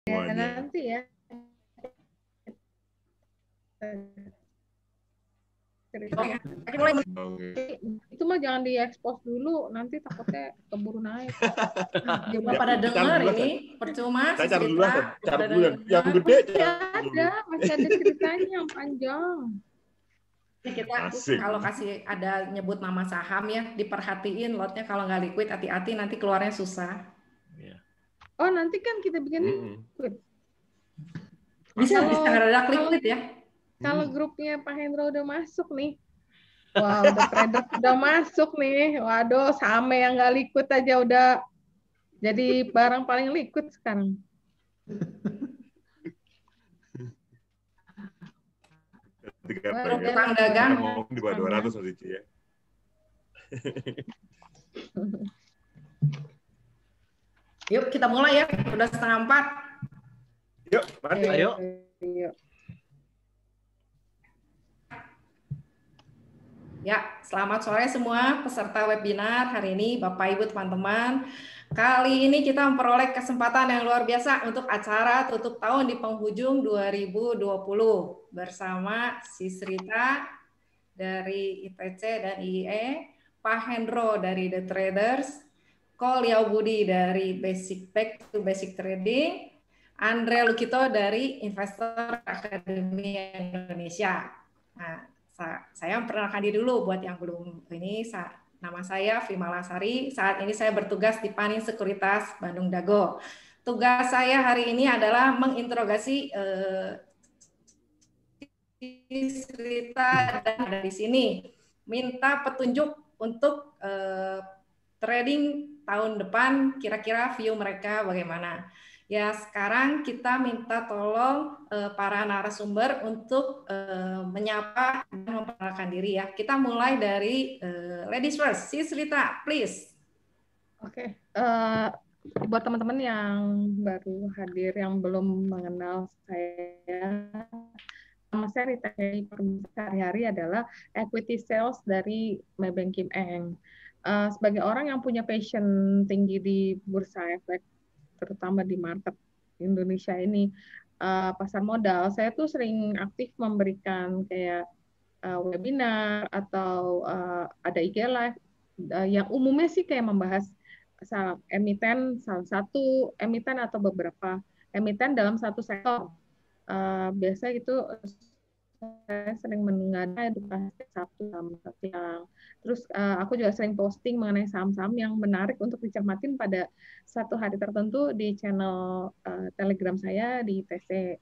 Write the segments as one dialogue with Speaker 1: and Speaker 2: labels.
Speaker 1: semuanya.
Speaker 2: Nanti ya. Itu mah jangan diekspos dulu, nanti takutnya keburu naik.
Speaker 3: Belum pada dengar ini, percuma.
Speaker 1: Saya cari dulu, cari dulu yang gede.
Speaker 2: Masih ada ceritanya yang panjang.
Speaker 3: Kita kalau kasih ada nyebut nama saham ya, diperhatiin lotnya kalau nggak liquid, hati-hati nanti keluarnya susah.
Speaker 2: Oh nanti kan kita bikin liquid.
Speaker 3: Bisa nggak liquid ya?
Speaker 2: Kalau grupnya Pak Hendro udah masuk nih, wah udah trader udah masuk nih, waduh Same yang nggak liquid aja udah jadi barang paling liquid sekarang.
Speaker 3: Tukang dagang
Speaker 1: mau di bawah 200 nanti ya.
Speaker 3: Yuk kita mulai ya, udah 3:30.
Speaker 1: Yuk, mari.
Speaker 4: Ayo.
Speaker 3: Ya, selamat sore semua peserta webinar hari ini, Bapak Ibu teman-teman. Kali ini kita memperoleh kesempatan yang luar biasa untuk acara tutup tahun di penghujung 2020 bersama Sisrita dari ITC dan IE, Pak Hendro dari The Traders, Ko Liao Budi dari Back to Basic Trading, Andre Lukito dari Investor Academy Indonesia. Nah, saya memperkenalkan diri dulu buat yang belum ini. Nama saya Vimalasari. Saat ini saya bertugas di Panin Sekuritas Bandung Dago. Tugas saya hari ini adalah menginterogasi cerita dan ada di sini. Minta petunjuk untuk trading tahun depan. Kira-kira view mereka bagaimana? Ya, sekarang kita minta tolong para narasumber untuk menyapa dan memperkenalkan diri ya. Kita mulai dari ladies first. Sisrita, please.
Speaker 2: Oke, buat teman-teman yang baru hadir, yang belum mengenal saya, nama saya Rita. Sehari-hari adalah equity sales dari Maybank Kim Eng. Sebagai orang yang punya passion tinggi di bursa efek, terutama di market Indonesia ini, pasar modal, saya tuh sering aktif memberikan kayak webinar atau ada IG Live yang umumnya sih kayak membahas salah satu emiten atau beberapa emiten dalam satu sektor. Biasa itu saya sering mengadakan edukasi Sabtu sama siang. Terus aku juga sering posting mengenai saham-saham yang menarik untuk dicermatin pada satu hari tertentu di channel Telegram saya di TC.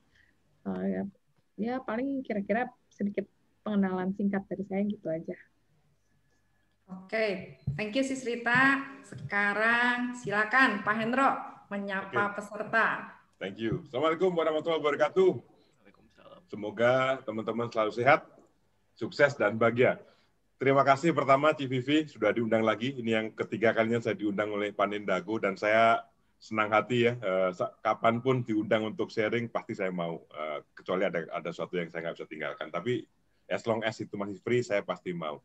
Speaker 2: Ya paling kira-kira sedikit pengenalan singkat dari saya gitu aja.
Speaker 3: Oke, thank you Sisrita. Sekarang silakan Pak Hendro menyapa peserta.
Speaker 1: Thank you. Assalamualaikum warahmatullahi wabarakatuh. Semoga teman-teman selalu sehat, sukses, dan bahagia. Terima kasih pertama CVV sudah diundang lagi. Ini yang ketiga kalinya saya diundang oleh Panin Dago, dan saya senang hati ya. Kapanpun diundang untuk sharing, pasti saya mau. Kecuali ada sesuatu yang saya nggak bisa tinggalkan. Tapi as long as itu masih free, saya pasti mau.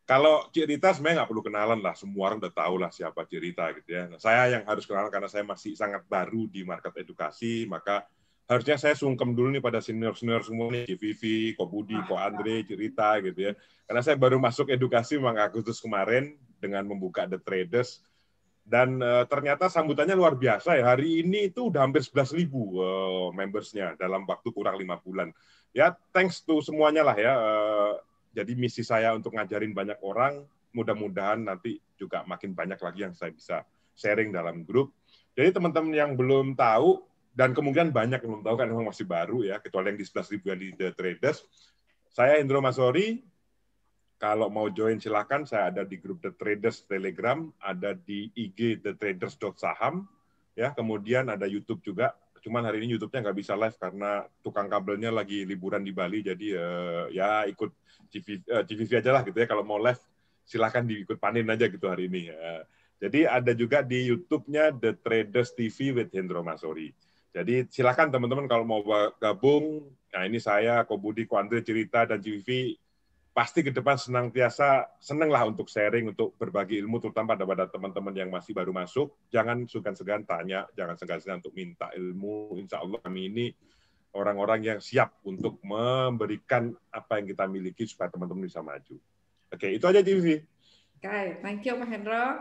Speaker 1: Kalau Cik Rita sebenarnya nggak perlu kenalan lah, semua orang udah tahu lah siapa Cik Rita gitu ya. Nah, saya yang harus kenalan karena saya masih sangat baru di market edukasi, maka harusnya saya sungkem dulu nih pada senior-senior semua nih, Cik Vivi, Ko Budi, Ko Andre, Cik Rita gitu ya. Karena saya baru masuk edukasi memang Agustus kemarin dengan membuka The Traders, dan ternyata sambutannya luar biasa ya. Hari ini itu udah hampir 11.000 membersnya dalam waktu kurang 5 bulan. Ya, thanks to semuanya lah ya. Jadi misi saya untuk ngajarin banyak orang, mudah-mudahan nanti juga makin banyak lagi yang saya bisa sharing dalam grup. Jadi teman-teman yang belum tahu, dan kemungkinan banyak yang belum tahu kan memang masih baru ya, kecuali yang di 11.000 yang di The Traders. Saya Hendro Masori, kalau mau join silakan, saya ada di grup The Traders Telegram, ada di IG thetraders.saham, ya, kemudian ada YouTube juga. Cuman hari ini YouTube-nya nggak bisa live karena tukang kabelnya lagi liburan di Bali, jadi ya ikut CVV aja lah gitu ya. Kalau mau live silahkan diikut Panin aja gitu hari ini. Jadi ada juga di YouTube-nya The Traders TV with Hendro Masori. Jadi silahkan teman-teman kalau mau gabung. Nah ini saya, Ko Budi, Ko Andre, Cerita, dan CVV pasti ke depan senang lah untuk sharing, untuk berbagi ilmu, terutama pada teman-teman yang masih baru masuk. Jangan segan-segan tanya, jangan segan-segan untuk minta ilmu. Insya Allah kami ini orang-orang yang siap untuk memberikan apa yang kita miliki supaya teman-teman bisa maju. Oke, itu aja TV.
Speaker 3: Oke, thank you Pak Hendro.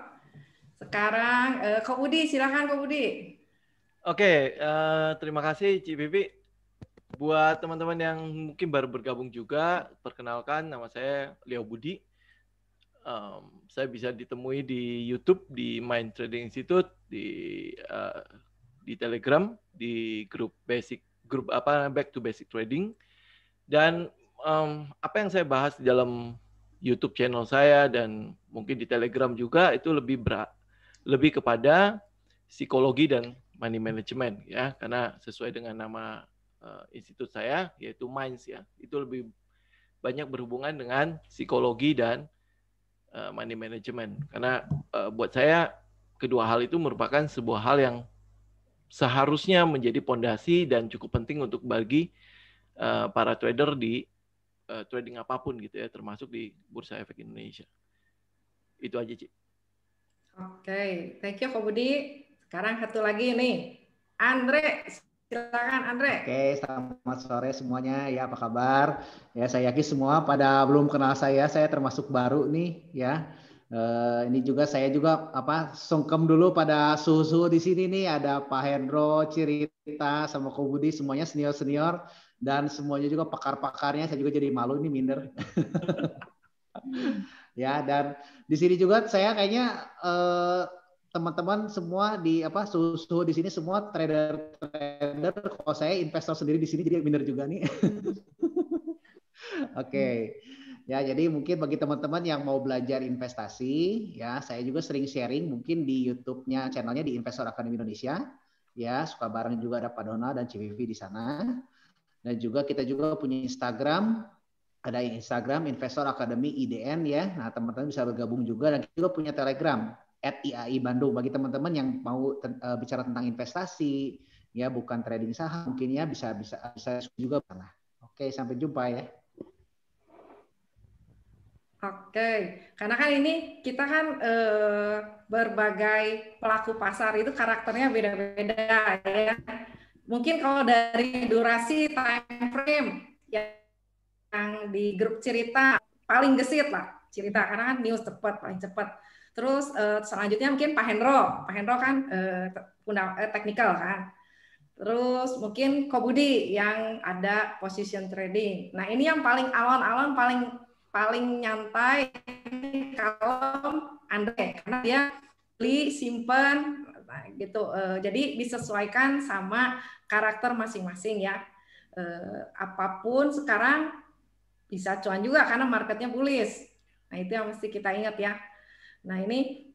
Speaker 3: Sekarang Kak Budi, silakan Kak Budi.
Speaker 4: Oke, terima kasih Cik Vivi. Buat teman-teman yang mungkin baru bergabung juga, perkenalkan nama saya Leo Budi. Saya bisa ditemui di YouTube, di Mind Trading Institute, di Telegram, di grup Back to Basic Trading. Dan apa yang saya bahas di dalam YouTube channel saya dan mungkin di Telegram juga itu lebih kepada psikologi dan money management ya, karena sesuai dengan nama institut saya yaitu Minds ya, itu lebih banyak berhubungan dengan psikologi dan money management, karena buat saya kedua hal itu merupakan sebuah hal yang seharusnya menjadi pondasi dan cukup penting untuk bagi para trader di trading apapun gitu ya, termasuk di Bursa Efek Indonesia. Itu aja Cik.
Speaker 3: Oke, thank you Kak Budi. Sekarang satu lagi nih, Andre. Silakan Andre.
Speaker 5: Oke, selamat sore semuanya. Ya, apa kabar? Ya, saya yakin semua pada belum kenal saya termasuk baru nih ya. Ini juga saya juga sungkem dulu pada suhu di sini nih, ada Pak Hendro, Cirita sama Ko Budi, semuanya senior dan semuanya juga pakar-pakarnya. Saya juga jadi malu ini minder. Ya, dan di sini juga saya kayaknya teman-teman semua di suhu di sini semua trader. Kalau saya investor sendiri di sini jadi minder juga nih. Oke. Ya, jadi mungkin bagi teman-teman yang mau belajar investasi, ya saya juga sering sharing mungkin di YouTube-nya, channelnya di Investor Academy Indonesia. Ya, suka bareng juga ada Pak Dona dan CVV di sana. Dan juga kita juga punya Instagram, ada Instagram Investor Academy IDN ya. Nah, teman-teman bisa bergabung juga, dan kita juga punya Telegram @IAI Bandung bagi teman-teman yang mau bicara tentang investasi, ya bukan trading saham, mungkin ya bisa juga. Oke, sampai jumpa ya.
Speaker 3: Oke, karena kan ini kita kan berbagai pelaku pasar itu karakternya beda-beda ya. Mungkin kalau dari durasi time frame yang di grup Cerita paling gesit lah Cerita, karena kan news cepat, paling cepat. Terus selanjutnya mungkin Pak Hendro kan teknikal kan. Terus mungkin Ko Budi yang ada position trading. Nah ini yang paling alon-alon, paling nyantai kalau Andre, karena dia beli, simpen, nah, gitu. Jadi disesuaikan sama karakter masing-masing ya. Apapun sekarang bisa cuan juga karena marketnya bullish. Nah itu yang mesti kita ingat ya. Nah ini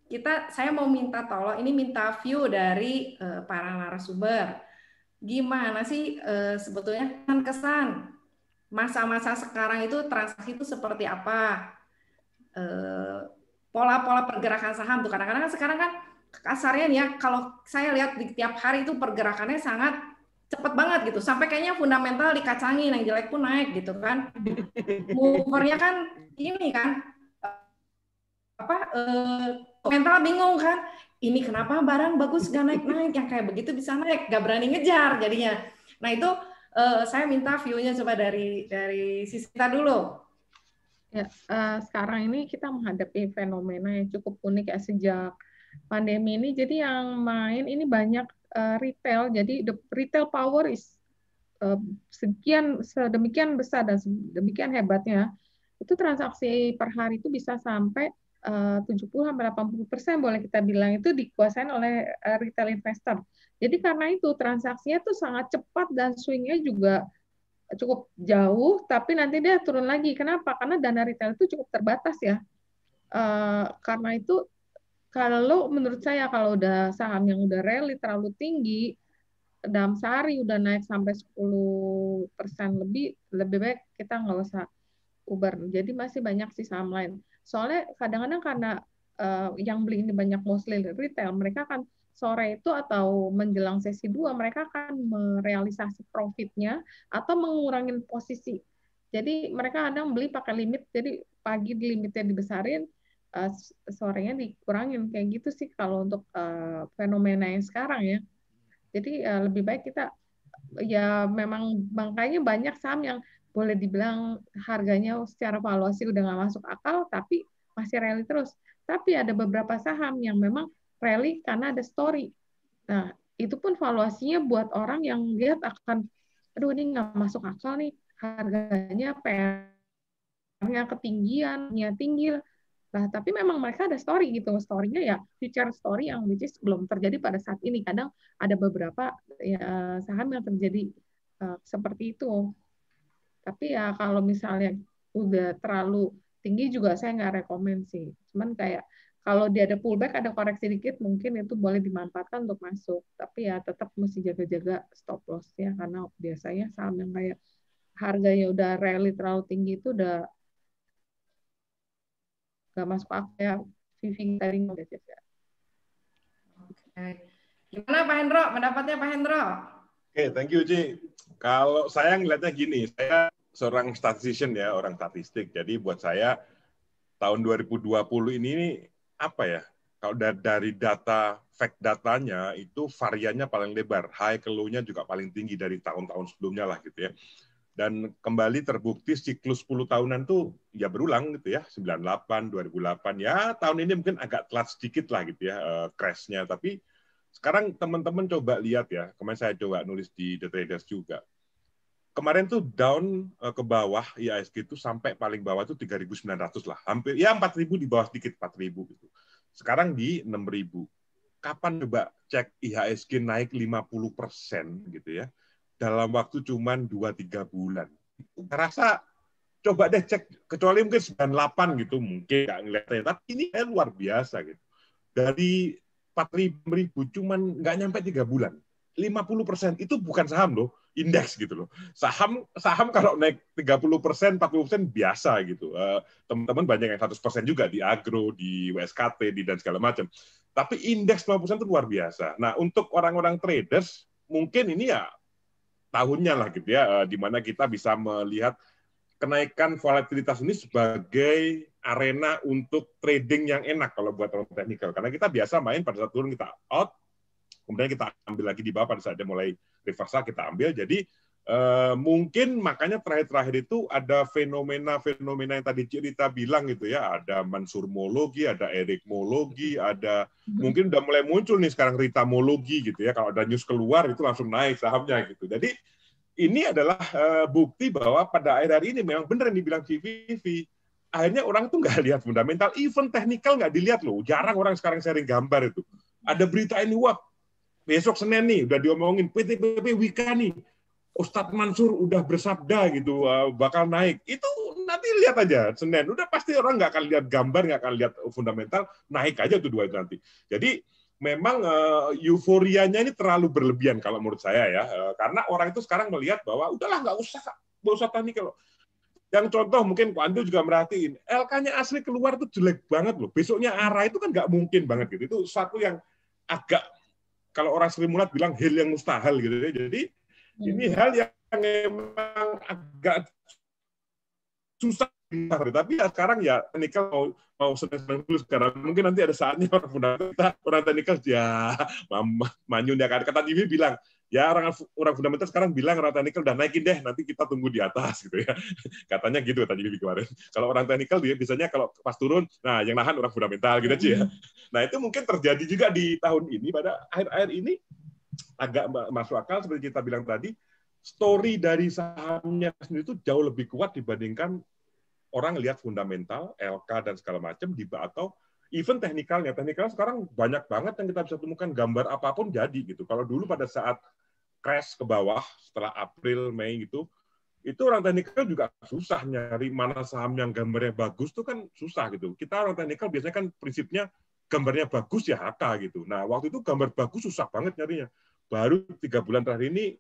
Speaker 3: saya mau minta tolong, ini minta view dari para narasumber. Gimana sih sebetulnya kesan masa-masa sekarang itu transaksi itu seperti apa? Pola-pola pergerakan saham tuh kadang-kadang kan sekarang kan kasarnya nih ya, kalau saya lihat di tiap hari itu pergerakannya sangat cepet banget gitu, sampai kayaknya fundamental dikacangin, yang jelek pun naik gitu kan. Movernya kan ini kan mental bingung kan, ini kenapa barang bagus gak naik-naik, yang kayak begitu bisa naik, gak berani ngejar jadinya. Nah itu saya minta view-nya coba dari sisi kita dulu.
Speaker 2: Ya, sekarang ini kita menghadapi fenomena yang cukup unik ya sejak pandemi ini. Jadi yang main ini banyak retail, jadi the retail power is sedemikian besar dan sedemikian hebatnya. Itu transaksi per hari itu bisa sampai 70-80% boleh kita bilang itu dikuasain oleh retail investor. Jadi karena itu transaksinya tuh sangat cepat dan swingnya juga cukup jauh, tapi nanti dia turun lagi. Kenapa? Karena dana retail itu cukup terbatas ya. Karena itu kalau menurut saya kalau udah saham yang udah rally terlalu tinggi, dalam sehari udah naik sampai 10% lebih baik kita nggak usah uber. Jadi masih banyak sih saham lain. Soalnya kadang-kadang karena yang beli ini banyak mostly retail, mereka akan sore itu atau menjelang sesi 2 mereka akan merealisasi profitnya atau mengurangi posisi Jadi mereka kadang beli pakai limit, jadi pagi limitnya dibesarin, sorenya dikurangin, kayak gitu sih kalau untuk fenomena yang sekarang ya. Jadi lebih baik kita ya memang makanya banyak saham yang boleh dibilang harganya secara valuasi udah nggak masuk akal, tapi masih rally terus. Tapi ada beberapa saham yang memang rally karena ada story. Nah, itu pun valuasinya buat orang yang lihat akan, aduh ini nggak masuk akal nih, harganya PR-nya ketinggian, tinggi. Nah, tapi memang mereka ada story gitu. Story-nya ya future story yang which is belum terjadi pada saat ini. Kadang ada beberapa ya, saham yang terjadi seperti itu. Tapi ya kalau misalnya udah terlalu tinggi juga saya nggak rekomen sih. Cuman kayak kalau dia ada pullback, ada koreksi dikit, mungkin itu boleh dimanfaatkan untuk masuk. Tapi ya tetap mesti jaga-jaga stop loss ya, karena biasanya saham yang kayak harganya udah rally terlalu tinggi itu udah nggak masuk akal ya. Vivi tadi udah jaga.
Speaker 3: Oke. Gimana Pak Hendro? Pendapatnya Pak Hendro?
Speaker 1: Oke, thank you, Ci. Kalau saya ngelihatnya gini, saya seorang statistician ya, orang statistik. Jadi buat saya tahun 2020 ini apa ya? Kalau dari data fact datanya itu variannya paling lebar, high ke low-nya juga paling tinggi dari tahun-tahun sebelumnya lah gitu ya. Dan kembali terbukti siklus 10 tahunan tuh ya berulang gitu ya, 98, 2008 ya tahun ini mungkin agak telat sedikit lah gitu ya crash-nya, tapi sekarang teman-teman coba lihat ya, kemarin saya coba nulis di The Traders juga. Kemarin tuh down ke bawah IHSG itu sampai paling bawah itu 3.900 lah, hampir ya 4.000 di bawah sedikit 4.000 gitu. Sekarang di 6.000. Kapan coba cek IHSG naik 50% gitu ya? Dalam waktu cuma 2-3 bulan. Saya rasa coba deh cek, kecuali mungkin 98 gitu, mungkin nggak ngeliatnya. Tapi ini luar biasa gitu. Dari 4.000 cuman nggak nyampe 3 bulan. 50% itu bukan saham loh, indeks gitu loh. Saham kalau naik 30%, 40% biasa gitu. Teman-teman banyak yang 100% juga di agro, di WSKT, di dan segala macam. Tapi indeks 50% itu luar biasa. Nah, untuk orang-orang traders, mungkin ini ya tahunnya lah gitu ya, di mana kita bisa melihat kenaikan volatilitas ini sebagai arena untuk trading yang enak kalau buat orang teknikal. Karena kita biasa main pada saat turun kita out, kemudian kita ambil lagi di bawah pada saat dia mulai reversal kita ambil. Jadi mungkin makanya terakhir-terakhir itu ada fenomena-fenomena yang tadi Rita bilang gitu ya, ada Mansurmologi, ada Erikmologi, ada mungkin udah mulai muncul nih sekarang Ritamologi gitu ya, kalau ada news keluar itu langsung naik sahamnya gitu. Jadi ini adalah bukti bahwa pada akhir hari ini memang benar yang dibilang CVV. Akhirnya orang tuh nggak lihat fundamental, even technical nggak dilihat loh. Jarang orang sekarang sharing gambar itu. Ada berita ini, wah besok Senin nih udah diomongin PTPP Wika nih. Ustadz Mansur udah bersabda gitu bakal naik. Itu nanti lihat aja Senin. Udah pasti orang nggak akan lihat gambar, nggak akan lihat fundamental, naik aja tuh dua itu nanti. Jadi memang euforianya ini terlalu berlebihan kalau menurut saya ya. Karena orang itu sekarang melihat bahwa udahlah nggak usah teknikal. Yang contoh mungkin Pak Ando juga merhatiin, LK-nya asli keluar tuh jelek banget loh. Besoknya arah itu kan nggak mungkin banget gitu. Itu suatu yang agak, kalau orang Sri Mulat bilang hal yang mustahil gitu ya. Jadi ini hal yang memang agak susah, tapi ya sekarang ya teknikal mau senang dulu sekarang. Mungkin nanti ada saatnya orang teknikal ya manyun ya kan. Kata TV bilang ya orang fundamental sekarang bilang orang teknikal udah naikin deh, nanti kita tunggu di atas gitu ya. Katanya gitu tadi kemarin. Kalau orang teknikal dia biasanya kalau pas turun, nah yang nahan orang fundamental gitu aja ya. Nah itu mungkin terjadi juga di tahun ini, pada akhir-akhir ini agak masuk akal seperti kita bilang tadi, story dari sahamnya sendiri itu jauh lebih kuat dibandingkan orang lihat fundamental, LK dan segala macam atau even teknikalnya. Teknikalnya sekarang banyak banget yang kita bisa temukan, gambar apapun jadi gitu. Kalau dulu pada saat crash ke bawah setelah April, Mei gitu, itu orang teknikal juga susah nyari mana saham yang gambarnya bagus tuh kan susah gitu. Kita orang teknikal biasanya kan prinsipnya gambarnya bagus ya HK gitu. Nah waktu itu gambar bagus susah banget nyarinya. Baru 3 bulan terakhir ini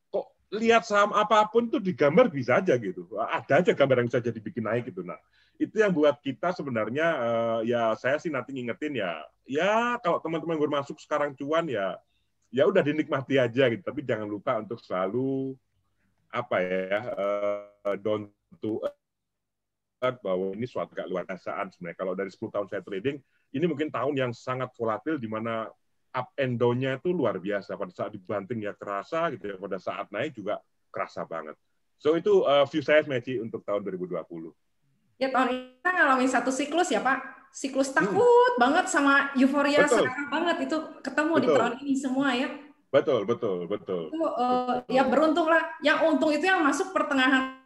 Speaker 1: kok lihat saham apapun tuh digambar bisa aja gitu. Ada aja gambar yang bisa jadi bikin naik gitu. Nah itu yang buat kita sebenarnya ya saya sih nanti ngingetin ya kalau teman-teman baru masuk sekarang cuan ya udah dinikmati aja gitu. Tapi jangan lupa untuk selalu apa ya, down to earth, bahwa ini suatu gak luar biasaan sebenarnya. Kalau dari 10 tahun saya trading, ini mungkin tahun yang sangat volatil, di mana up and down-nya itu luar biasa. Pada saat dibanting ya kerasa gitu ya, pada saat naik juga kerasa banget. So itu view saya Meci untuk tahun 2020.
Speaker 3: Ya, tahun ini kita ngalamin satu siklus ya Pak. Siklus takut banget sama euforia sekarang banget, itu ketemu di tahun ini semua ya.
Speaker 1: Betul.
Speaker 3: Itu ya beruntung lah. Yang untung itu yang masuk pertengahan.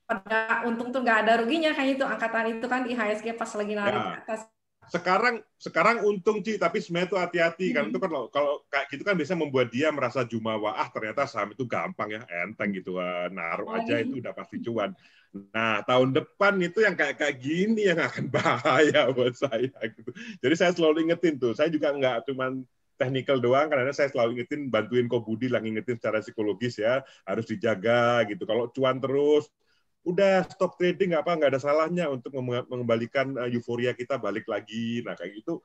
Speaker 3: Pada untung tuh nggak ada ruginya kayak itu, angkatan itu kan di IHSG pas lagi narik ke atas.
Speaker 1: Sekarang untung Ci, tapi sebenarnya itu hati-hati kan, itu kan kalau kayak gitu kan biasanya membuat dia merasa jumawa, ternyata saham itu gampang ya, enteng gitu, naruh aja itu udah pasti cuan. Nah, tahun depan itu yang kayak gini yang akan bahaya buat saya gitu. Jadi saya selalu ingetin tuh, saya juga nggak cuman technical doang, karena saya selalu ingetin, bantuin Ko Budi lah ngingetin secara psikologis ya, harus dijaga gitu. Kalau cuan terus, udah stop trading, nggak ada salahnya untuk mengembalikan euforia kita balik lagi. Nah kayak gitu,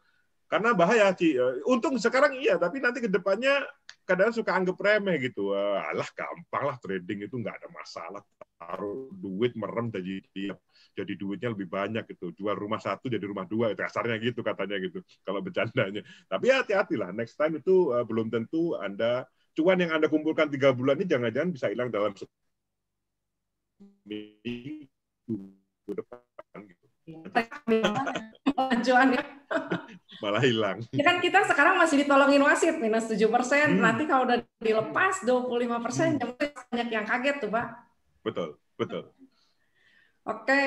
Speaker 1: karena bahaya Ci. Untung sekarang iya, tapi nanti ke depannya kadang suka anggap remeh gitu. Alah gampang lah trading itu, nggak ada masalah. Taruh duit merem jadi duitnya lebih banyak gitu. Jual rumah 1 jadi rumah 2, kasarnya gitu katanya gitu. Kalau bercandanya. Tapi hati-hatilah, next time itu belum tentu Anda cuan yang Anda kumpulkan 3 bulan ini jangan-jangan bisa hilang dalam minggu depan gitu. Malah hilang.
Speaker 3: Ya kan kita sekarang masih ditolongin wasit minus 7%, nanti kalau udah dilepas 25%, banyak yang kaget tuh Pak.
Speaker 1: Betul.
Speaker 3: Oke,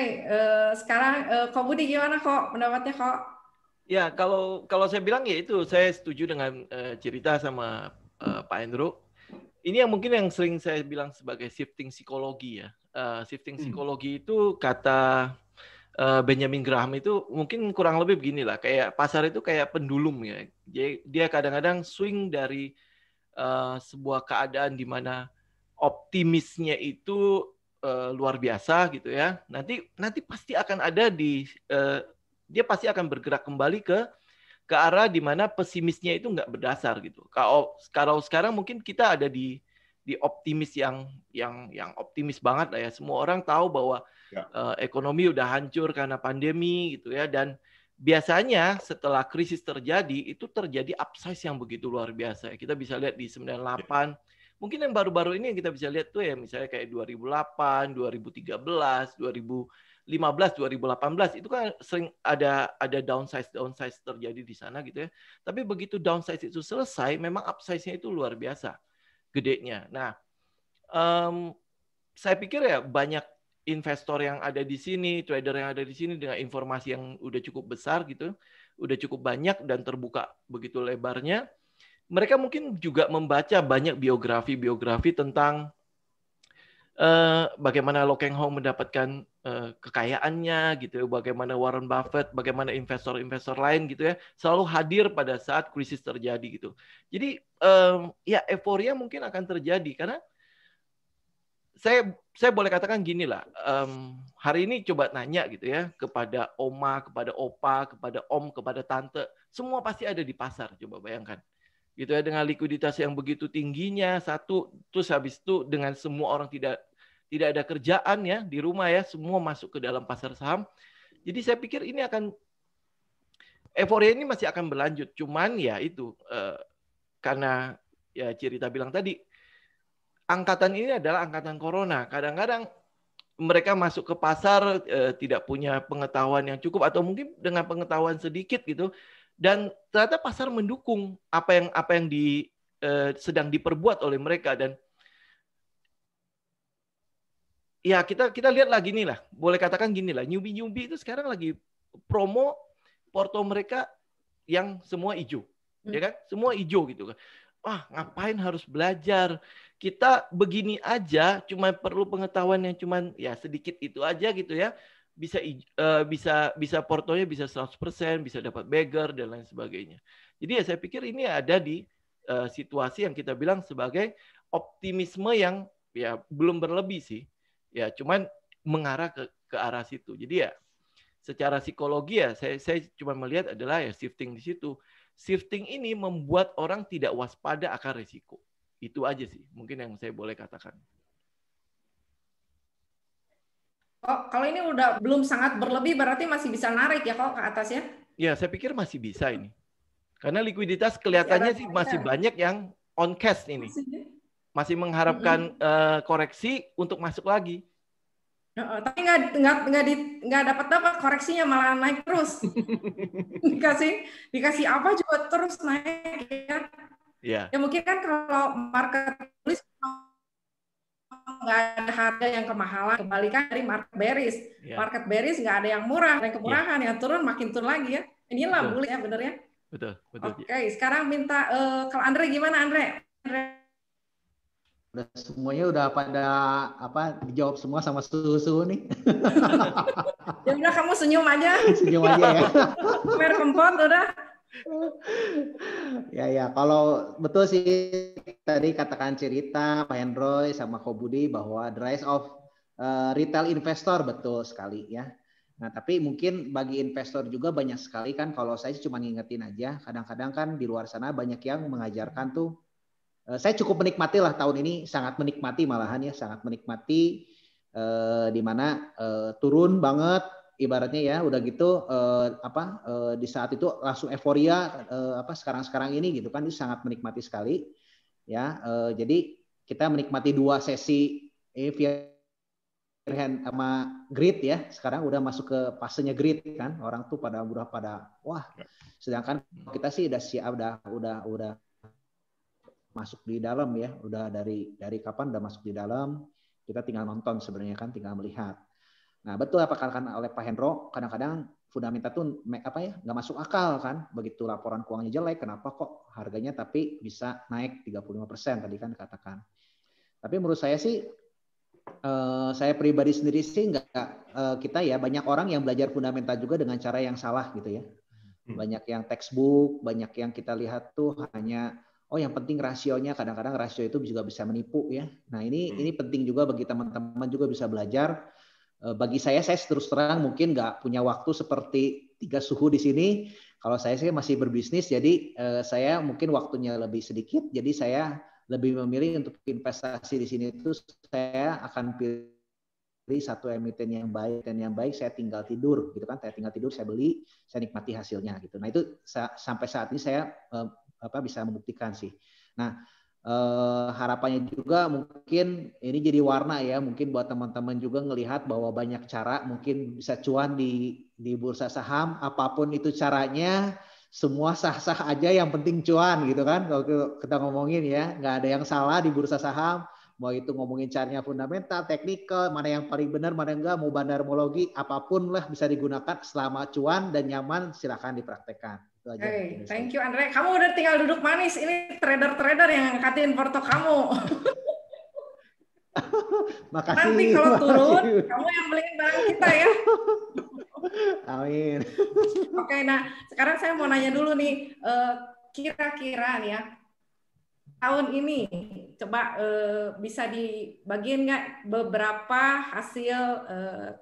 Speaker 3: sekarang Ko Budi gimana kok pendapatnya kok?
Speaker 4: Ya kalau saya bilang ya itu, saya setuju dengan cerita sama Pak Andrew. Ini yang mungkin yang sering saya bilang sebagai shifting psikologi ya. Shifting psikologi itu kata Benjamin Graham itu mungkin kurang lebih begini lah. Kayak pasar itu kayak pendulum ya. Dia kadang-kadang swing dari sebuah keadaan di mana optimisnya itu luar biasa gitu ya. Nanti pasti akan ada dia pasti akan bergerak kembali ke arah di mana pesimisnya itu nggak berdasar gitu. Kalau sekarang mungkin kita ada di optimis yang optimis banget lah ya. Semua orang tahu bahwa ekonomi udah hancur karena pandemi gitu ya, dan biasanya setelah krisis terjadi itu terjadi upsize yang begitu luar biasa. Kita bisa lihat di 98. Mungkin yang baru-baru ini yang kita bisa lihat tuh ya misalnya kayak 2008, 2013, 2015, 2018 itu kan sering ada downsize terjadi di sana gitu ya. Tapi begitu downsize itu selesai, memang upsize-nya itu luar biasa gedenya. Nah, saya pikir ya banyak investor yang ada di sini, trader yang ada di sini dengan informasi yang udah cukup besar gitu, udah cukup banyak dan terbuka begitu lebarnya. Mereka mungkin juga membaca banyak biografi tentang bagaimana Lo Keng Hong mendapatkan kekayaannya gitu ya, bagaimana Warren Buffett, bagaimana investor-investor lain gitu ya, selalu hadir pada saat krisis terjadi gitu. Jadi ya euforia mungkin akan terjadi karena saya boleh katakan gini lah, hari ini coba nanya gitu ya kepada oma, kepada opa, kepada om, kepada tante, semua pasti ada di pasar, coba bayangkan. Gitu ya, dengan likuiditas yang begitu tingginya satu, terus habis itu dengan semua orang tidak ada kerjaan ya di rumah ya, semua masuk ke dalam pasar saham. Jadi saya pikir ini akan euforia ini masih akan berlanjut. Cuman ya itu karena ya cerita bilang tadi, angkatan ini adalah angkatan corona. Kadang-kadang mereka masuk ke pasar tidak punya pengetahuan yang cukup atau mungkin dengan pengetahuan sedikit gitu. Dan ternyata pasar mendukung apa yang sedang diperbuat oleh mereka. Dan ya kita lihat lagi nih lah, boleh katakan gini lah, newbie itu sekarang lagi promo porto mereka yang semua hijau, ya kan? Semua hijau gitu kan. Wah, ngapain harus belajar? Kita begini aja, cuma perlu pengetahuan yang cuma ya sedikit itu aja gitu ya. Bisa portonya bisa 100%, bisa dapat bagger dan lain sebagainya. Jadi ya saya pikir ini ada di situasi yang kita bilang sebagai optimisme yang ya belum berlebih sih. Ya cuman mengarah ke arah situ. Jadi ya secara psikologi ya saya cuma melihat adalah ya shifting di situ. Shifting ini membuat orang tidak waspada akan risiko. Itu aja sih mungkin yang saya boleh katakan.
Speaker 3: Oh, kalau ini udah belum sangat berlebih berarti masih bisa narik ya kok ke atas ya?
Speaker 4: Ya, saya pikir masih bisa ini. Karena likuiditas kelihatannya sih masih banyak yang on cash ini. Masih mengharapkan koreksi untuk masuk lagi.
Speaker 3: Tapi nggak dapat koreksinya, malah naik terus. dikasih apa juga terus naik ya.
Speaker 4: Ya.
Speaker 3: Ya mungkin kan kalau marketplace nggak ada harga yang kemahalan, kebalikan dari market bearish. Market bearish nggak ada yang murah, yang kemurahan, yang turun makin turun lagi ya. Inilah bullish ya, bener ya.
Speaker 4: Betul.
Speaker 3: Oke, sekarang minta kalau Andre gimana Andre?
Speaker 5: Semuanya udah pada dijawab semua sama susu nih.
Speaker 3: Ya udah kamu senyum aja.
Speaker 5: Senyum aja ya.
Speaker 3: Mer kempot udah.
Speaker 5: Ya, kalau betul sih tadi katakan cerita Pak Hendroy sama Ko Budi bahwa the rise of retail investor, betul sekali ya. Nah, tapi mungkin bagi investor juga banyak sekali kan, kalau saya cuma ngingetin aja, kadang-kadang kan di luar sana banyak yang mengajarkan tuh, saya cukup menikmati lah tahun ini, sangat menikmati malahan ya, sangat menikmati di mana turun banget ibaratnya ya, udah gitu di saat itu langsung euforia sekarang ini gitu kan, itu sangat menikmati sekali ya. Jadi kita menikmati 2 sesi hand sama grid ya, sekarang udah masuk ke fasenya grid kan, orang tuh pada wah, sedangkan kita sih udah masuk di dalam ya, udah dari kapan udah masuk di dalam, kita tinggal nonton sebenarnya kan, tinggal melihat. Nah, betul apa katakan oleh Pak Hendro, kadang-kadang fundamental tuh nggak masuk akal kan, begitu laporan keuangannya jelek, kenapa kok harganya tapi bisa naik 35% tadi kan katakan. Tapi menurut saya sih, saya pribadi sendiri sih kita ya, banyak orang yang belajar fundamental juga dengan cara yang salah gitu ya. Banyak yang textbook, banyak yang kita lihat tuh hanya yang penting rasionya, kadang-kadang rasio itu juga bisa menipu ya. Nah, ini penting juga bagi teman-teman juga bisa belajar. Bagi saya terus terang mungkin nggak punya waktu seperti 3 suhu di sini. Kalau saya sih masih berbisnis, jadi saya mungkin waktunya lebih sedikit. Jadi saya lebih memilih untuk investasi di sini itu saya akan pilih satu emiten yang baik, dan yang baik saya tinggal tidur gitu kan. Saya tinggal tidur, saya beli, saya nikmati hasilnya gitu. Nah, itu sampai saat ini saya bisa membuktikan sih. Nah, harapannya juga mungkin ini jadi warna ya, mungkin buat teman-teman juga ngelihat bahwa banyak cara mungkin bisa cuan di bursa saham, apapun itu caranya, semua sah-sah aja, yang penting cuan gitu kan. Kalau kita ngomongin ya, nggak ada yang salah di bursa saham, mau itu ngomongin caranya fundamental, teknikal, mana yang paling benar, mana enggak, mau bandarmologi, apapun lah bisa digunakan, selama cuan dan nyaman silakan dipraktekkan.
Speaker 3: Hey, thank you Andre. Kamu udah tinggal duduk manis. Ini trader-trader yang angkatin porto kamu.
Speaker 5: Makasih.
Speaker 3: Nanti kalau turun, kamu yang beliin barang kita ya.
Speaker 5: Amin.
Speaker 3: Oke, nah sekarang saya mau nanya dulu nih, kira-kira nih ya, tahun ini coba bisa dibagiin nggak beberapa hasil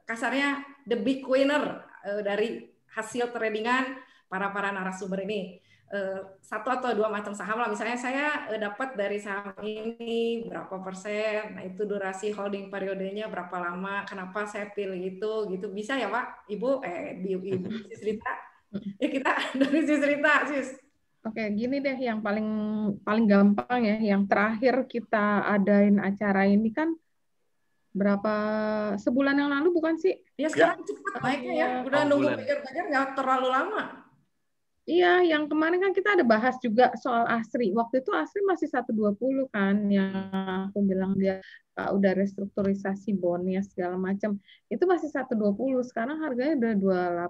Speaker 3: kasarnya the big winner dari hasil tradingan para narasumber ini, 1 atau 2 macam saham lah. Misalnya saya dapat dari saham ini berapa persen, nah itu durasi holding periodenya berapa lama, kenapa saya pilih itu, gitu. Bisa ya Pak, Ibu, Ibu Sis Rita? Ya kita dari Sis Rita, Sis.
Speaker 2: Oke, gini deh, yang paling gampang ya, yang terakhir kita adain acara ini kan berapa, sebulan yang lalu bukan sih?
Speaker 3: Ya sekarang cepat naiknya ya, udah nunggu bajar-bajar nggak terlalu lama.
Speaker 2: Iya, yang kemarin kan kita ada bahas juga soal ASRI. Waktu itu ASRI masih 120 kan, yang aku bilang dia udah restrukturisasi bonnya segala macam. Itu masih 120, sekarang harganya udah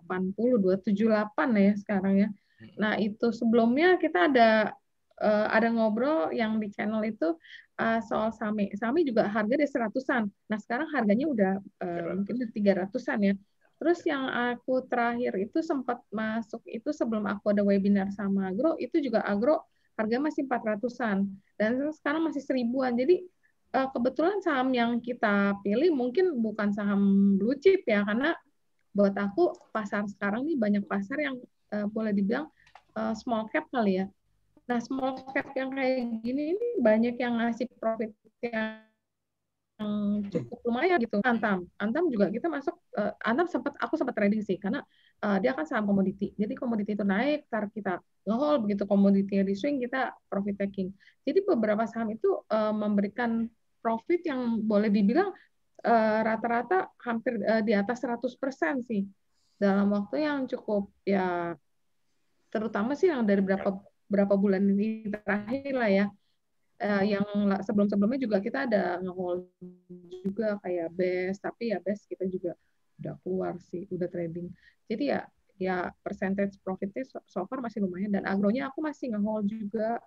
Speaker 2: 280, 278 ya sekarang ya. Nah, itu sebelumnya kita ada ngobrol yang di channel itu soal SAMI. SAMI juga harga di 100-an. Nah, sekarang harganya udah mungkin 300-an ya. Terus yang aku terakhir itu sempat masuk itu sebelum aku ada webinar sama Agro, itu juga Agro harga masih 400-an dan sekarang masih 1000-an. Jadi kebetulan saham yang kita pilih mungkin bukan saham blue chip ya, karena buat aku pasar sekarang nih banyak pasar yang boleh dibilang small cap kali ya. Nah, small cap yang kayak gini ini banyak yang ngasih profit yang cukup lumayan gitu. Antam juga kita masuk, aku sempat trading sih karena dia kan saham komoditi. Jadi komoditi itu naik, tar kita nge-hold, begitu komoditinya di swing kita profit taking. Jadi beberapa saham itu memberikan profit yang boleh dibilang rata-rata hampir di atas 100% sih dalam waktu yang cukup ya, terutama sih yang dari berapa bulan ini terakhir lah ya. Yang sebelum-sebelumnya juga kita ada nge-hold juga kayak BES, tapi ya BES kita juga udah keluar sih, udah trading. Jadi ya percentage profitnya so far masih lumayan, dan agronya aku masih nge-hold juga.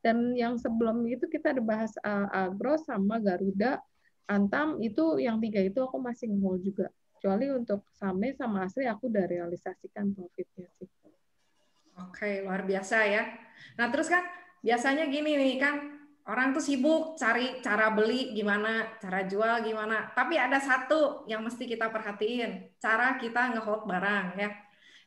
Speaker 2: Dan yang sebelum itu kita ada bahas agro sama Garuda, Antam, itu yang 3 itu aku masih nge-hold juga. Kecuali untuk Same sama Asri aku udah realisasikan profitnya sih.
Speaker 3: Oke, luar biasa ya. Nah, terus kan biasanya gini nih kan, orang tuh sibuk cari cara beli gimana, cara jual gimana. Tapi ada satu yang mesti kita perhatiin, cara kita nge-hold barang ya.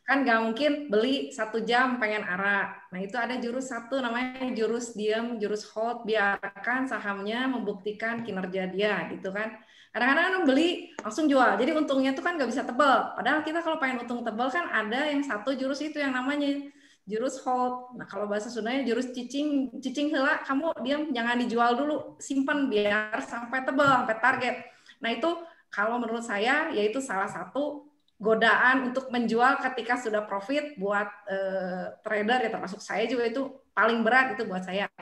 Speaker 3: Kan nggak mungkin beli 1 jam pengen arah. Nah, itu ada jurus satu namanya jurus diam, jurus hold, biarkan sahamnya membuktikan kinerja dia gitu kan. Kadang-kadang beli langsung jual, jadi untungnya tuh kan nggak bisa tebal. Padahal kita kalau pengen untung tebal kan ada yang satu jurus itu yang namanya jurus hold. Nah, kalau bahasa Sundanya jurus cicing heula, kamu diam, jangan dijual dulu, simpan biar sampai tebal, sampai target. Nah, itu kalau menurut saya yaitu salah satu godaan untuk menjual ketika sudah profit buat trader ya, termasuk saya juga, itu paling berat itu buat saya.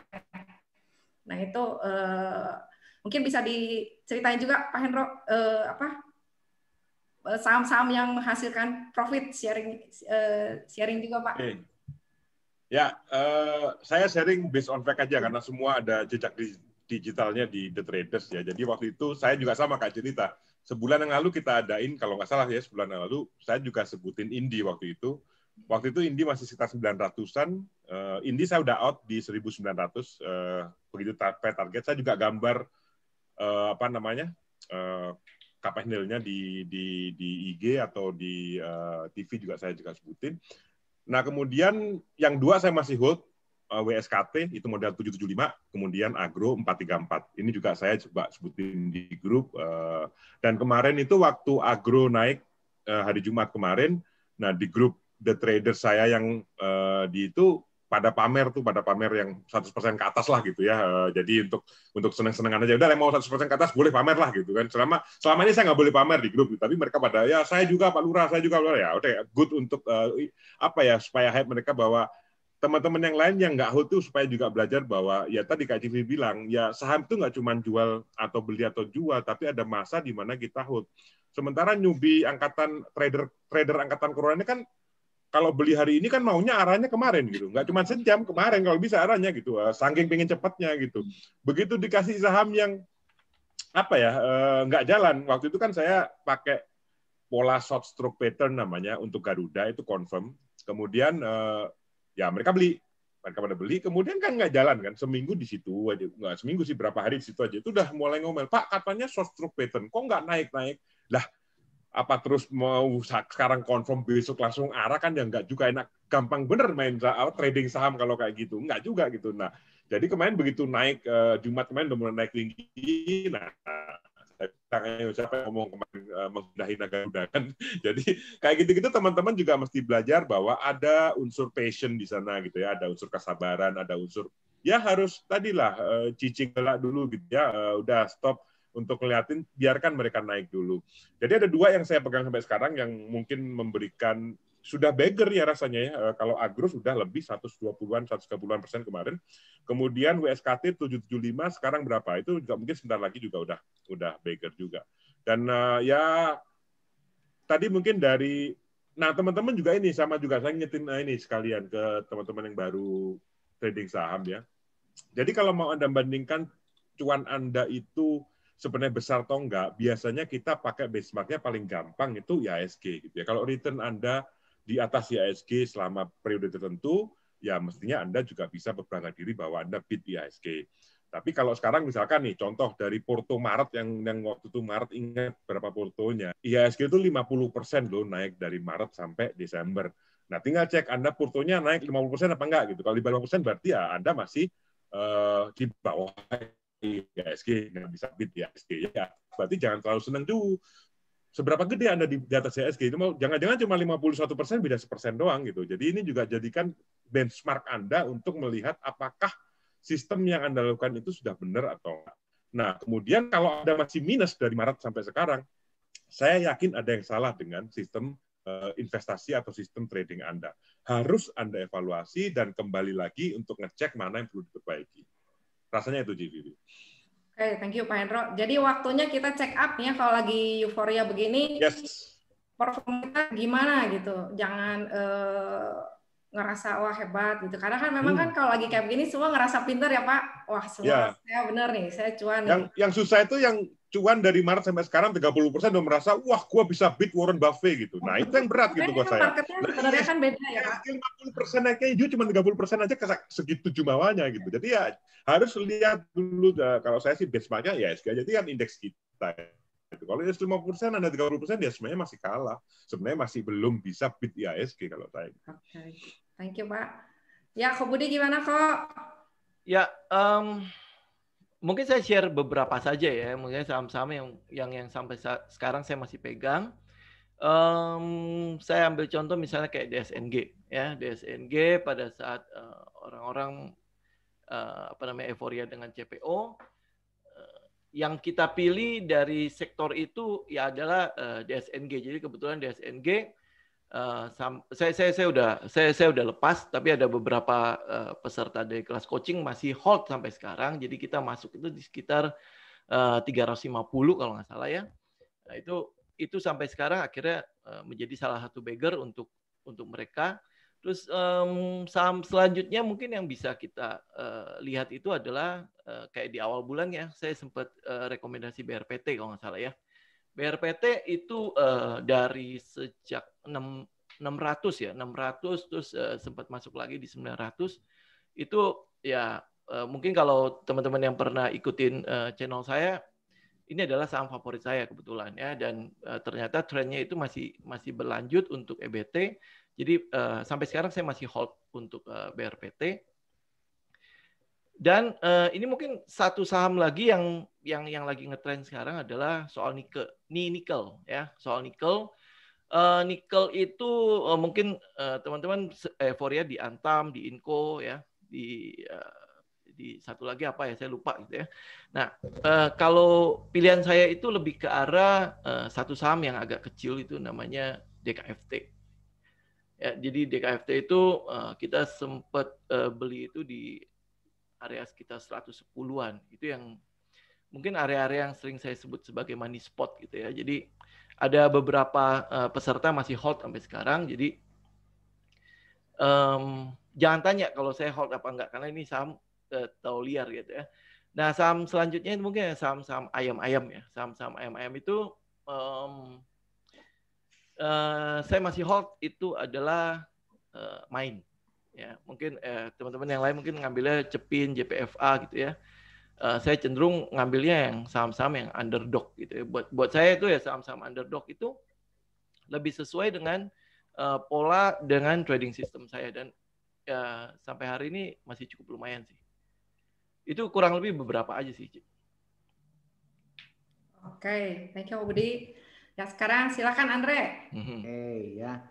Speaker 3: Nah, itu mungkin bisa diceritain juga Pak Hendro, saham-saham yang menghasilkan profit, sharing juga Pak.
Speaker 1: Ya, saya sharing based on fact aja karena semua ada jejak digitalnya di The Traders ya. Jadi waktu itu saya juga sama Kak Jelita. Sebulan yang lalu kita adain, kalau nggak salah ya, sebulan yang lalu saya juga sebutin Indi waktu itu. Waktu itu Indi masih sekitar 900-an. Indi saya udah out di 1.900. Begitu target, saya juga gambar cup handle-nya di IG atau di TV juga saya juga sebutin. Nah, kemudian yang 2 saya masih hold, WSKT itu modal 775, kemudian Agro 434. Ini juga saya coba sebutin di grup. Dan kemarin itu waktu Agro naik hari Jumat kemarin, nah di grup The Trader saya yang di itu pada pamer yang 100% ke atas lah gitu ya. Jadi untuk seneng-senengan aja, udah mau 100% ke atas boleh pamer lah gitu kan. Selama ini saya nggak boleh pamer di grup, tapi mereka pada ya saya juga Pak Lurah, saya juga Lurah, ya udah good untuk supaya hype mereka bahwa teman-teman yang lain yang nggak hold tuh supaya juga belajar bahwa ya tadi Kak Civi bilang ya saham itu nggak cuma jual atau beli atau jual, tapi ada masa di mana kita hold. Sementara newbie angkatan trader angkatan corona ini kan kalau beli hari ini kan maunya arahnya kemarin gitu, nggak cuma sejam kemarin kalau bisa arahnya gitu, saking pengen cepatnya gitu. Begitu dikasih saham yang nggak jalan, waktu itu kan saya pakai pola short stroke pattern namanya untuk Garuda itu confirm, kemudian ya mereka pada beli, kemudian kan nggak jalan kan, seminggu di situ aja, nggak seminggu sih, berapa hari di situ aja, itu udah mulai ngomel, Pak katanya short stroke pattern, kok nggak naik-naik, lah apa terus mau sekarang confirm besok langsung arah, kan ya nggak juga enak, gampang bener main trading saham kalau kayak gitu, nggak juga gitu. Nah, jadi kemarin begitu naik, Jumat kemarin udah mulai naik tinggi, nah siapa yang ngomong kemarin menggunakan Garuda kan. Jadi kayak gitu-gitu teman-teman juga mesti belajar bahwa ada unsur passion di sana gitu ya, ada unsur kesabaran, ada unsur ya harus tadilah cicing dulu gitu ya, udah stop untuk ngeliatin, biarkan mereka naik dulu. Jadi ada 2 yang saya pegang sampai sekarang yang mungkin memberikan sudah beggar ya rasanya ya. Kalau Agro sudah lebih 120-an, 130-an% kemarin. Kemudian WSKT 775 sekarang berapa? Itu juga mungkin sebentar lagi juga udah beggar juga. Dan ya tadi mungkin dari teman-teman juga ini sama juga saya ngetin ini sekalian ke teman-teman yang baru trading saham ya. Jadi kalau mau Anda bandingkan cuan Anda itu sebenarnya besar atau enggak, biasanya kita pakai benchmark-nya paling gampang itu IHSG gitu ya. Kalau return Anda di atas IHSG selama periode tertentu, ya mestinya Anda juga bisa berbangga diri bahwa Anda beat IHSG. Tapi kalau sekarang misalkan nih, contoh dari Porto Maret yang waktu itu Maret, ingat berapa portonya? IHSG itu 50% loh naik dari Maret sampai Desember. Nah, tinggal cek Anda portonya naik 50% apa enggak gitu. Kalau di bawah 50% berarti ya Anda masih di bawah IHSG, nggak bisa beat IHSG ya. Berarti jangan terlalu senang tuh. Seberapa gede Anda di atas IHSG itu mau jangan-jangan cuma 51% beda 1% doang gitu. Jadi ini juga jadikan benchmark Anda untuk melihat apakah sistem yang Anda lakukan itu sudah benar atau enggak. Nah, kemudian kalau Anda masih minus dari Maret sampai sekarang, saya yakin ada yang salah dengan sistem investasi atau sistem trading Anda. Harus Anda evaluasi dan kembali lagi untuk ngecek mana yang perlu diperbaiki. Rasanya itu, GVV.
Speaker 3: Oke, thank you Pak Hendro. Jadi waktunya kita check up ya kalau lagi euforia begini,
Speaker 1: Yes.
Speaker 3: performa kita gimana gitu. Jangan ngerasa wah hebat gitu. Karena kan memang kan kalau lagi kayak begini semua ngerasa pintar ya Pak. Wah semua saya bener nih, saya cuan nih.
Speaker 1: Yang susah itu yang cuan dari Maret sampai sekarang 30% udah merasa wah gua bisa beat Warren Buffett gitu. Nah, itu yang berat gitu buat saya.
Speaker 3: Marketnya sebenarnya kan beda ya Pak.
Speaker 1: 50% naiknya hijau cuma 30% aja segitu jumlahnya gitu. Jadi ya harus lihat dulu kalau saya sih benchmarknya ya IHSG jadi kan indeks kita. Kalau IHSG 50%, Anda 30%, ya sebenarnya masih kalah. Sebenarnya masih belum bisa beat IHSG kalau saya.
Speaker 3: Oke, thank you Pak. Ya, Ko Budi gimana kok?
Speaker 4: Ya, mungkin saya share beberapa saja ya. Mungkin saham-saham yang sampai sekarang saya masih pegang. Saya ambil contoh misalnya kayak DSNG ya. DSNG pada saat orang-orang euforia dengan CPO, yang kita pilih dari sektor itu ya adalah DSNG. Jadi kebetulan DSNG saya udah lepas, tapi ada beberapa peserta dari kelas coaching masih hold sampai sekarang. Jadi kita masuk itu di sekitar 350 kalau nggak salah ya. Nah, itu sampai sekarang akhirnya menjadi salah satu bagger untuk mereka. Terus saham selanjutnya mungkin yang bisa kita lihat itu adalah kayak di awal bulan ya, saya sempat rekomendasi BRPT kalau nggak salah ya. BRPT itu dari sejak 600 ya, 600 terus sempat masuk lagi di 900. Itu ya mungkin kalau teman-teman yang pernah ikutin channel saya, ini adalah saham favorit saya kebetulan ya, dan ternyata trennya itu masih berlanjut untuk EBT. Jadi sampai sekarang saya masih hold untuk BRPT. Dan ini mungkin satu saham lagi yang lagi ngetrend sekarang adalah soal nikel ya, soal nikel. Nikel itu mungkin teman-teman euforia di Antam, di Inco ya, di satu lagi apa ya, saya lupa gitu ya. Nah, kalau pilihan saya itu lebih ke arah satu saham yang agak kecil itu namanya DKFT. Ya, jadi DKFT itu kita sempat beli itu di area sekitar 110-an. Itu yang mungkin area-area yang sering saya sebut sebagai money spot gitu ya. Jadi ada beberapa peserta masih hold sampai sekarang. Jadi jangan tanya kalau saya hold apa enggak, karena ini saham tahu liar gitu ya. Nah, saham selanjutnya mungkin saham-saham ayam-ayam ya. Saham-saham ayam-ayam itu saya masih hold itu adalah Main. Ya, mungkin teman-teman yang lain mungkin ngambilnya Cepin, JPFA gitu ya. Saya cenderung ngambilnya yang saham-saham yang underdog gitu ya. Buat saya itu ya saham-saham underdog itu lebih sesuai dengan pola dengan trading system saya, dan sampai hari ini masih cukup lumayan sih. Itu kurang lebih beberapa aja sih.
Speaker 3: Oke, thank you Budi. Ya sekarang silakan Andre.
Speaker 5: Oke ya.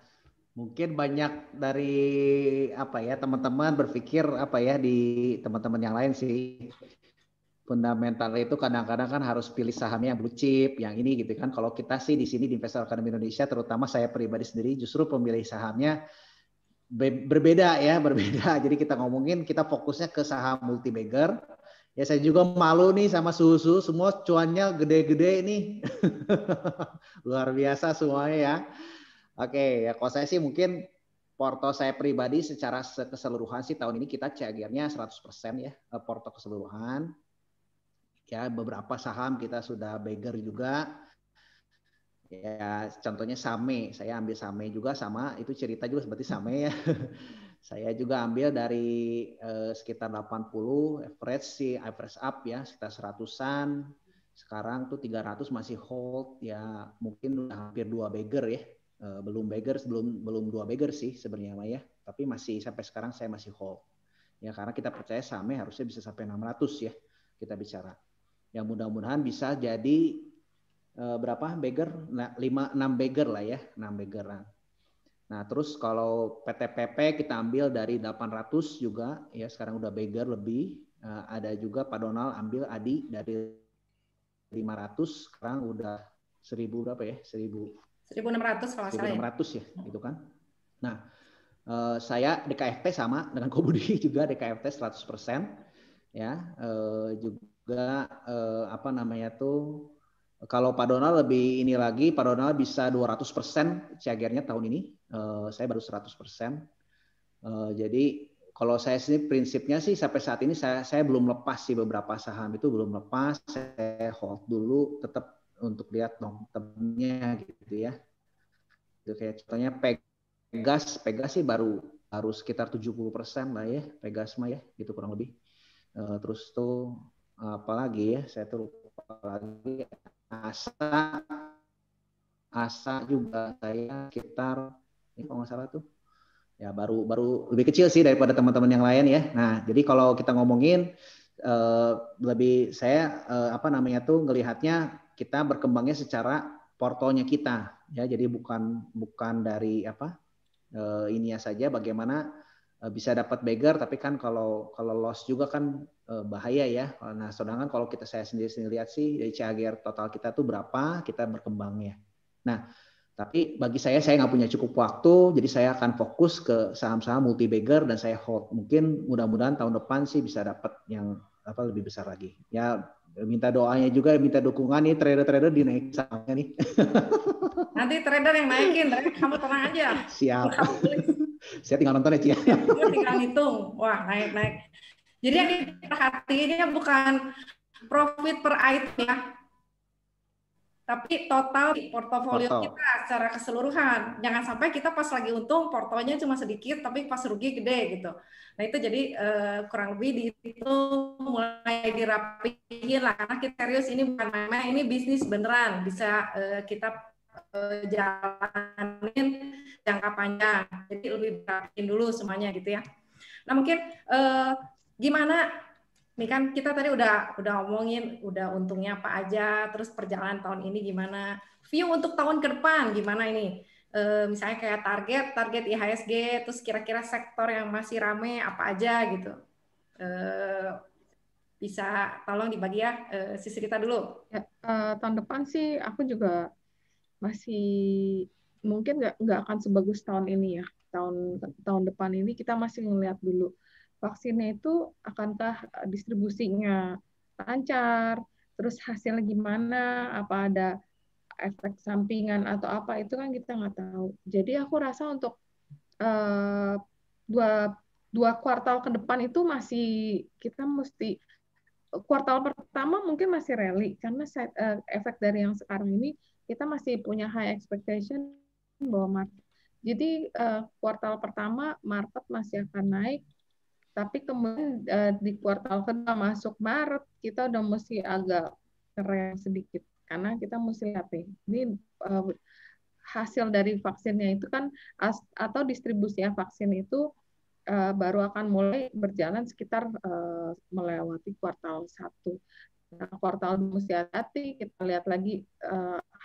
Speaker 5: Mungkin banyak dari teman-teman berpikir di teman-teman yang lain sih. Fundamental itu kadang-kadang kan harus pilih sahamnya yang blue chip, yang ini gitu kan. Kalau kita sih di sini di Investor Academy Indonesia, terutama saya pribadi sendiri justru pemilih sahamnya berbeda. Jadi kita fokusnya ke saham multi bagger. Ya saya juga malu nih sama susu, semua cuannya gede-gede nih. Luar biasa semuanya ya. Oke, ya kalau saya sih mungkin porto saya pribadi secara keseluruhan sih tahun ini kita CAGR-nya 100% ya, porto keseluruhan. Ya, beberapa saham kita sudah bagger juga. Ya, contohnya Same, saya ambil Same juga sama, itu cerita juga seperti Same ya. Saya juga ambil dari sekitar 80, average up ya, sekitar 100-an. Sekarang tuh 300 masih hold, ya mungkin udah hampir 2 bagger ya. belum beggars, belum 2 beggars sih sebenarnya Maya, tapi masih sampai sekarang saya masih hold. Ya karena kita percaya sahamnya harusnya bisa sampai 600 ya kita bicara. Ya mudah-mudahan bisa jadi berapa beggar? Nah, 6 beggar lah ya, 6 beggaran. Nah, terus kalau PTPP kita ambil dari 800 juga ya, sekarang udah beggar lebih. Ada juga Pak Donald ambil Adi dari 500, sekarang udah 1000 berapa ya?
Speaker 3: 1600 kalau salah ya.
Speaker 5: 1600 ya, gitu kan. Nah, saya DKFT sama dengan Kobudi juga DKFT 100% ya. Juga apa namanya tuh, kalau Pak Donald lebih ini lagi, Pak Donald bisa 200% CAGR-nya tahun ini. Saya baru 100%. Jadi kalau saya sendiri prinsipnya sih sampai saat ini saya belum lepas sih, beberapa saham itu belum lepas. Saya hold dulu tetap untuk lihat long term-nya gitu ya. Itu kayak contohnya Pegas sih baru sekitar 70% lah ya, Pegas mah ya, gitu kurang lebih. Terus tuh apalagi ya, saya tuh lupa lagi. Asa juga saya sekitar ini kalau nggak salah tuh ya baru lebih kecil sih daripada teman-teman yang lain ya. Nah jadi kalau kita ngomongin lebih saya apa namanya tuh ngelihatnya kita berkembangnya secara portonya kita ya. Jadi bukan dari apa ininya saja bagaimana bisa dapat beggar, tapi kan kalau loss juga kan bahaya ya. Nah, sedangkan kalau saya sendiri lihat sih dari CAGR total kita tuh berapa kita berkembangnya. Nah, tapi bagi saya nggak punya cukup waktu, jadi saya akan fokus ke saham-saham multi bagger dan saya hold. Mungkin mudah-mudahan tahun depan sih bisa dapat yang apa lebih besar lagi. Ya minta doanya juga, minta dukungan nih trader-trader dinaikin sahamnya nih.
Speaker 3: Nanti trader yang naikin, kamu tenang aja.
Speaker 5: Siap. Saya tinggal nonton aja.
Speaker 3: Kamu tinggal ngitung, wah naik. Jadi yang diperhatiinnya bukan profit per item ya, tapi total portofolio kita secara keseluruhan. Jangan sampai kita pas lagi untung portonya cuma sedikit, tapi pas rugi gede gitu. Nah itu jadi kurang lebih itu mulai dirapihin lah, karena kita serius ini bukan main-main, ini bisnis beneran bisa kita jalanin jangka panjang. Jadi lebih dirapihin dulu semuanya gitu ya. Nah mungkin gimana? Ini kan kita tadi udah ngomongin udah untungnya apa aja, terus perjalanan tahun ini gimana, view untuk tahun ke depan gimana ini, misalnya kayak target IHSG, terus kira-kira sektor yang masih rame apa aja gitu, bisa tolong dibagi ya, Sisi Rita dulu.
Speaker 2: Ya, tahun depan sih aku juga masih mungkin nggak akan sebagus tahun ini ya. Tahun depan ini kita masih ngelihat dulu vaksinnya itu akankah distribusinya lancar, terus hasilnya gimana, apa ada efek sampingan atau apa, itu kan kita nggak tahu. Jadi aku rasa untuk dua kuartal ke depan itu masih kita mesti, kuartal pertama mungkin masih rally karena efek dari yang sekarang ini kita masih punya high expectation bahwa market. Jadi kuartal pertama market masih akan naik, tapi kemudian di kuartal kedua masuk Maret kita udah mesti agak keren sedikit karena kita mesti lihat ini hasil dari vaksinnya itu kan atau distribusi vaksin itu baru akan mulai berjalan sekitar melewati kuartal 1. Nah, kuartal 2 mesti hati-hati, kita lihat lagi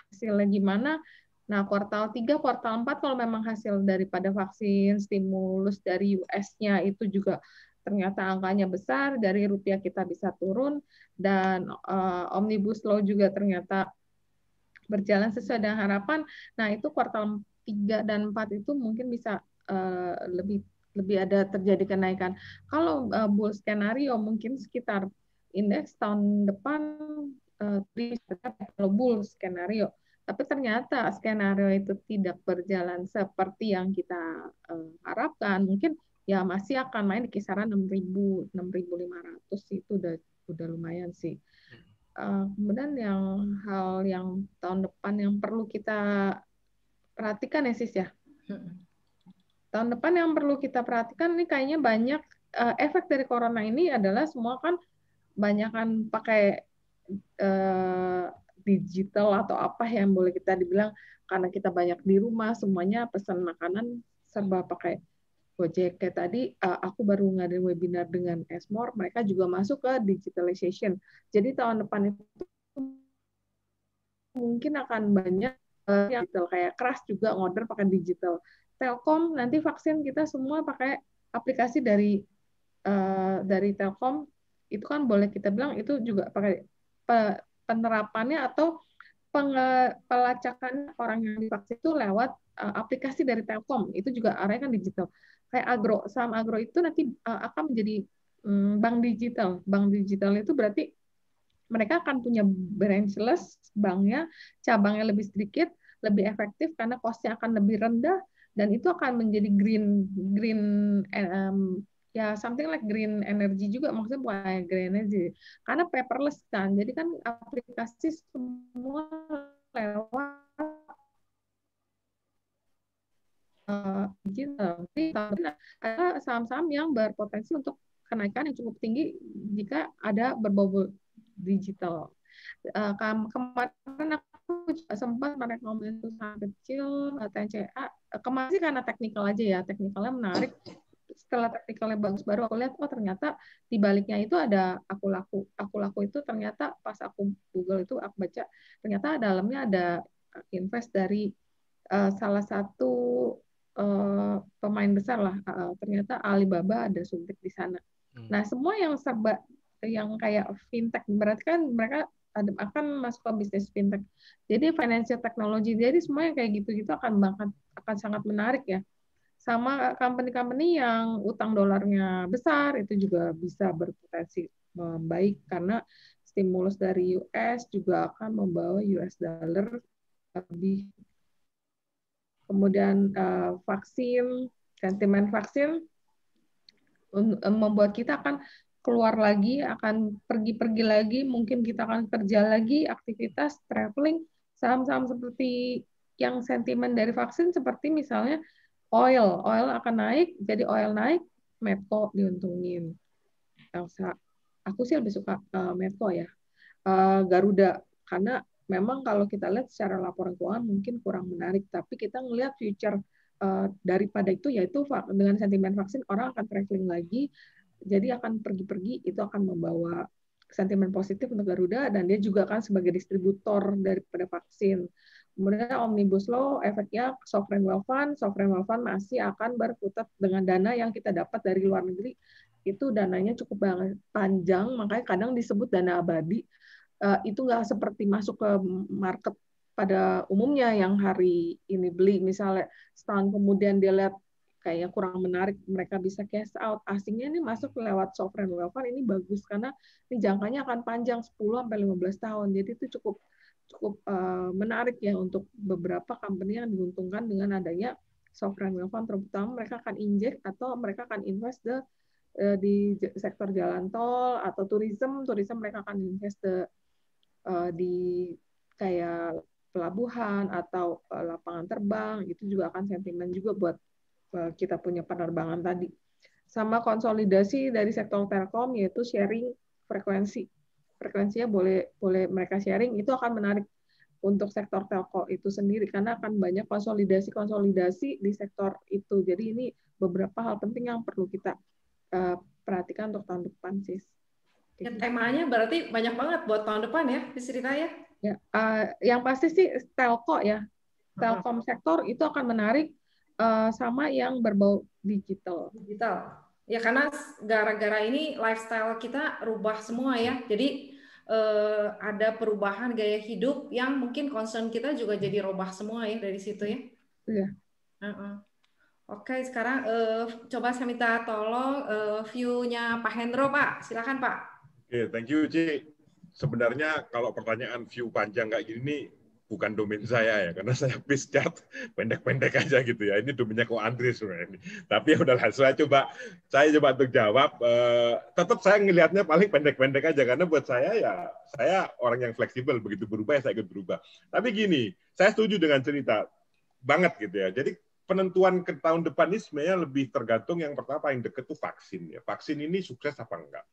Speaker 2: hasilnya gimana. Nah, kuartal 3, kuartal 4 kalau memang hasil daripada vaksin, stimulus dari US-nya itu juga ternyata angkanya besar, dari rupiah kita bisa turun, dan Omnibus Law juga ternyata berjalan sesuai dengan harapan. Nah, itu kuartal 3 dan 4 itu mungkin bisa lebih ada terjadi kenaikan. Kalau bull skenario mungkin sekitar indeks tahun depan kalau bull skenario. Tapi ternyata skenario itu tidak berjalan seperti yang kita harapkan. Mungkin ya masih akan main di kisaran 6.000, 6.500 itu udah lumayan sih. Kemudian hal yang tahun depan yang perlu kita perhatikan ya Sis ya. Tahun depan yang perlu kita perhatikan ini kayaknya banyak efek dari corona ini adalah semua kan banyak kan pakai digital atau apa yang boleh kita dibilang, karena kita banyak di rumah, semuanya pesan makanan serba pakai Gojek. Kayak tadi aku baru ngadain webinar dengan Esmore, mereka juga masuk ke digitalization. Jadi tahun depan itu mungkin akan banyak yang digital, kayak Crush juga order pakai digital. Telkom nanti vaksin kita semua pakai aplikasi dari Telkom, itu kan boleh kita bilang itu juga pakai penerapannya atau pelacakan orang yang divaksin itu lewat aplikasi dari Telkom, itu juga arahnya kan digital. Kayak saham agro itu nanti akan menjadi bank digital. Bank digital itu berarti mereka akan punya branchless banknya, cabangnya lebih sedikit, lebih efektif karena cost-nya akan lebih rendah, dan itu akan menjadi green ya something like green energy juga, maksudnya bukan green energy karena paperless kan, jadi kan aplikasi semua lewat digital. Tapi ada saham-saham yang berpotensi untuk kenaikan yang cukup tinggi jika ada berbau digital. Kemarin aku juga sempat merekomendasikan saham kecil TNCA. Kemarin sih karena teknikal aja ya, teknikalnya menarik. Setelah teknikalnya bagus, baru aku lihat oh ternyata di baliknya itu ada aku laku itu ternyata pas aku Google itu aku baca ternyata dalamnya ada invest dari salah satu pemain besar lah, ternyata Alibaba ada suntik di sana. Nah semua yang serba yang kayak fintech berarti kan mereka akan masuk ke bisnis fintech. Jadi financial technology, jadi semua yang kayak gitu-gitu akan sangat menarik ya. Sama company-company yang utang dolarnya besar itu juga bisa berpotensi membaik karena stimulus dari US juga akan membawa US dollar lebih. Kemudian vaksin, sentimen vaksin membuat kita akan keluar lagi, akan pergi-pergi lagi, mungkin kita akan kerja lagi, aktivitas, traveling, saham-saham seperti yang sentimen dari vaksin seperti misalnya oil akan naik, jadi oil naik, Medco diuntungin. Aku sih lebih suka Medco ya. Garuda, karena memang kalau kita lihat secara laporan keuangan mungkin kurang menarik, tapi kita ngelihat future daripada itu yaitu dengan sentimen vaksin orang akan traveling lagi, jadi akan pergi-pergi, itu akan membawa sentimen positif untuk Garuda, dan dia juga kan sebagai distributor daripada vaksin. Kemudian Omnibus Law, efeknya sovereign wealth fund masih akan berkutat dengan dana yang kita dapat dari luar negeri, itu dananya cukup banget panjang, makanya kadang disebut dana abadi. Itu nggak seperti masuk ke market pada umumnya yang hari ini beli, misalnya setahun kemudian dia lihat kayaknya kurang menarik, mereka bisa cash out. Asingnya ini masuk lewat sovereign wealth fund, ini bagus karena ini jangkanya akan panjang 10-15 tahun. Jadi itu cukup menarik ya untuk beberapa company yang diuntungkan dengan adanya sovereign wealth fund, terutama mereka akan inject atau mereka akan invest di sektor jalan tol atau tourism mereka akan invest di kayak pelabuhan atau lapangan terbang, itu juga akan sentimen juga buat kita punya penerbangan tadi. Sama konsolidasi dari sektor telkom yaitu sharing frekuensinya boleh mereka sharing, itu akan menarik untuk sektor telco itu sendiri karena akan banyak konsolidasi di sektor itu. Jadi ini beberapa hal penting yang perlu kita perhatikan untuk tahun depan sih.
Speaker 3: Ya, temanya berarti banyak banget buat tahun depan ya, diceritanya.
Speaker 2: Ya, yang pasti sih telco ya, telkom sektor itu akan menarik, sama yang berbau digital.
Speaker 3: Ya karena gara-gara ini lifestyle kita rubah semua ya, jadi ada perubahan gaya hidup yang mungkin concern kita juga jadi rubah semua ya dari situ ya.
Speaker 2: Iya.
Speaker 3: Oke, sekarang coba saya minta tolong view-nya Pak Hendro, Pak. Silakan, Pak.
Speaker 1: Oke, thank you, Ci. Sebenarnya kalau pertanyaan view panjang kayak gini bukan domain saya ya, karena saya bis chart pendek-pendek aja gitu ya. Ini domainnya kok Andri sebenarnya. Tapi ya udahlah, saya coba untuk jawab. Tetap saya ngelihatnya paling pendek-pendek aja, karena buat saya orang yang fleksibel, begitu berubah ya saya ikut berubah. Tapi gini, saya setuju dengan cerita banget gitu ya. Jadi penentuan ke tahun depan ini sebenarnya lebih tergantung, yang pertama paling deket tuh vaksin ya. Vaksin ini sukses apa enggak?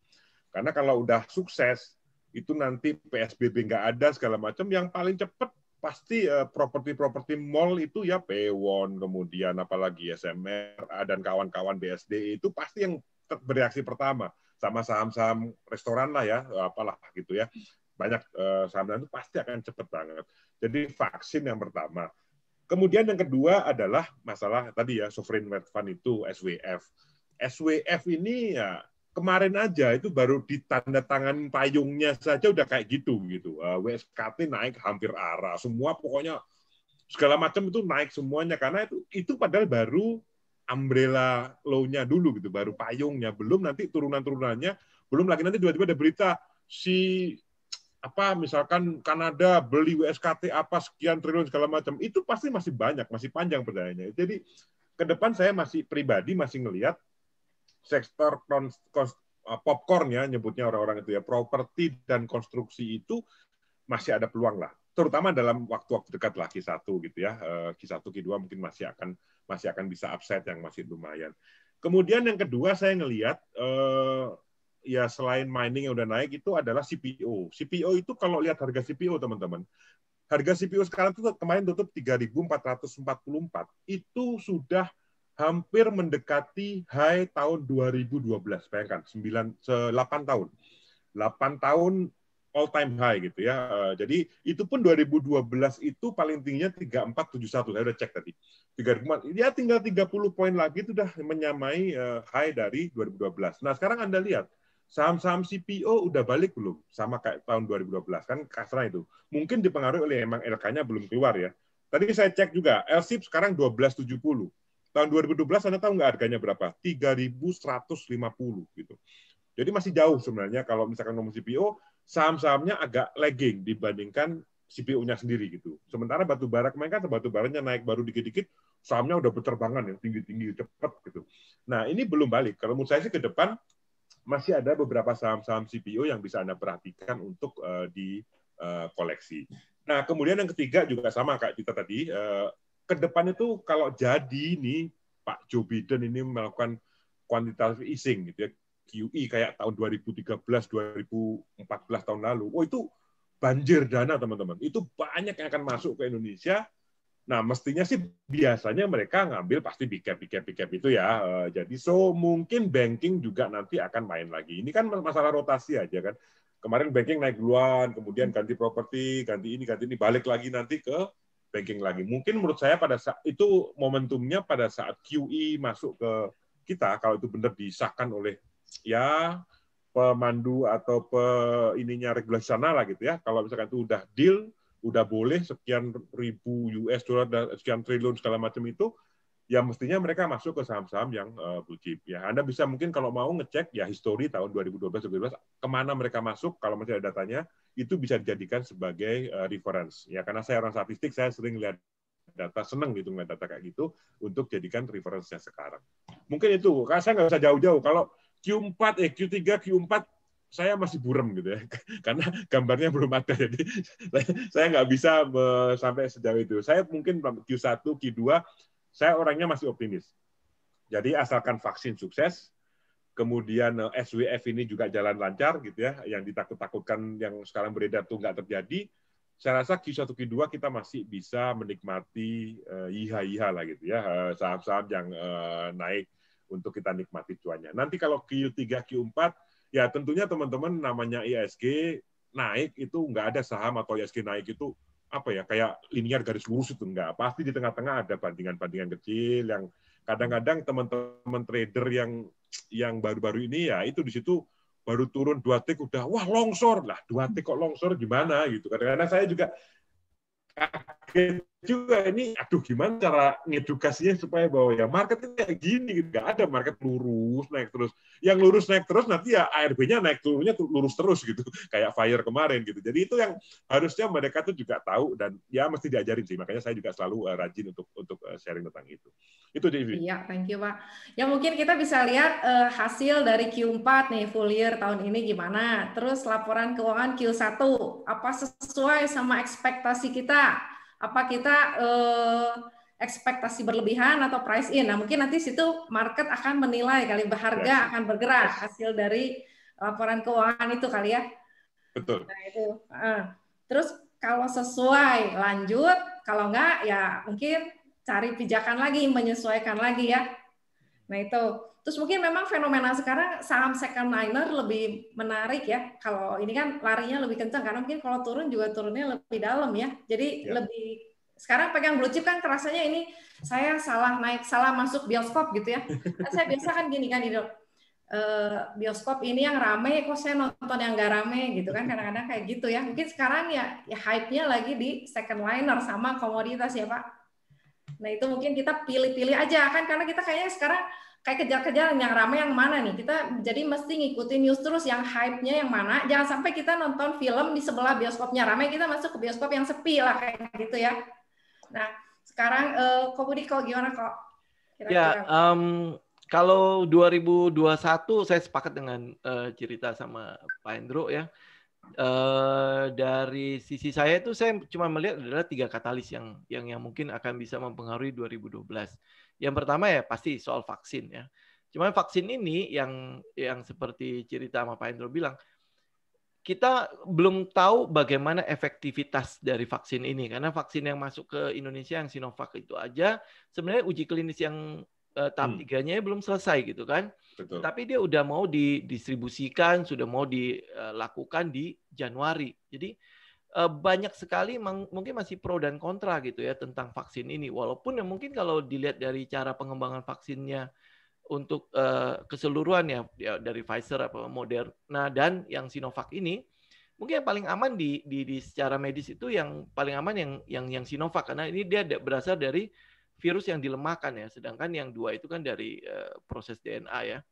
Speaker 1: Karena kalau udah sukses, itu nanti PSBB nggak ada segala macam, yang paling cepat pasti properti mall itu ya Pewon, kemudian apalagi SMRA dan kawan-kawan BSD itu pasti yang bereaksi pertama, sama saham-saham restoran lah ya, apalah gitu ya. Banyak saham itu pasti akan cepat banget. Jadi vaksin yang pertama. Kemudian yang kedua adalah masalah tadi ya, sovereign wealth fund itu SWF. SWF ini ya kemarin aja itu baru ditandatangan payungnya saja udah kayak gitu. WSKT naik hampir arah, semua pokoknya segala macam itu naik semuanya, karena itu padahal baru umbrella law-nya dulu gitu, baru payungnya, belum nanti turunan-turunannya, belum lagi nanti tiba-tiba ada berita misalkan Kanada beli WSKT apa sekian triliun segala macam, itu pasti masih banyak, masih panjang perjalanannya. Jadi ke depan saya pribadi masih ngelihat sektor popcorn ya, nyebutnya orang-orang itu ya, properti dan konstruksi itu masih ada peluang lah, terutama dalam waktu-waktu dekat lah, Q1 gitu ya, Q1 Q2 mungkin masih akan bisa upside yang masih lumayan. Kemudian yang kedua saya ngelihat ya selain mining yang udah naik itu adalah CPO. CPO itu kalau lihat harga CPO teman-teman, harga CPO sekarang tuh kemarin tutup 3.444, itu sudah hampir mendekati high tahun 2012. Bayangkan 8 tahun. 8 tahun all time high gitu ya. Jadi itu pun 2012 itu paling tingginya 3471. Saya udah cek tadi. 3.4 ya tinggal 30 poin lagi itu udah menyamai high dari 2012. Nah, sekarang Anda lihat saham-saham CPO udah balik belum? Sama kayak tahun 2012 kan kasarnya itu. Mungkin dipengaruhi oleh emang LK-nya belum keluar ya. Tadi saya cek juga, LSIP sekarang 1270. Tahun 2012 Anda tahu nggak harganya berapa? 3.150 gitu. Jadi masih jauh sebenarnya kalau misalkan ngomong CPO, saham-sahamnya agak lagging dibandingkan CPO-nya sendiri gitu. Sementara batu bara kemarin kan batu baranya naik baru dikit-dikit, sahamnya udah berterbangan yang tinggi-tinggi cepat gitu. Nah, ini belum balik. Kalau menurut saya sih ke depan masih ada beberapa saham-saham CPO yang bisa Anda perhatikan untuk di koleksi. Nah, kemudian yang ketiga juga sama kayak kita tadi, ke depan itu kalau jadi nih Pak Joe Biden ini melakukan quantitative easing gitu ya, QE kayak tahun 2013, 2014 tahun lalu, itu banjir dana teman-teman. Itu banyak yang akan masuk ke Indonesia. Nah, mestinya sih biasanya mereka ngambil pasti big cap itu ya. Jadi mungkin banking juga nanti akan main lagi. Ini kan masalah rotasi aja kan. Kemarin banking naik duluan, kemudian ganti properti, ganti ini, balik lagi nanti ke banking lagi. Mungkin menurut saya pada saat itu momentumnya pada saat QE masuk ke kita, kalau itu benar disahkan oleh ya pemandu atau regulasi sana lah gitu ya. Kalau misalkan itu udah deal, udah boleh sekian ribu US dollar dan sekian triliun segala macam itu, ya mestinya mereka masuk ke saham-saham yang blue chip. Ya, Anda bisa mungkin kalau mau ngecek ya histori tahun 2012-2012 kemana mereka masuk, kalau masih ada datanya, itu bisa dijadikan sebagai reference. Ya, karena saya orang statistik, saya sering lihat data, seneng gitu ngeliat data kayak gitu untuk jadikan reference-nya sekarang. Mungkin itu, karena saya nggak usah jauh-jauh. Kalau Q3, Q4 saya masih buram gitu ya, karena gambarnya belum ada, jadi saya nggak bisa sampai sejauh itu. Saya mungkin Q1, Q2, saya orangnya masih optimis. Jadi asalkan vaksin sukses, kemudian SWF ini juga jalan lancar gitu ya, yang ditakut-takutkan yang sekarang beredar itu nggak terjadi, saya rasa Q1, Q2 kita masih bisa menikmati IHA lah gitu ya, saham-saham yang naik untuk kita nikmati cuannya. Nanti kalau Q3, Q4, ya tentunya teman-teman namanya IHSG naik itu nggak ada saham atau IHSG naik itu apa ya kayak linear garis lurus itu enggak. Pasti di tengah-tengah ada bandingan-bandingan kecil yang kadang-kadang teman-teman trader yang baru-baru ini ya itu di situ baru turun 2 tick udah wah longsor lah, 2 tick kok longsor gimana gitu. Kadang-kadang saya juga kaget juga ini, aduh gimana cara ngedukasinya supaya bahwa ya market ini kayak gini, nggak ada market lurus naik terus, yang lurus naik terus nanti ya ARB-nya naik turunnya lurus terus gitu, kayak fire kemarin gitu. Jadi itu yang harusnya mereka tuh juga tahu dan ya mesti diajarin sih, makanya saya juga selalu rajin untuk sharing tentang itu. Itu Devi.
Speaker 3: Iya, thank you Pak. Ya mungkin kita bisa lihat hasil dari Q4 nih full year tahun ini gimana. Terus laporan keuangan Q1 apa sesuai sama ekspektasi kita? Apa kita ekspektasi berlebihan atau price in? Nah mungkin nanti situ market akan menilai kali harga akan bergerak hasil dari laporan keuangan itu kali ya.
Speaker 1: Betul.
Speaker 3: Nah itu. Terus kalau sesuai lanjut, kalau enggak ya mungkin cari pijakan lagi, menyesuaikan lagi ya. Nah itu. Terus mungkin memang fenomena sekarang saham second liner lebih menarik ya. Kalau ini kan larinya lebih kencang karena mungkin kalau turun juga turunnya lebih dalam ya. Jadi lebih sekarang pegang blue chip kan kerasanya ini saya salah masuk bioskop gitu ya. Saya biasa kan gini kan bioskop ini yang rame, kok saya nonton yang nggak rame gitu kan, kadang-kadang kayak gitu ya. Mungkin sekarang ya hype-nya lagi di second liner sama komoditas ya Pak. Nah itu mungkin kita pilih-pilih aja kan, karena kita kayaknya sekarang kayak kejar-kejar yang rame yang mana nih. Kita jadi mesti ngikutin news terus yang hype-nya yang mana. Jangan sampai kita nonton film di sebelah bioskopnya rame, kita masuk ke bioskop yang sepi lah kayak gitu ya. Nah sekarang Ko Budi kok gimana kok?
Speaker 4: Kira-kira. Ya, kalau 2021 saya sepakat dengan cerita sama Pak Hendro ya. Dari sisi saya itu saya cuma melihat adalah 3 katalis yang mungkin akan bisa mempengaruhi 2012. Yang pertama ya pasti soal vaksin ya. Cuma vaksin ini yang seperti cerita sama Pak Hendro bilang, kita belum tahu bagaimana efektivitas dari vaksin ini karena vaksin yang masuk ke Indonesia yang Sinovac itu aja sebenarnya uji klinis yang tahap 3-nya belum selesai gitu kan. Betul. Tapi dia udah mau didistribusikan, sudah mau dilakukan di Januari. Jadi banyak sekali mungkin masih pro dan kontra gitu ya tentang vaksin ini. Walaupun ya mungkin kalau dilihat dari cara pengembangan vaksinnya untuk keseluruhan ya dari Pfizer apa Moderna dan yang Sinovac ini mungkin yang paling aman di secara medis itu yang paling aman yang Sinovac karena ini dia berasal dari virus yang dilemahkan ya, sedangkan yang 2 itu kan dari proses DNA ya.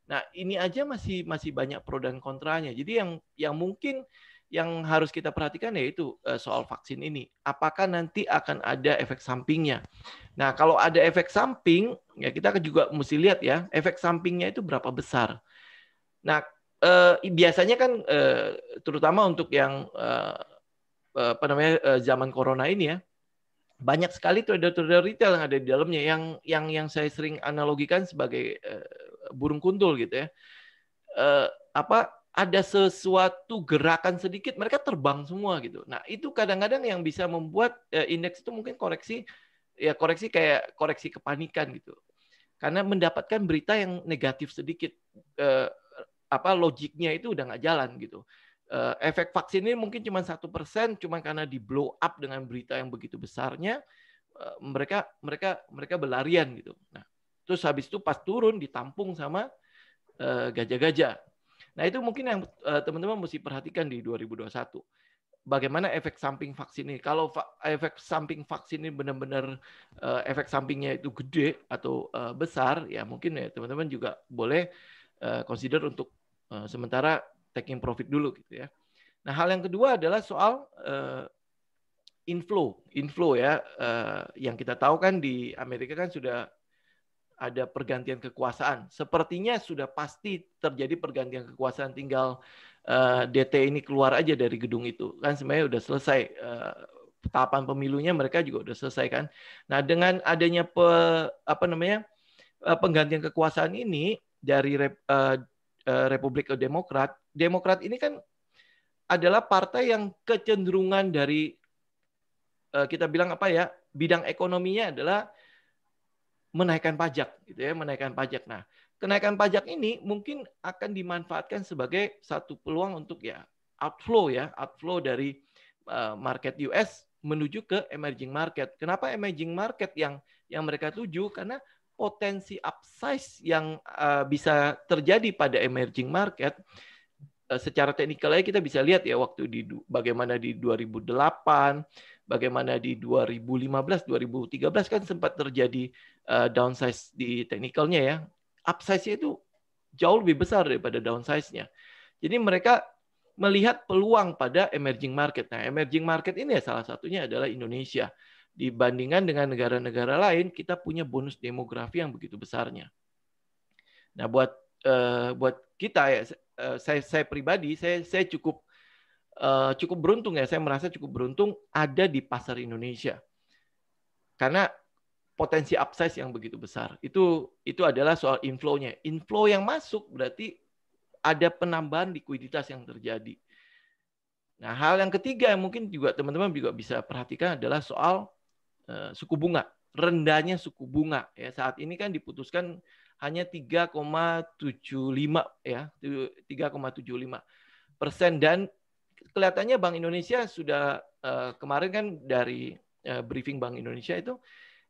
Speaker 4: Nah ini aja masih banyak pro dan kontranya. Jadi yang mungkin yang harus kita perhatikan yaitu soal vaksin ini. Apakah nanti akan ada efek sampingnya? Nah, kalau ada efek samping, ya kita juga mesti lihat ya, efek sampingnya itu berapa besar. Nah, biasanya kan terutama untuk yang zaman corona ini ya, banyak sekali trader retail yang ada di dalamnya yang saya sering analogikan sebagai burung kuntul gitu ya. Ada sesuatu gerakan sedikit mereka terbang semua gitu. Nah, itu kadang-kadang yang bisa membuat indeks itu mungkin koreksi kayak koreksi kepanikan gitu. Karena mendapatkan berita yang negatif sedikit logiknya itu udah nggak jalan gitu. Efek vaksin ini mungkin cuma 1%, cuma karena di blow up dengan berita yang begitu besarnya mereka berlarian gitu. Nah, terus habis itu pas turun ditampung sama gajah-gajah. Nah, itu mungkin yang teman-teman mesti perhatikan di 2021. Bagaimana efek samping vaksin ini? Kalau efek samping vaksin ini benar-benar efek sampingnya itu gede atau besar, ya mungkin ya teman-teman juga boleh consider untuk sementara taking profit dulu gitu ya. Nah, hal yang kedua adalah soal inflow ya. Yang kita tahu kan di Amerika kan sudah ada pergantian kekuasaan. Sepertinya sudah pasti terjadi pergantian kekuasaan, tinggal DT ini keluar aja dari gedung itu. Kan sebenarnya udah selesai tahapan pemilunya, mereka juga udah selesai kan. Nah, dengan adanya penggantian kekuasaan ini dari Republik ke Demokrat ini kan adalah partai yang kecenderungan dari kita bilang bidang ekonominya adalah menaikkan pajak gitu ya, menaikkan pajak. Nah, kenaikan pajak ini mungkin akan dimanfaatkan sebagai satu peluang untuk outflow dari market US menuju ke emerging market. Kenapa emerging market yang mereka tuju? Karena potensi upsize yang bisa terjadi pada emerging market secara teknikalnya kita bisa lihat ya waktu bagaimana di 2008, bagaimana di 2015, 2013 kan sempat terjadi downsize di teknikalnya ya. Upsize-nya itu jauh lebih besar daripada downsize-nya. Jadi mereka melihat peluang pada emerging market. Nah, emerging market ini ya salah satunya adalah Indonesia. Dibandingkan dengan negara-negara lain, kita punya bonus demografi yang begitu besarnya. Nah, buat kita ya, saya pribadi, saya cukup beruntung ya. Saya merasa cukup beruntung ada di pasar Indonesia. Karena potensi upsize yang begitu besar. Itu adalah soal inflow-nya. Inflow yang masuk berarti ada penambahan likuiditas yang terjadi. Nah, hal yang ketiga yang mungkin juga teman-teman juga bisa perhatikan adalah soal suku bunga. Rendahnya suku bunga ya. Saat ini kan diputuskan hanya 3,75 ya, 3,75%, dan kelihatannya Bank Indonesia sudah kemarin kan dari briefing Bank Indonesia itu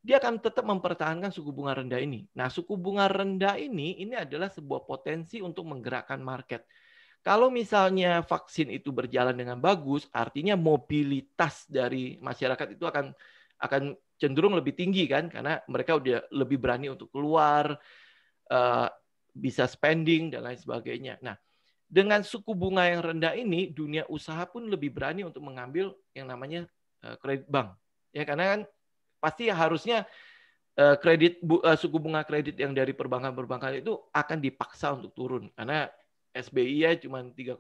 Speaker 4: dia akan tetap mempertahankan suku bunga rendah ini. Nah, suku bunga rendah ini adalah sebuah potensi untuk menggerakkan market. Kalau misalnya vaksin itu berjalan dengan bagus, artinya mobilitas dari masyarakat itu akan cenderung lebih tinggi kan, karena mereka udah lebih berani untuk keluar, bisa spending dan lain sebagainya. Nah, dengan suku bunga yang rendah ini, dunia usaha pun lebih berani untuk mengambil yang namanya kredit bank. Ya, karena kan pasti harusnya suku bunga kredit yang dari perbankan itu akan dipaksa untuk turun karena SBI ya cuma 3,75.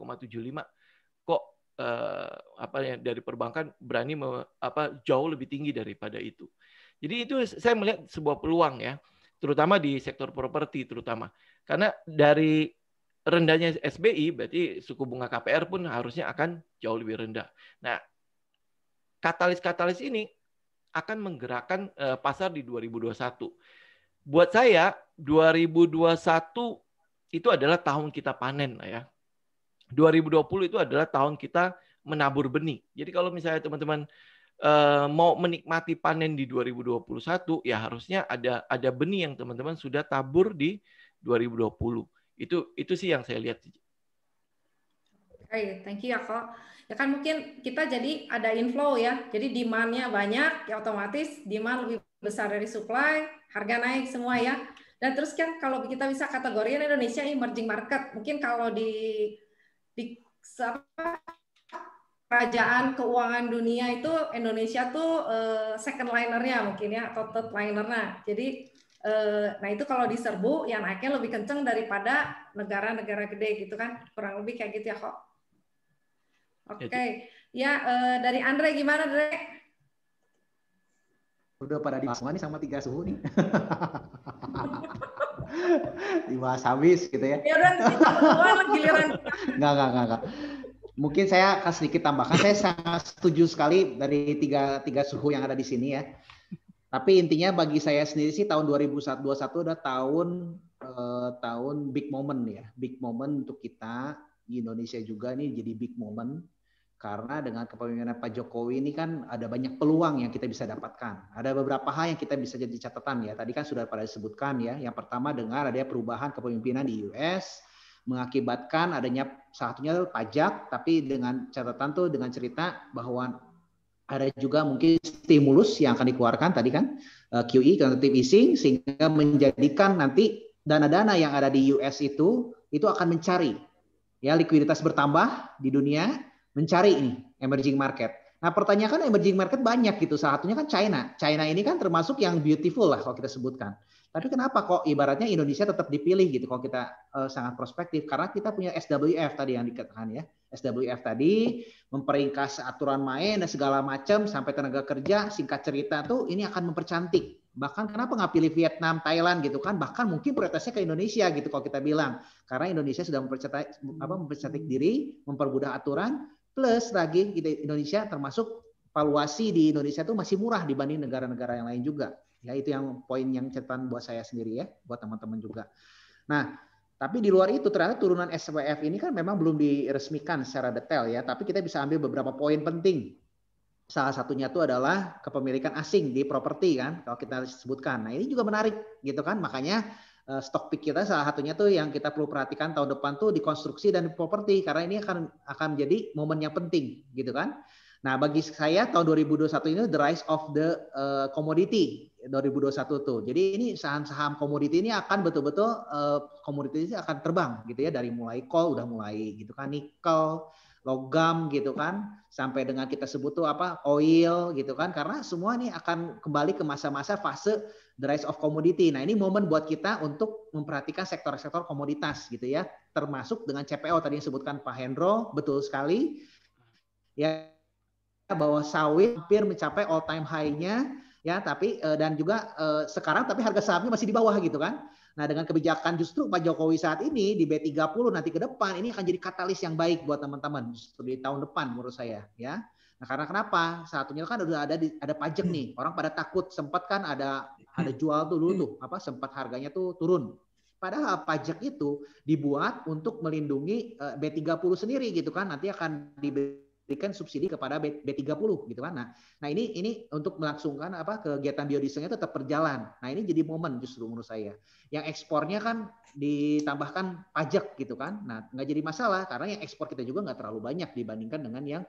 Speaker 4: Kok dari perbankan berani jauh lebih tinggi daripada itu. Jadi itu saya melihat sebuah peluang ya, terutama di sektor properti terutama. Karena dari rendahnya SBI berarti suku bunga KPR pun harusnya akan jauh lebih rendah. Nah, katalis-katalis ini akan menggerakkan pasar di 2021. Buat saya 2021 itu adalah tahun kita panen ya. 2020 itu adalah tahun kita menabur benih. Jadi kalau misalnya teman-teman mau menikmati panen di 2021, ya harusnya ada benih yang teman-teman sudah tabur di 2020. Itu sih yang saya lihat.
Speaker 3: Oke, thank you ya kok. Ya kan mungkin kita jadi ada inflow ya. Jadi demand-nya banyak, ya otomatis demand lebih besar dari supply, harga naik semua ya. Dan terus kan kalau kita bisa kategoriin Indonesia emerging market, mungkin kalau di kerajaan keuangan dunia itu Indonesia tuh second liner-nya mungkin ya, atau third liner-nya. Jadi nah itu kalau diserbu yang naiknya lebih kenceng daripada negara-negara gede gitu kan, kurang lebih kayak gitu ya kok. Oke. Ya dari Andre gimana, Andre?
Speaker 5: Udah pada dibahas nih sama 3 suhu nih. Dibahas habis gitu ya.
Speaker 3: Ya udah kita berdua giliran.
Speaker 5: Enggak. Mungkin saya akan sedikit tambahkan. Saya sangat setuju sekali dari tiga suhu yang ada di sini ya. Tapi intinya bagi saya sendiri sih tahun 2021 adalah tahun big moment ya. Big moment untuk kita di Indonesia juga nih jadi big moment. Karena dengan kepemimpinan Pak Jokowi ini kan ada banyak peluang yang kita bisa dapatkan. Ada beberapa hal yang kita bisa jadi catatan ya. Tadi kan sudah pada disebutkan ya. Yang pertama dengan adanya perubahan kepemimpinan di US mengakibatkan adanya salah satunya pajak, tapi dengan catatan tuh dengan cerita bahwa ada juga mungkin stimulus yang akan dikeluarkan tadi kan QE quantitative easing, sehingga menjadikan nanti dana-dana yang ada di US itu akan mencari ya likuiditas bertambah di dunia, mencari ini emerging market. Nah pertanyaan kan emerging market banyak gitu, salah satunya kan China. China ini kan termasuk yang beautiful lah kalau kita sebutkan. Tapi kenapa kok ibaratnya Indonesia tetap dipilih gitu kalau kita sangat prospektif? Karena kita punya SWF tadi yang dikatakan ya. SWF tadi memperingkas aturan main dan segala macam sampai tenaga kerja, singkat cerita tuh ini akan mempercantik. Bahkan kenapa nggak pilih Vietnam, Thailand gitu kan? Bahkan mungkin prioritasnya ke Indonesia gitu kalau kita bilang. Karena Indonesia sudah mempercantik diri, mempermudah aturan, plus lagi Indonesia termasuk valuasi di Indonesia tuh masih murah dibanding negara-negara yang lain juga. Ya itu yang poin yang catatan buat saya sendiri ya, buat teman-teman juga. Nah, tapi di luar itu ternyata turunan SWF ini kan memang belum diresmikan secara detail ya, tapi kita bisa ambil beberapa poin penting. Salah satunya itu adalah kepemilikan asing di properti kan, kalau kita sebutkan. Nah ini juga menarik gitu kan, makanya stock pick kita salah satunya tuh yang kita perlu perhatikan tahun depan tuh di konstruksi dan di properti, karena ini akan menjadi momen yang penting gitu kan. Nah bagi saya tahun 2021 ini the rise of the commodity 2021 tuh. Jadi ini saham-saham komoditi ini akan betul-betul komoditi ini akan terbang gitu ya, dari mulai coal udah mulai gitu kan, nikel, logam gitu kan, sampai dengan kita sebut tuh apa oil gitu kan, karena semua ini akan kembali ke masa-masa fase the rise of commodity. Nah ini momen buat kita untuk memperhatikan sektor-sektor komoditas gitu ya, termasuk dengan CPO tadi yang disebutkan Pak Hendro, betul sekali ya, bahwa sawit hampir mencapai all time high-nya ya, tapi dan juga sekarang tapi harga sahamnya masih di bawah gitu kan. Nah, dengan kebijakan justru Pak Jokowi saat ini di B30 nanti ke depan ini akan jadi katalis yang baik buat teman-teman justru di tahun depan menurut saya ya. Nah, karena kenapa? Satunya kan udah ada pajak nih. Orang pada takut, sempat kan ada jual tuh dulu tuh, sempat harganya tuh turun. Padahal pajak itu dibuat untuk melindungi B30 sendiri gitu kan. Nanti akan diberikan subsidi kepada B30 gitu kan. Nah ini untuk melangsungkan kegiatan biodieselnya tetap berjalan. Nah ini jadi momen justru menurut saya. Yang ekspornya kan ditambahkan pajak gitu kan. Nah nggak jadi masalah karena yang ekspor kita juga nggak terlalu banyak dibandingkan dengan yang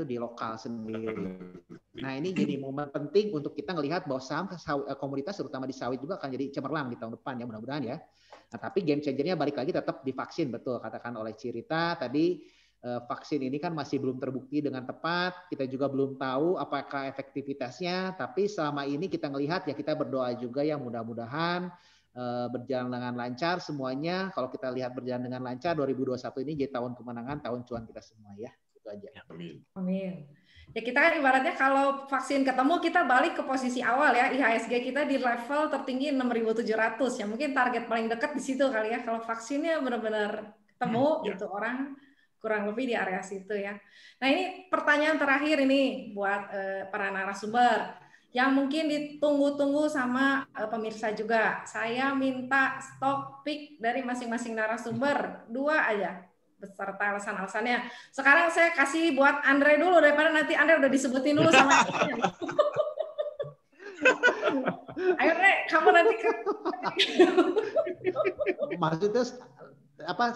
Speaker 5: di lokal sendiri. Nah ini jadi momen penting untuk kita melihat bahwa saham komoditas terutama di sawit juga akan jadi cemerlang di tahun depan ya mudah-mudahan ya. Nah tapi game changernya balik lagi tetap di vaksin, betul katakan oleh Cirita tadi. Vaksin ini kan masih belum terbukti dengan tepat, kita juga belum tahu apakah efektivitasnya, tapi selama ini kita melihat ya kita berdoa juga ya mudah-mudahan berjalan dengan lancar semuanya. Kalau kita lihat berjalan dengan lancar 2021 ini jadi tahun kemenangan, tahun cuan kita semua ya. Itu aja.
Speaker 3: Amin. Ya kita kan ibaratnya kalau vaksin ketemu kita balik ke posisi awal ya, IHSG kita di level tertinggi 6.700 ya, mungkin target paling dekat di situ kali ya. Kalau vaksinnya benar-benar ketemu gitu orang kurang lebih di area situ ya. Nah ini pertanyaan terakhir ini buat para narasumber yang mungkin ditunggu-tunggu sama pemirsa juga. Saya minta stok pick dari masing-masing narasumber 2 aja beserta alasan-alasannya. Sekarang saya kasih buat Andre dulu daripada nanti Andre udah disebutin dulu sama Ayo Andre, kamu nanti
Speaker 5: maksudnya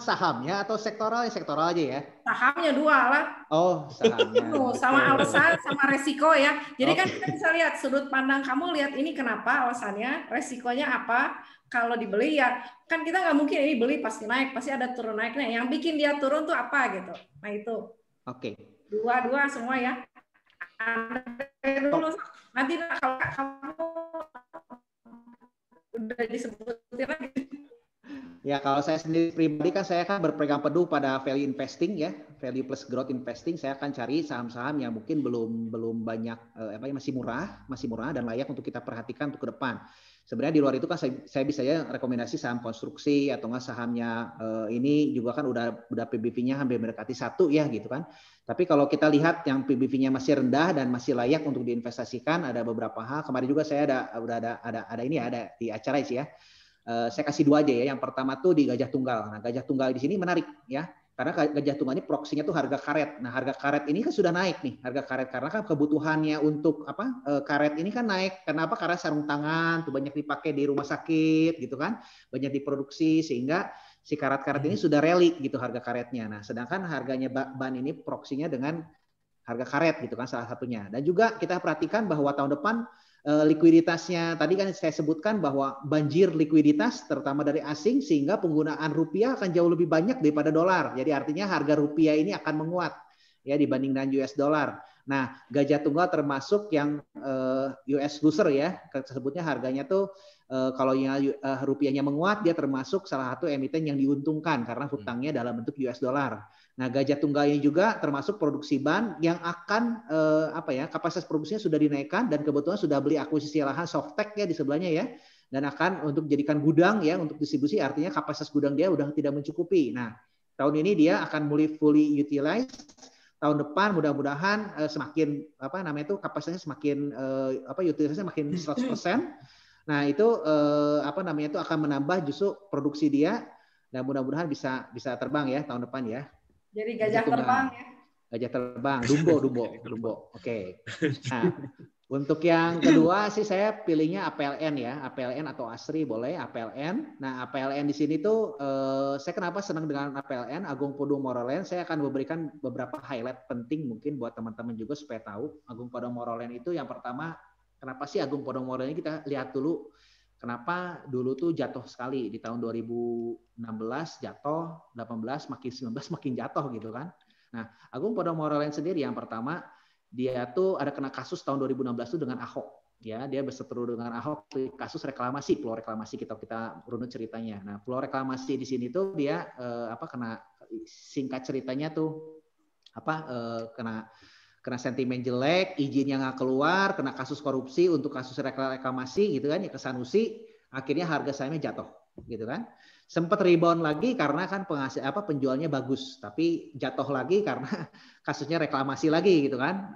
Speaker 5: sahamnya atau sektoral aja ya?
Speaker 3: Sahamnya 2 lah.
Speaker 5: Oh, sahamnya.
Speaker 3: Sama alasan, sama resiko ya. Jadi kan kita bisa lihat sudut pandang kamu, lihat ini kenapa alasannya, resikonya apa. Kalau dibeli ya, kan kita nggak mungkin ini beli pasti naik, pasti ada turun naiknya. Yang bikin dia turun tuh apa gitu. Nah itu.
Speaker 5: Oke.
Speaker 3: Dua semua ya. Dulu. Nanti kalau kamu udah disebutin lagi.
Speaker 5: Ya kalau saya sendiri pribadi kan saya akan berpegang teguh pada value investing ya, value plus growth investing. Saya akan cari saham-saham yang mungkin belum banyak masih murah dan layak untuk kita perhatikan untuk ke depan. Sebenarnya di luar itu kan saya bisa ya rekomendasi saham konstruksi atau nggak sahamnya ini juga kan udah PBV-nya hampir mendekati 1 ya gitu kan. Tapi kalau kita lihat yang PBV-nya masih rendah dan masih layak untuk diinvestasikan, ada beberapa hal. Kemarin juga saya ada di acara sih ya. Saya kasih 2 aja ya. Yang pertama tuh di Gajah Tunggal. Nah, Gajah Tunggal di sini menarik ya. Karena Gajah Tunggal ini proksinya tuh harga karet. Nah, harga karet ini kan sudah naik nih, harga karet karena kan kebutuhannya untuk karet ini kan naik. Kenapa? Karena sarung tangan tuh banyak dipakai di rumah sakit gitu kan. Banyak diproduksi sehingga si karet-karet ini sudah rally gitu harga karetnya. Nah, sedangkan harganya ban ini proksinya dengan harga karet gitu kan salah satunya. Dan juga kita perhatikan bahwa tahun depan likuiditasnya tadi kan saya sebutkan bahwa banjir likuiditas terutama dari asing sehingga penggunaan rupiah akan jauh lebih banyak daripada dolar. Jadi artinya harga rupiah ini akan menguat ya dibanding dengan US dollar. Nah, Gajah Tunggal termasuk yang US loser ya. Sebutnya harganya tuh kalau yang rupiahnya menguat dia termasuk salah satu emiten yang diuntungkan karena hutangnya dalam bentuk US dollar. Nah, Gajah Tunggal ini juga termasuk produksi ban yang akan kapasitas produksinya sudah dinaikkan dan kebetulan sudah beli akuisisi lahan Softek ya di sebelahnya ya dan akan untuk jadikan gudang ya untuk distribusi, artinya kapasitas gudang dia udah tidak mencukupi. Nah, tahun ini dia akan mulai fully utilize. Tahun depan mudah-mudahan semakin kapasitasnya semakin utilisasinya makin 100%. Nah, itu itu akan menambah justru produksi dia dan mudah-mudahan bisa terbang ya tahun depan ya.
Speaker 3: Jadi gajah terbang ya.
Speaker 5: Gajah terbang, Dumbo. Oke. Nah, untuk yang kedua sih saya pilihnya APLN ya, APLN atau ASRI boleh APLN. Nah, APLN di sini tuh saya kenapa senang dengan APLN, Agung Podomoro Land. Saya akan memberikan beberapa highlight penting mungkin buat teman-teman juga supaya tahu Agung Podomoro Land itu yang pertama, kenapa sih Agung Podomoro Land ini kita lihat dulu. Kenapa dulu tuh jatuh sekali di tahun 2016 jatuh, 18 makin 19 makin jatuh gitu kan. Nah, Agung Podomoro Land sendiri yang pertama dia tuh ada kena kasus tahun 2016 tuh dengan Ahok ya, dia berseteru dengan Ahok kasus reklamasi, pulau reklamasi kita runut ceritanya. Nah, pulau reklamasi di sini tuh dia kena singkat ceritanya tuh kena sentimen jelek, izinnya nggak keluar, kena kasus korupsi untuk kasus reklamasi gitu kan ya ke Sanusi. akhirnya harga sahamnya jatuh, gitu kan. Sempat rebound lagi karena kan penjualnya bagus, tapi jatuh lagi karena kasusnya reklamasi lagi gitu kan.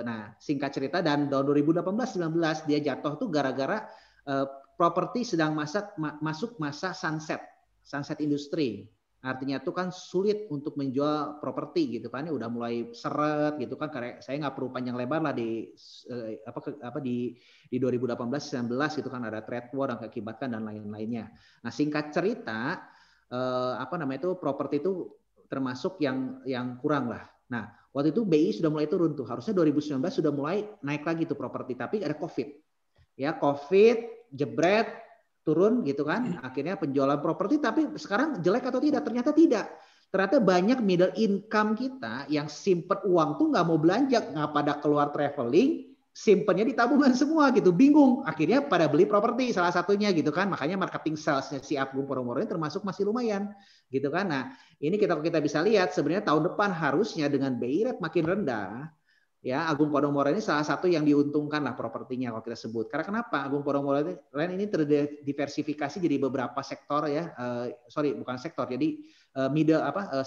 Speaker 5: Nah, singkat cerita, dan tahun 2018-19 dia jatuh tuh gara-gara properti sedang masuk masa sunset industri. Artinya itu kan sulit untuk menjual properti gitu kan, udah mulai seret gitu kan. Karena saya nggak perlu panjang lebar lah di 2018-19 gitu kan, ada trade war yang mengakibatkan dan lain-lainnya. Nah, singkat cerita properti itu termasuk yang kurang lah. Nah, waktu itu BI sudah mulai turun tuh, harusnya 2019 sudah mulai naik lagi tuh properti, tapi ada COVID. Ya, COVID jebret turun gitu kan, akhirnya penjualan properti, tapi sekarang jelek atau tidak? Ternyata tidak. Ternyata banyak middle income kita yang simpen uang tuh nggak mau belanja, nggak pada keluar traveling, simpennya di tabungan semua gitu, bingung. Akhirnya pada beli properti salah satunya gitu kan, makanya marketing salesnya si Agung Podomoro ini termasuk masih lumayan gitu kan. Nah, ini kita bisa lihat sebenarnya tahun depan harusnya dengan BI rate makin rendah, ya, Agung Podomoro ini salah satu yang diuntungkan lah propertinya kalau kita sebut. Karena kenapa? Agung Podomoro ini terdiversifikasi jadi beberapa sektor ya. Bukan sektor. Jadi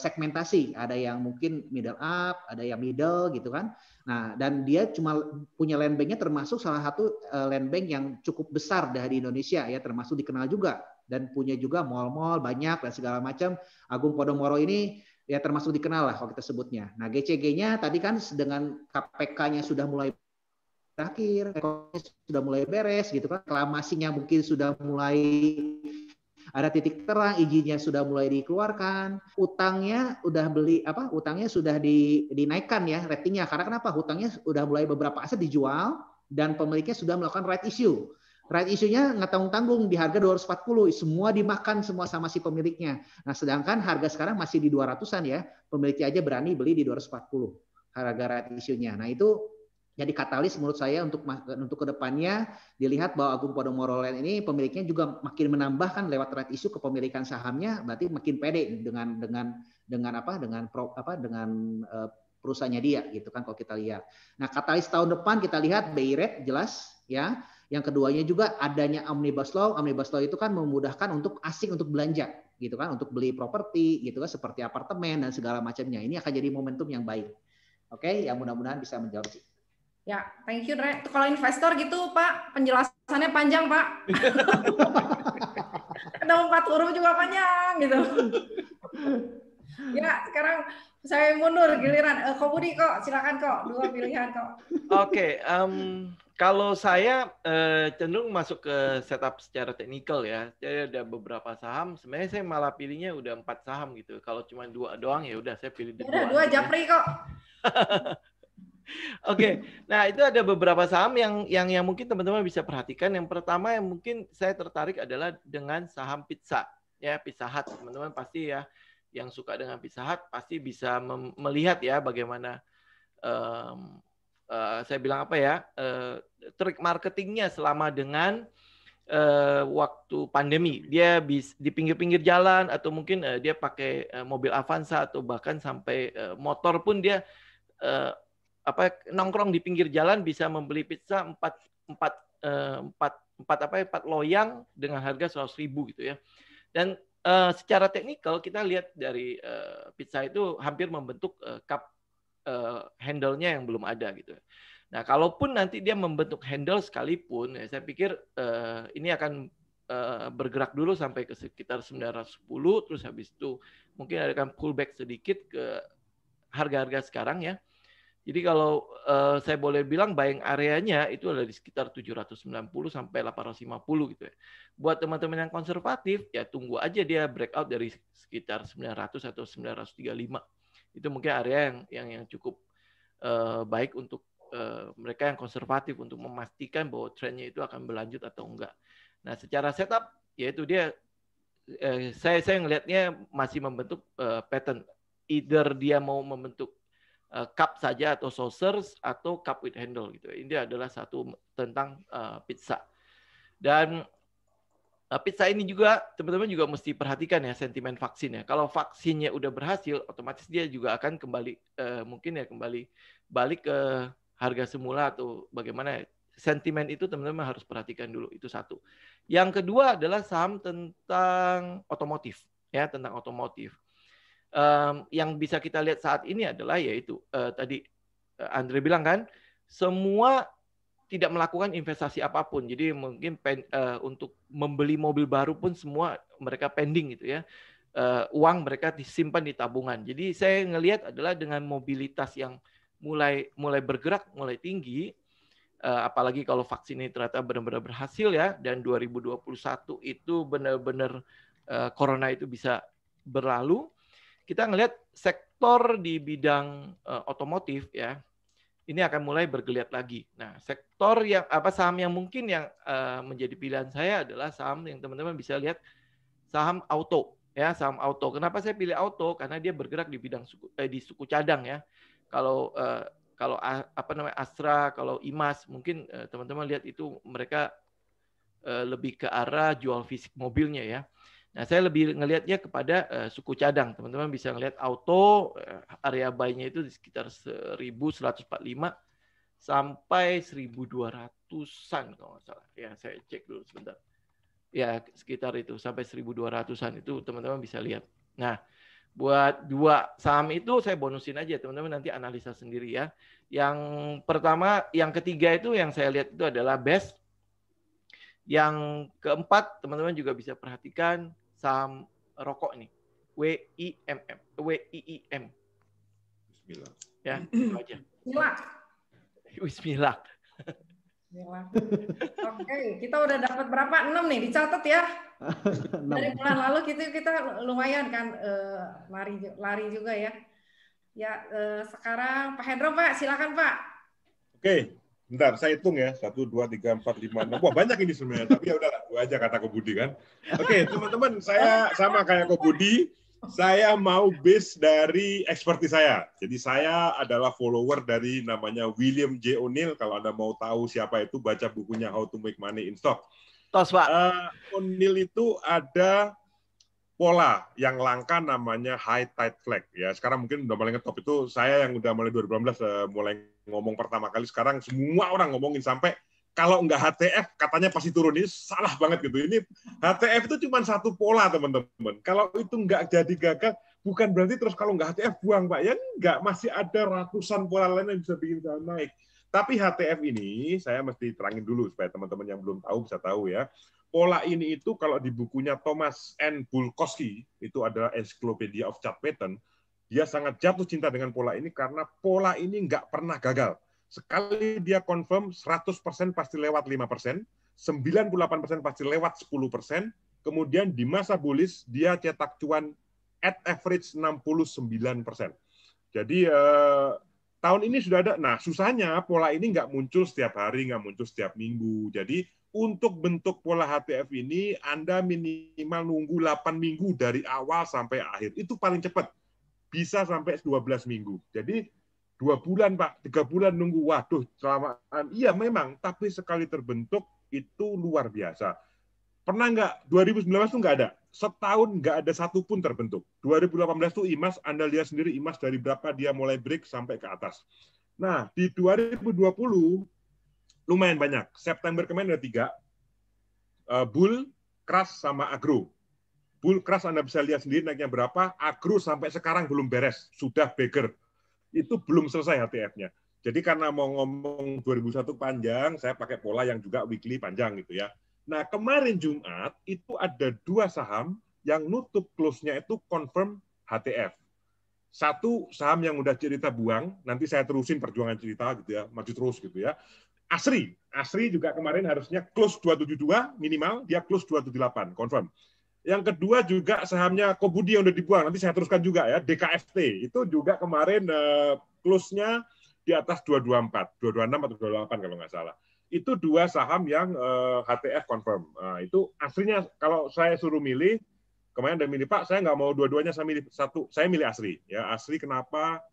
Speaker 5: segmentasi. Ada yang mungkin middle up, ada yang middle gitu kan. Nah, dan dia cuma punya land banknya termasuk salah satu land bank yang cukup besar dari Indonesia ya, termasuk dikenal juga dan punya juga mall-mall banyak dan segala macam. Agung Podomoro ini ya termasuk dikenal lah kalau kita sebutnya. Nah, GCG-nya tadi kan dengan KPK-nya sudah mulai berakhir, ekonominya sudah mulai beres gitu kan, reklamasinya mungkin sudah mulai ada titik terang, izinnya sudah mulai dikeluarkan, utangnya sudah dinaikkan ya ratingnya. Karena kenapa? Hutangnya sudah mulai beberapa aset dijual dan pemiliknya sudah melakukan right issue. Right issue-nya nggak tanggung-tanggung di harga 240, semua dimakan semua sama si pemiliknya. Nah, sedangkan harga sekarang masih di 200-an ya, pemiliknya aja berani beli di 240 harga right issue-nya. Nah, itu jadi katalis menurut saya untuk kedepannya dilihat bahwa Agung Podomoro Land ini pemiliknya juga makin menambahkan lewat right issue kepemilikan sahamnya, berarti makin pede dengan perusahaannya dia gitu kan kalau kita lihat. Nah, katalis tahun depan kita lihat BI rate jelas ya. Yang keduanya juga adanya Omnibus Law. Omnibus Law itu kan memudahkan untuk asing untuk belanja gitu kan, untuk beli properti gitu kan, seperti apartemen dan segala macamnya. Ini akan jadi momentum yang baik. Oke, yang mudah-mudahan bisa menjawab sih.
Speaker 3: Ya, thank you, Dre. Kalau investor gitu, Pak, penjelasannya panjang, Pak. Ada 4 huruf juga panjang gitu. Ya, sekarang saya mundur giliran. Kok Budi kok, silakan kok, 2 pilihan kok.
Speaker 4: Oke, kalau saya cenderung masuk ke setup secara teknikal ya. Jadi ada beberapa saham, sebenarnya saya malah pilihnya udah 4 saham gitu. Kalau cuma 2 doang ya udah saya pilih 2.
Speaker 3: Udah 2 japri kok.
Speaker 4: Oke, nah itu ada beberapa saham yang mungkin teman-teman bisa perhatikan. Yang pertama yang mungkin saya tertarik adalah dengan saham Pizza, ya Pizza Hut. Teman-teman pasti ya yang suka dengan Pizza Hut pasti bisa melihat ya bagaimana saya bilang apa ya trik marketingnya selama dengan waktu pandemi. Dia di pinggir-pinggir jalan atau mungkin dia pakai mobil Avanza atau bahkan sampai motor pun dia nongkrong di pinggir jalan bisa membeli pizza 4 loyang dengan harga 100.000 gitu ya. Dan secara teknikal kita lihat dari pizza itu hampir membentuk cup handle-nya yang belum ada gitu. Nah, kalaupun nanti dia membentuk handle sekalipun, ya, saya pikir ini akan bergerak dulu sampai ke sekitar 910, terus habis itu mungkin akan pullback sedikit ke harga-harga sekarang ya. Jadi kalau saya boleh bilang buying areanya itu ada di sekitar 790 sampai 850 gitu ya. Buat teman-teman yang konservatif, ya tunggu aja dia breakout dari sekitar 900 atau 935. Itu mungkin area yang cukup baik untuk mereka yang konservatif untuk memastikan bahwa trennya itu akan berlanjut atau enggak. Nah, secara setup yaitu dia saya ngelihatnya masih membentuk pattern. Either dia mau membentuk cup saja atau saucers atau cup with handle gitu. Ini adalah satu tentang pizza. Dan pizza ini juga teman-teman juga mesti perhatikan ya sentimen vaksin ya. Kalau vaksinnya udah berhasil, otomatis dia juga akan kembali mungkin ya kembali balik ke harga semula atau bagaimana. sentimen itu teman-teman harus perhatikan dulu, itu satu. Yang kedua adalah saham tentang otomotif, ya, tentang otomotif. Yang bisa kita lihat saat ini adalah yaitu tadi Andre bilang kan, semua tidak melakukan investasi apapun. Jadi mungkin untuk membeli mobil baru pun semua mereka pending gitu ya. Uang mereka disimpan di tabungan. Jadi saya ngelihat adalah dengan mobilitas yang mulai bergerak, mulai tinggi, apalagi kalau vaksin ini ternyata benar-benar berhasil ya, dan 2021 itu benar-benar corona itu bisa berlalu. Kita ngelihat sektor di bidang otomotif ya, ini akan mulai bergeliat lagi. Nah, sektor yang saham yang mungkin yang menjadi pilihan saya adalah saham yang teman-teman bisa lihat, saham auto ya, saham auto. Kenapa saya pilih auto? Karena dia bergerak di bidang di suku cadang ya. Kalau Astra, kalau IMAS, mungkin teman-teman lihat itu mereka lebih ke arah jual fisik mobilnya ya. Nah, saya lebih ngelihatnya kepada suku cadang. Teman-teman bisa ngelihat auto, area buy-nya itu di sekitar 1145 sampai 1200-an kalau nggak salah. Ya, saya cek dulu sebentar. Ya, sekitar itu sampai 1200-an itu teman-teman bisa lihat. Nah, buat dua saham itu saya bonusin aja, teman-teman nanti analisa sendiri ya. Yang pertama, yang ketiga itu yang saya lihat itu adalah BEST. Yang keempat, teman-teman juga bisa perhatikan saham rokok nih, WIIM.
Speaker 1: Bismillah.
Speaker 4: Ya, itu aja. Bismillah.
Speaker 3: Oke, kita udah dapat berapa? 6 nih, dicatat ya. Dari bulan lalu kita lumayan kan lari juga ya. Ya, sekarang Pak Hendro, Pak, silakan Pak.
Speaker 1: Oke, bentar, saya hitung ya. 1, 2, 3, 4, 5, 6. Wah, banyak ini sebenarnya. Tapi ya udahlah, gua aja kata Ko Budi kan. Oke, teman-teman, saya sama kayak Ko Budi. Saya mau base dari ekspertis saya. Jadi saya adalah follower dari namanya William J. O'Neill. Kalau Anda mau tahu siapa itu, baca bukunya How to Make Money in Stock.
Speaker 4: Tos, Pak.
Speaker 1: O'Neill itu ada pola yang langka namanya high tide flag. Ya, sekarang mungkin udah mulai ngetop itu. Saya yang udah mulai 2018 mulai ngomong pertama kali. Sekarang semua orang ngomongin sampai kalau nggak HTF katanya pasti turun. Ini salah banget gitu. Ini HTF itu cuma satu pola, teman-teman. Kalau itu nggak jadi gagal, bukan berarti terus kalau nggak HTF buang, Pak. Ya nggak, masih ada ratusan pola lain yang bisa bikin saham naik. Tapi HTF ini saya mesti terangin dulu supaya teman-teman yang belum tahu bisa tahu ya. Pola ini itu kalau di bukunya Thomas N. Bulkowski, itu adalah Encyclopedia of Chart Pattern, dia sangat jatuh cinta dengan pola ini karena pola ini nggak pernah gagal. Sekali dia confirm 100% pasti lewat 5%, 98% pasti lewat 10%, kemudian di masa bullish dia cetak cuan at average 69%. Jadi tahun ini sudah ada. Nah, susahnya pola ini nggak muncul setiap hari, nggak muncul setiap minggu. Jadi untuk bentuk pola HTF ini Anda minimal nunggu 8 minggu dari awal sampai akhir. Itu paling cepat. Bisa sampai 12 minggu. Jadi 2 bulan, Pak, 3 bulan nunggu. Waduh, kelamaan. Iya memang, tapi sekali terbentuk itu luar biasa. Pernah nggak 2019 itu nggak ada, setahun nggak ada satupun terbentuk. 2018 itu IMAS, Anda lihat sendiri IMAS dari berapa dia mulai break sampai ke atas. Nah di 2020 lumayan banyak. September kemarin ada 3, Bull, Crash sama Agro. Bull, Crash Anda bisa lihat sendiri naiknya berapa. Agro sampai sekarang belum beres, sudah beggar. Itu belum selesai HTF-nya. Jadi karena mau ngomong 2001 panjang, saya pakai pola yang juga weekly panjang gitu ya. Nah, kemarin Jumat itu ada 2 saham yang nutup close-nya itu confirm HTF. Satu saham yang udah cerita buang, nanti saya terusin perjuangan cerita gitu ya, maju terus gitu ya. Asri juga kemarin harusnya close 272 minimal, dia close 278 confirm. Yang kedua juga sahamnya Ko Budi yang udah dibuang, nanti saya teruskan juga ya, DKFT. Itu juga kemarin close-nya di atas 224, 226 atau 228 kalau nggak salah. Itu 2 saham yang HTF confirm. Nah, itu aslinya kalau saya suruh milih, kemarin ada milih, Pak, saya nggak mau dua-duanya, saya milih satu. Saya milih Asri. Ya, Asri kenapa?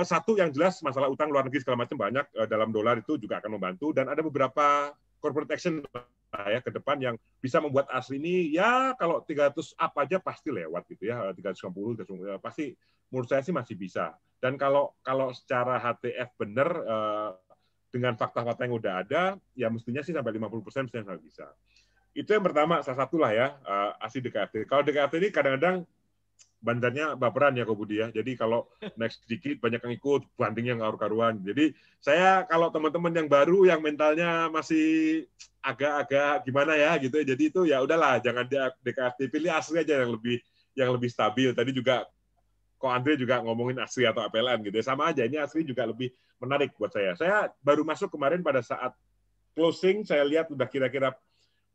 Speaker 1: Satu yang jelas masalah utang luar negeri segala macam banyak, dalam dolar itu juga akan membantu, dan ada beberapa corporate action ya ke depan yang bisa membuat Asri ini ya kalau 300 up aja pasti lewat gitu ya, 350 pasti menurut saya sih masih bisa. Dan kalau secara HTF benar dengan fakta-fakta yang udah ada, ya mestinya sih sampai 50% mestinya bisa. Itu yang pertama, salah satu lah ya, ASI DKFT. Kalau DKFT ini kadang-kadang bandarnya baperan ya Ko Budi ya. Jadi kalau naik sedikit banyak yang ikut, bantingnya nggak karu-karuan. Jadi saya kalau teman-teman yang baru yang mentalnya masih agak-agak gimana ya gitu ya. Jadi itu ya udahlah, jangan DKFT, pilih asli aja yang lebih stabil. Tadi juga Ko Andre juga ngomongin asli atau APLN gitu ya. Sama aja, ini asli juga lebih menarik buat saya. Saya baru masuk kemarin pada saat closing, saya lihat udah kira-kira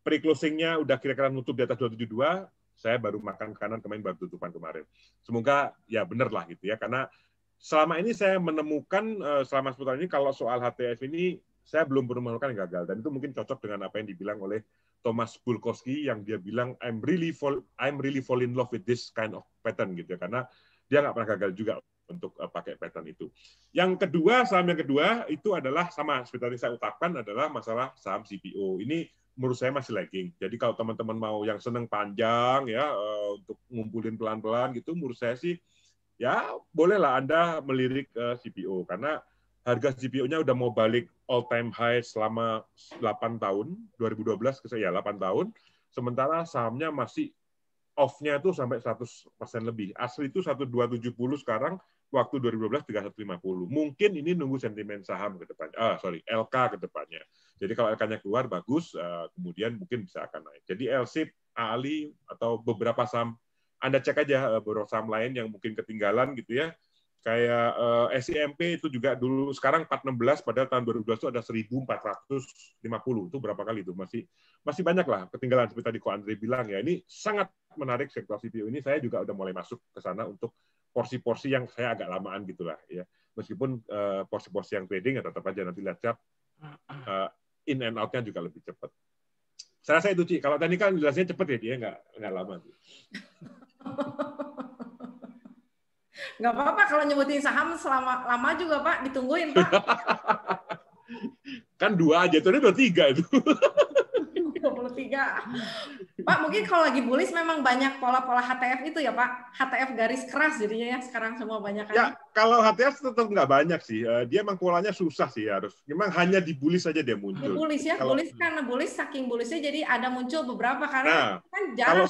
Speaker 1: pre-closingnya udah kira-kira nutup di atas 272. Saya baru makan kanan kemarin, baru tutupan kemarin. Semoga ya benar lah gitu ya, karena selama ini saya menemukan selama 10 tahun ini kalau soal HTF ini saya belum pernah menemukan yang gagal, dan itu mungkin cocok dengan apa yang dibilang oleh Thomas Bulkowski yang dia bilang I'm really fall in love with this kind of pattern gitu ya, karena dia nggak pernah gagal juga untuk pakai pattern itu. Yang kedua, saham yang kedua itu adalah sama seperti saya ucapkan adalah masalah saham CPO. Ini menurut saya masih lagging. Jadi kalau teman-teman mau yang seneng panjang ya untuk ngumpulin pelan-pelan gitu, menurut saya sih ya bolehlah Anda melirik CPO karena harga CPO-nya udah mau balik all time high selama 8 tahun, 2012 ke saya 8 tahun. Sementara sahamnya masih off-nya itu sampai 100% lebih. Asli itu 1270 sekarang, waktu 2012 3150. Mungkin ini nunggu sentimen saham ke depannya. LK ke depannya. Jadi kalau LK-nya keluar bagus, kemudian mungkin bisa akan naik. Jadi LSIP, ALI atau beberapa saham, Anda cek aja beberapa saham lain yang mungkin ketinggalan gitu ya. Kayak SIMP itu juga dulu sekarang 416 padahal tahun 2012 itu ada 1450. Itu berapa kali itu? Masih banyak lah ketinggalan seperti tadi Ko Andre bilang ya. Ini sangat menarik sektor CPO ini. Saya juga udah mulai masuk ke sana untuk porsi-porsi yang saya agak lamaan gitulah ya. Meskipun porsi-porsi yang trading ya tetap aja nanti lihat in and out-nya juga lebih cepat. Saya rasa itu Ci. Kalau tadi kan jelasnya cepat ya dia nggak lama.
Speaker 3: Nggak apa-apa kalau nyebutin saham selama lama juga Pak, ditungguin Pak.
Speaker 1: Kan 2 aja, itu 23 itu.
Speaker 3: 23. Pak, mungkin kalau lagi bullish memang banyak pola-pola HTF itu ya Pak? HTF garis keras jadinya ya sekarang semua banyak kan?
Speaker 1: Ya, kalau HTF tetap nggak banyak sih. Dia emang polanya susah sih harus. Memang hanya di bullish saja dia muncul.
Speaker 3: Di bullish ya,
Speaker 1: kalau,
Speaker 3: bullish karena bullish saking bullishnya jadi ada muncul beberapa karena kan jarang.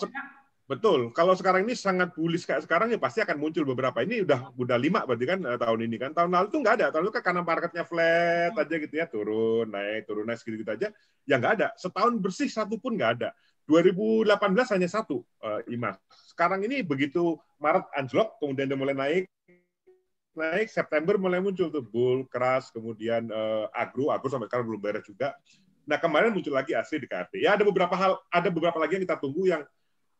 Speaker 1: Betul. Kalau sekarang ini sangat bullish kayak sekarang ya pasti akan muncul beberapa. Ini udah 5 berarti kan tahun ini kan. Tahun lalu tuh nggak ada. Tahun lalu kan karena marketnya flat aja gitu ya, turun naik gitu-gitu aja. Ya nggak ada. Setahun bersih satu pun nggak ada. 2018 hanya satu, Imas. Sekarang ini begitu Maret anjlok, kemudian dia mulai naik, September mulai muncul tuh bull keras, kemudian agro sampai sekarang belum beres juga. Nah kemarin muncul lagi asli di KFT. Ya ada beberapa lagi yang kita tunggu yang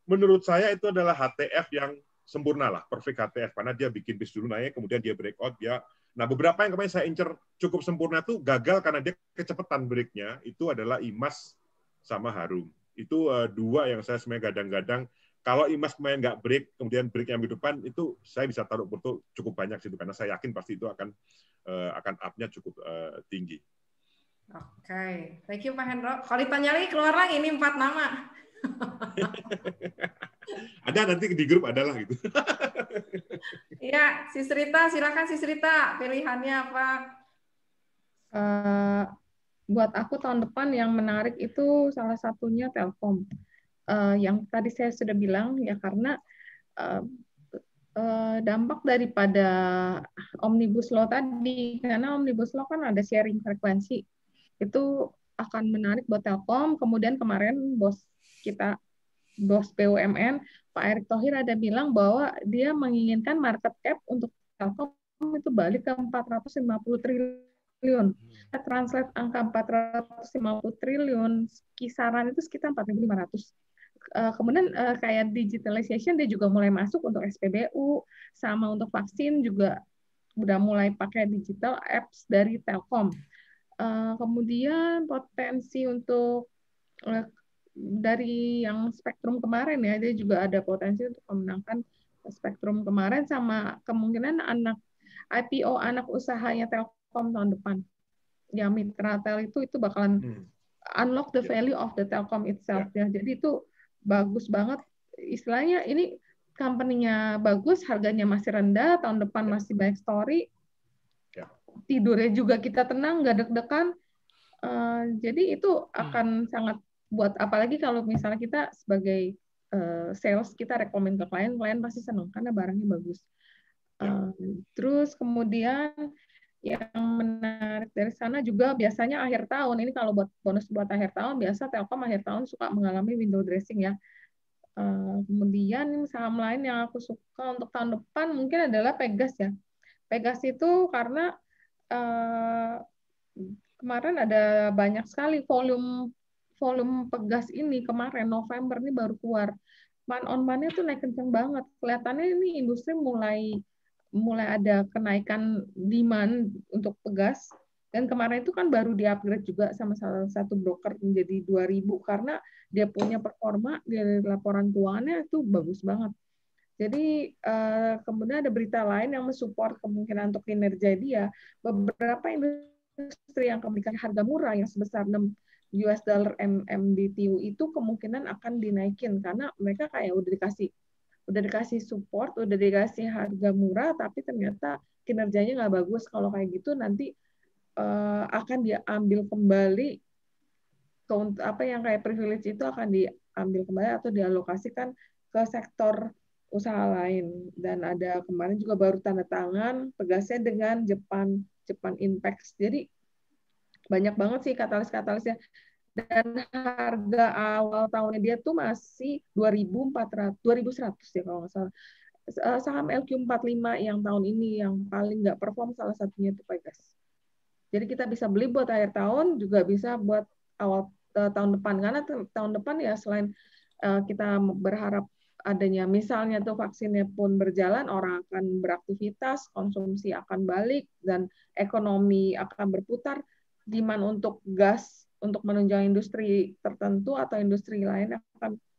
Speaker 1: menurut saya itu adalah HTF yang sempurna lah, perfect HTF karena dia bikin bis dulu naik, kemudian dia breakout dia. Nah beberapa yang kemarin saya incer cukup sempurna tuh gagal karena dia kecepatan breaknya itu adalah Imas sama Harum. Itu 2 yang saya sebenarnya gadang-gadang. Kalau Imas kemarin nggak break, kemudian break yang di depan itu saya bisa taruh betul cukup banyak situ karena saya yakin pasti itu akan up-nya cukup tinggi.
Speaker 3: Oke, thank you Pak Hendro. Kalau ditanya lagi keluar lagi ini 4 nama.
Speaker 1: Ada nanti di grup adalah gitu.
Speaker 3: Iya, Sis Rita, silakan Sis Rita, pilihannya apa?
Speaker 2: Buat aku tahun depan yang menarik itu salah satunya Telkom. Yang tadi saya sudah bilang ya karena dampak daripada Omnibus Law tadi, karena Omnibus Law kan ada sharing frekuensi, itu akan menarik buat Telkom. Kemudian kemarin bos BUMN, Pak Erick Thohir ada bilang bahwa dia menginginkan market cap untuk Telkom itu balik ke 450 triliun. Translate angka 450 triliun, kisaran itu sekitar 4.500. Kemudian kayak digitalization dia juga mulai masuk untuk SPBU, sama untuk vaksin juga udah mulai pakai digital apps dari Telkom. Kemudian potensi untuk dari yang Spektrum kemarin ya, dia juga ada potensi untuk memenangkan Spektrum kemarin sama kemungkinan IPO anak usahanya Telkom tahun depan. Ya Mitratel itu bakalan unlock the value of the Telkom itself ya. Jadi itu bagus banget. Istilahnya ini company-nya bagus, harganya masih rendah, tahun depan masih banyak story. tidurnya juga kita tenang, nggak deg-degan. Jadi itu akan sangat buat, apalagi kalau misalnya kita sebagai sales, kita rekomen ke klien, klien pasti senang karena barangnya bagus. Terus kemudian yang menarik dari sana juga biasanya akhir tahun, ini kalau buat bonus buat akhir tahun, biasa Telkom akhir tahun suka mengalami window dressing ya. Kemudian saham lain yang aku suka untuk tahun depan mungkin adalah Pegas ya. Pegas itu karena kemarin ada banyak sekali volume Pegas ini kemarin November ini baru keluar. Man on man-nya tuh naik kenceng banget. Kelihatannya ini industri mulai ada kenaikan demand untuk Pegas. Dan kemarin itu kan baru di-upgrade juga sama salah satu broker menjadi 2.000 karena dia punya performa dari laporan keuangannya itu bagus banget. Jadi kemudian ada berita lain yang mensupport kemungkinan untuk kinerja dia. Beberapa industri yang memiliki harga murah yang sebesar $6 MMBTU itu kemungkinan akan dinaikin karena mereka kayak udah dikasih support, udah dikasih harga murah, tapi ternyata kinerjanya nggak bagus. Kalau kayak gitu nanti akan diambil kembali ke apa yang kayak privilege itu akan diambil kembali atau dialokasikan ke sektor usaha lain. Dan ada kemarin juga baru tanda tangan Pegasnya dengan Japan Impact. Jadi banyak banget sih katalis-katalisnya. Dan harga awal tahunnya dia tuh masih 2.100 ya kalau nggak salah. Saham LQ45 yang tahun ini yang paling nggak perform salah satunya itu Pegas. Jadi kita bisa beli buat akhir tahun, juga bisa buat awal tahun depan. Karena tahun depan ya selain kita berharap adanya misalnya tuh vaksinnya pun berjalan, orang akan beraktivitas, konsumsi akan balik, dan ekonomi akan berputar, demand untuk gas untuk menunjang industri tertentu atau industri lain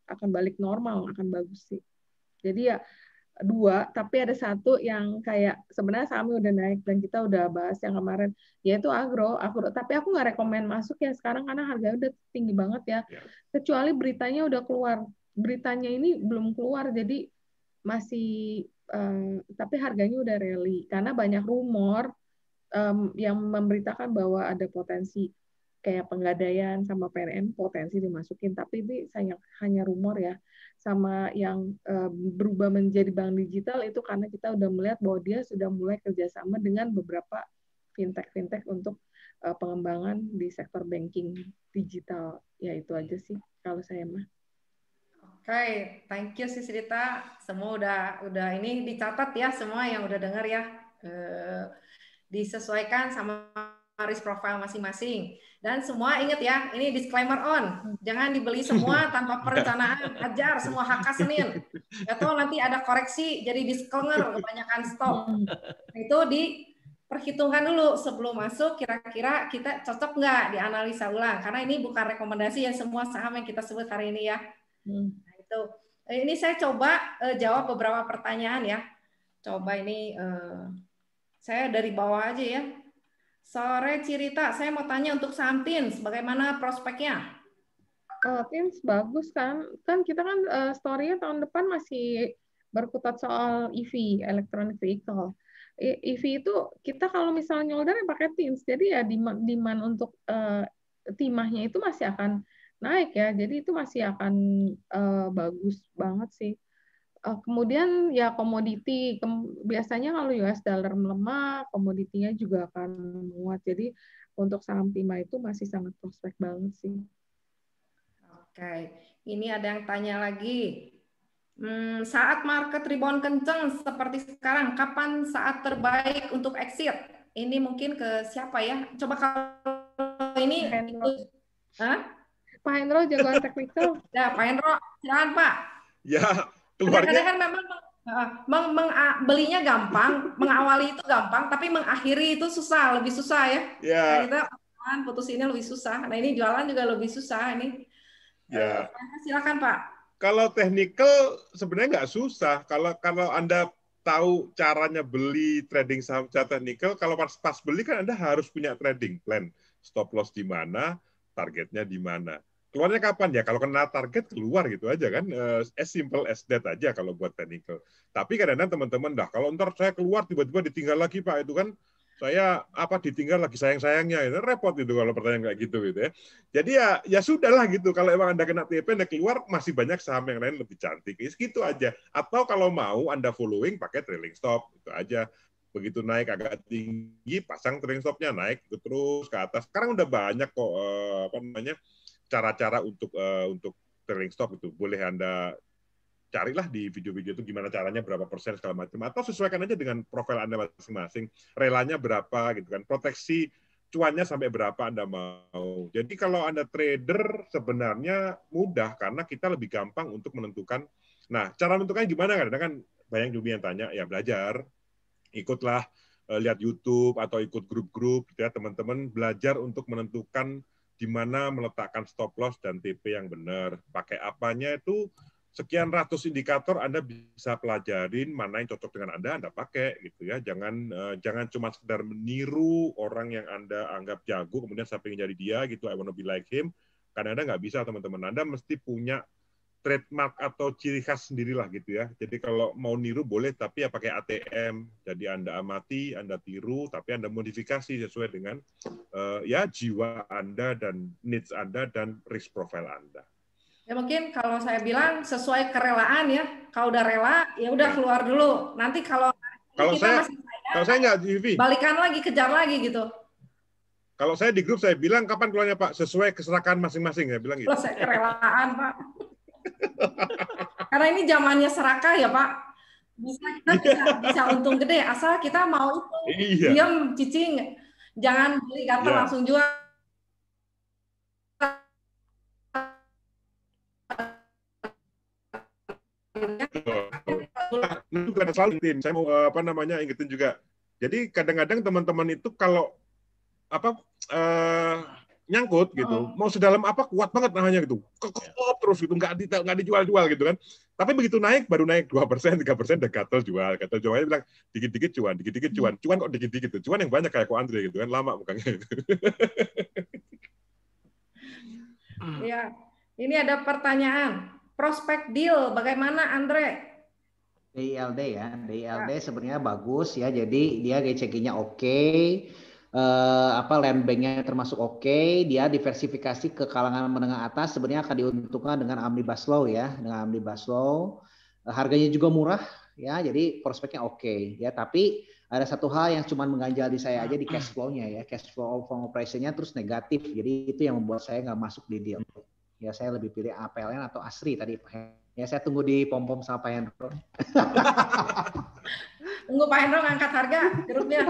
Speaker 2: akan balik normal, akan bagus sih. Jadi ya dua, tapi ada satu yang kayak sebenarnya sahamnya udah naik dan kita udah bahas yang kemarin, yaitu agro. Tapi aku nggak rekomen masuk ya sekarang karena harganya udah tinggi banget ya. Kecuali beritanya udah keluar. Beritanya ini belum keluar, jadi masih, tapi harganya udah rally karena banyak rumor yang memberitakan bahwa ada potensi kayak Penggadaian sama PNM potensi dimasukin, tapi ini hanya rumor ya. Sama yang berubah menjadi bank digital itu karena kita udah melihat bahwa dia sudah mulai kerjasama dengan beberapa fintech untuk pengembangan di sektor banking digital. Ya itu aja sih kalau saya mah.
Speaker 3: Oke, thank you Sis Rita. Semua udah ini dicatat ya, semua yang udah dengar ya. Disesuaikan sama risk profile masing-masing. Dan semua ingat ya, ini disclaimer on. Jangan dibeli semua tanpa perencanaan. Hajar semua HK Senin. Atau nanti ada koreksi jadi disclaimer kebanyakan stok. Itu diperhitungkan dulu sebelum masuk, kira-kira kita cocok nggak dianalisa ulang. Karena ini bukan rekomendasi ya semua saham yang kita sebut hari ini ya. Nah, itu. Ini saya coba jawab beberapa pertanyaan ya. Coba ini saya dari bawah aja ya. Sore Cirita, saya mau tanya untuk saham TINS, bagaimana prospeknya?
Speaker 2: TINS bagus kan? Kan kita kan story-nya tahun depan masih berkutat soal EV, electronic vehicle. EV itu kita kalau misalnya nyolder pakai TINS, jadi ya demand untuk timahnya itu masih akan naik ya, jadi itu masih akan bagus banget sih. Kemudian ya komoditi, biasanya kalau US dollar melemah, komoditinya juga akan menguat. Jadi untuk saham timah itu masih sangat prospek banget sih.
Speaker 3: Oke, ini ada yang tanya lagi. Saat market rebound kenceng seperti sekarang, kapan saat terbaik untuk exit? Ini mungkin ke siapa ya? Coba kalau ini
Speaker 2: Pak Hendro jagoan teknikal.
Speaker 3: Ya, Pak Hendro, silakan Pak.
Speaker 1: Ya, keluarnya
Speaker 3: kan memang belinya gampang, mengawali itu gampang, tapi mengakhiri itu susah, lebih susah ya.
Speaker 1: Ya.
Speaker 3: Nah, kita putus ini lebih susah. Nah, ini jualan juga lebih susah ini.
Speaker 1: Ya.
Speaker 3: Silakan Pak.
Speaker 1: Kalau technical sebenarnya nggak susah. Kalau Anda tahu caranya beli trading saham secara technical, kalau pas beli kan Anda harus punya trading plan. Stop loss di mana, targetnya di mana. Keluarnya kapan ya? Kalau kena target keluar gitu aja kan, as simple as that aja kalau buat technical. Tapi kadang-kadang teman-teman kalau ntar saya keluar tiba-tiba ditinggal lagi Pak, itu kan Saya ditinggal lagi sayang-sayangnya, itu repot itu kalau pertanyaan kayak gitu ya. Jadi ya sudahlah gitu. Kalau emang Anda kena TP, Anda keluar, masih banyak saham yang lain lebih cantik. Gitu aja. Atau kalau mau Anda following pakai trailing stop, itu aja. Begitu naik agak tinggi, pasang trailing stopnya, naik terus ke atas. Sekarang udah banyak kok cara-cara untuk trailing stop itu. Boleh Anda carilah di video-video itu gimana caranya, berapa persen segala macam, atau sesuaikan aja dengan profil Anda masing-masing, relanya berapa gitu kan, proteksi cuannya sampai berapa Anda mau. Jadi kalau Anda trader sebenarnya mudah karena kita lebih gampang untuk menentukan. Nah, cara menentukannya gimana kan? Kan banyak juga yang tanya, ya belajar, ikutlah lihat YouTube atau ikut grup-grup gitu ya, teman-teman belajar untuk menentukan di mana meletakkan stop loss dan TP yang benar. Pakai apanya itu sekian ratus indikator Anda bisa pelajarin mana yang cocok dengan Anda pakai gitu ya. Jangan cuma sekedar meniru orang yang Anda anggap jago kemudian saya pengen jadi dia gitu, I wanna be like him. Karena Anda nggak bisa, teman-teman. Anda mesti punya trademark atau ciri khas sendirilah gitu ya. Jadi kalau mau niru boleh, tapi ya pakai ATM. Jadi Anda amati, Anda tiru, tapi Anda modifikasi sesuai dengan ya jiwa Anda dan needs Anda dan risk profile Anda.
Speaker 3: Ya mungkin kalau saya bilang sesuai kerelaan ya. Kalau udah rela, ya udah keluar dulu. Nanti kalau
Speaker 1: saya nggak TV,
Speaker 3: balikan lagi, kejar lagi gitu.
Speaker 1: Kalau saya di grup saya bilang kapan keluarnya Pak, sesuai keserakahan masing-masing, ya bilang gitu.
Speaker 3: Sesuai kerelaan Pak. Karena ini zamannya serakah ya Pak. Bisa untung gede asal kita mau itu. Diam, cicing. Jangan beli gatel langsung jual.
Speaker 1: Itu kan selalu ingetin. Saya mau ingetin juga. Jadi kadang-kadang teman-teman itu kalau nyangkut gitu, mau sedalam apa kuat banget nahannya gitu, kekop terus gitu, nggak dijual-jual gitu kan. Tapi begitu naik, baru naik 2%, 3% udah gatel jualnya bilang dikit-dikit cuan kok dikit-dikit tuh, cuan yang banyak kayak Ko Andre gitu kan, lama bukannya gitu.
Speaker 3: Ya, ini ada pertanyaan. Prospek deal bagaimana Andre?
Speaker 5: DILD ya, DILD sebenarnya bagus ya, jadi dia GCG-nya oke. Land banknya termasuk oke, dia diversifikasi ke kalangan menengah atas, sebenarnya akan diuntungkan dengan omnibus law ya, dengan omnibus law. Harganya juga murah ya, jadi prospeknya oke ya. Tapi ada satu hal yang cuma mengganjal di saya aja di cash flow-nya ya, cash flow from operation-nya terus negatif, jadi itu yang membuat saya nggak masuk di deal. Ya saya lebih pilih APLN atau ASRI tadi Pak. Ya saya tunggu di pom-pom sama Pak Hendro.
Speaker 3: Tunggu Pak Hendro ngangkat harga grupnya.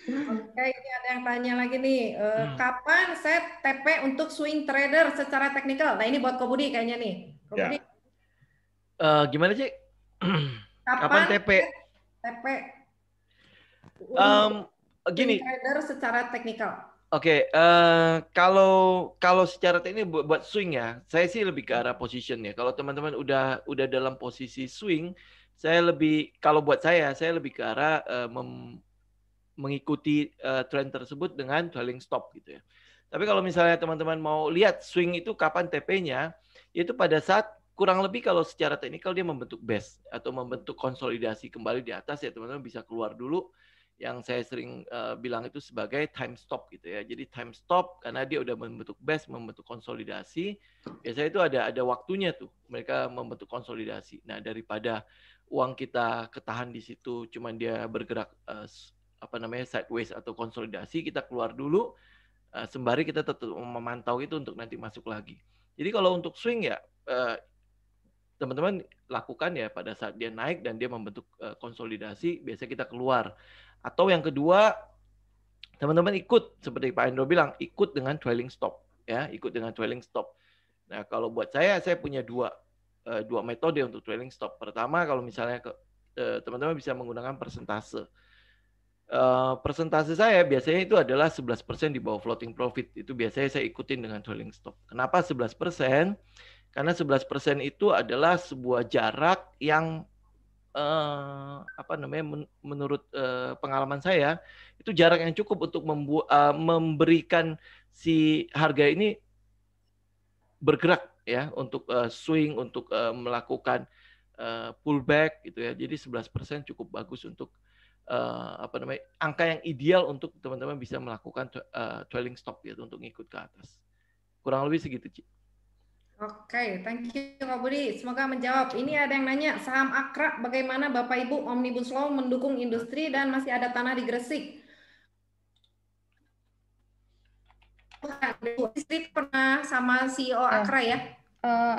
Speaker 3: Oke, ini ada yang tanya lagi nih, kapan set TP untuk swing trader secara teknikal? Nah ini buat Ko Budi kayaknya nih. Ko Budi.
Speaker 4: Gimana sih?
Speaker 3: Kapan
Speaker 4: TP?
Speaker 3: TP
Speaker 4: gini.
Speaker 3: Trader secara teknikal.
Speaker 4: Oke, kalau secara teknik buat swing ya, saya sih lebih ke arah position ya. Kalau teman-teman udah dalam posisi swing, kalau buat saya lebih ke arah mengikuti tren tersebut dengan trailing stop gitu ya. Tapi kalau misalnya teman-teman mau lihat swing itu kapan TP-nya, itu pada saat kurang lebih kalau secara teknikal dia membentuk base atau membentuk konsolidasi kembali di atas ya, teman-teman bisa keluar dulu. Yang saya sering bilang itu sebagai time stop gitu ya. Jadi time stop karena dia udah membentuk base, membentuk konsolidasi. Biasanya itu ada waktunya tuh mereka membentuk konsolidasi. Nah daripada uang kita ketahan di situ, cuman dia bergerak sideways atau konsolidasi, kita keluar dulu sembari kita tetap memantau itu untuk nanti masuk lagi. Jadi kalau untuk swing ya teman-teman lakukan ya pada saat dia naik dan dia membentuk konsolidasi, biasanya kita keluar. Atau yang kedua, teman-teman ikut seperti Pak Hendro bilang, ikut dengan trailing stop ya, ikut dengan trailing stop. Nah, kalau buat saya punya dua metode untuk trailing stop. Pertama, kalau misalnya teman-teman bisa menggunakan persentase. Persentase saya biasanya itu adalah 11% di bawah floating profit. Itu biasanya saya ikutin dengan trailing stop. Kenapa 11%? Karena 11% itu adalah sebuah jarak yang menurut pengalaman saya itu jarak yang cukup untuk memberikan si harga ini bergerak ya untuk swing, untuk melakukan pullback gitu ya. Jadi 11% cukup bagus untuk angka yang ideal untuk teman-teman bisa melakukan trailing stop gitu untuk ngikut ke atas. Kurang lebih segitu, Ci.
Speaker 3: Oke, thank you Kak Budi. Semoga menjawab. Ini ada yang nanya, saham Akra bagaimana Bapak Ibu Omnibus Law mendukung industri dan masih ada tanah di Gresik? Istri pernah sama CEO Akra ya?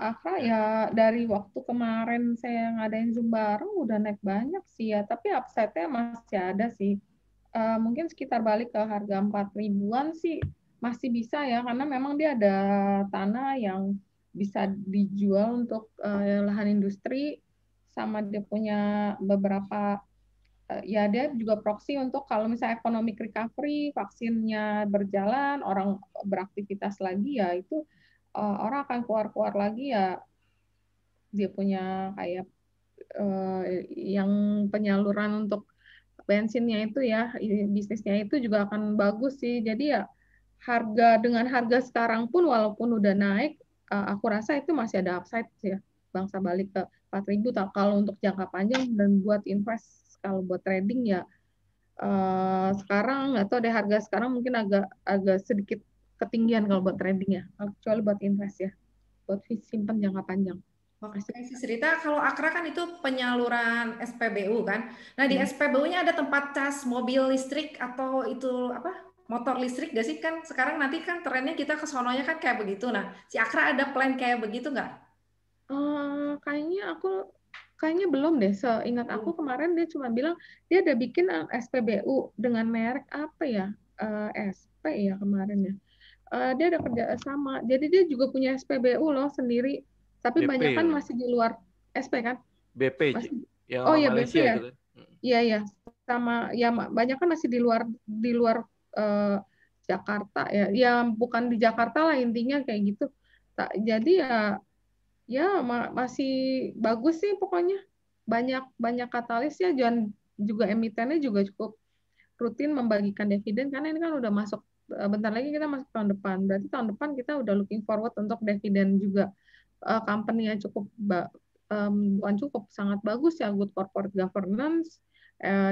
Speaker 2: Akra ya dari waktu kemarin saya ngadain Zoom bareng udah naik banyak sih ya, tapi upside-nya masih ada sih. Mungkin sekitar balik ke harga 4.000-an sih masih bisa ya, karena memang dia ada tanah yang bisa dijual untuk lahan industri, sama dia punya beberapa ya dia juga proxy untuk kalau misalnya economic recovery, vaksinnya berjalan, orang beraktivitas lagi ya itu orang akan keluar-keluar lagi ya, dia punya kayak yang penyaluran untuk bensinnya itu ya, bisnisnya itu juga akan bagus sih. Jadi ya dengan harga sekarang pun walaupun udah naik, aku rasa itu masih ada upside sih ya, bangsa balik ke 4.000 kalau untuk jangka panjang dan buat invest. Kalau buat trading ya sekarang nggak tahu deh, harga sekarang mungkin agak sedikit ketinggian kalau buat trading ya, kecuali buat invest ya, buat simpan jangka panjang.
Speaker 3: Oke, Rita, kalau Akra kan itu penyaluran SPBU kan. Nah di SPBU-nya ada tempat cas mobil listrik atau itu apa motor listrik gak sih? Kan sekarang nanti kan trennya kita ke sononya kan kayak begitu. Nah si Akra ada plan kayak begitu nggak?
Speaker 2: Kayaknya belum deh. Seingat aku kemarin dia cuma bilang dia ada bikin SPBU dengan merek apa ya, SP ya kemarin ya. Dia ada kerja sama. Jadi dia juga punya SPBU loh sendiri. Tapi
Speaker 4: BP
Speaker 2: banyak kan masih di luar SP kan?
Speaker 4: BP,
Speaker 2: masih,
Speaker 4: yang sama Malaysia BP ya? Itu kan?
Speaker 2: Iya, sama ya banyak kan masih di luar Jakarta ya. Ya bukan di Jakarta lah intinya kayak gitu. Jadi ya masih bagus sih pokoknya. Banyak katalis ya, juga emitennya juga cukup rutin membagikan dividen karena ini kan udah masuk, bentar lagi kita masuk tahun depan. Berarti tahun depan kita udah looking forward untuk dividen juga. Company-nya cukup bukan cukup, sangat bagus ya, good corporate governance,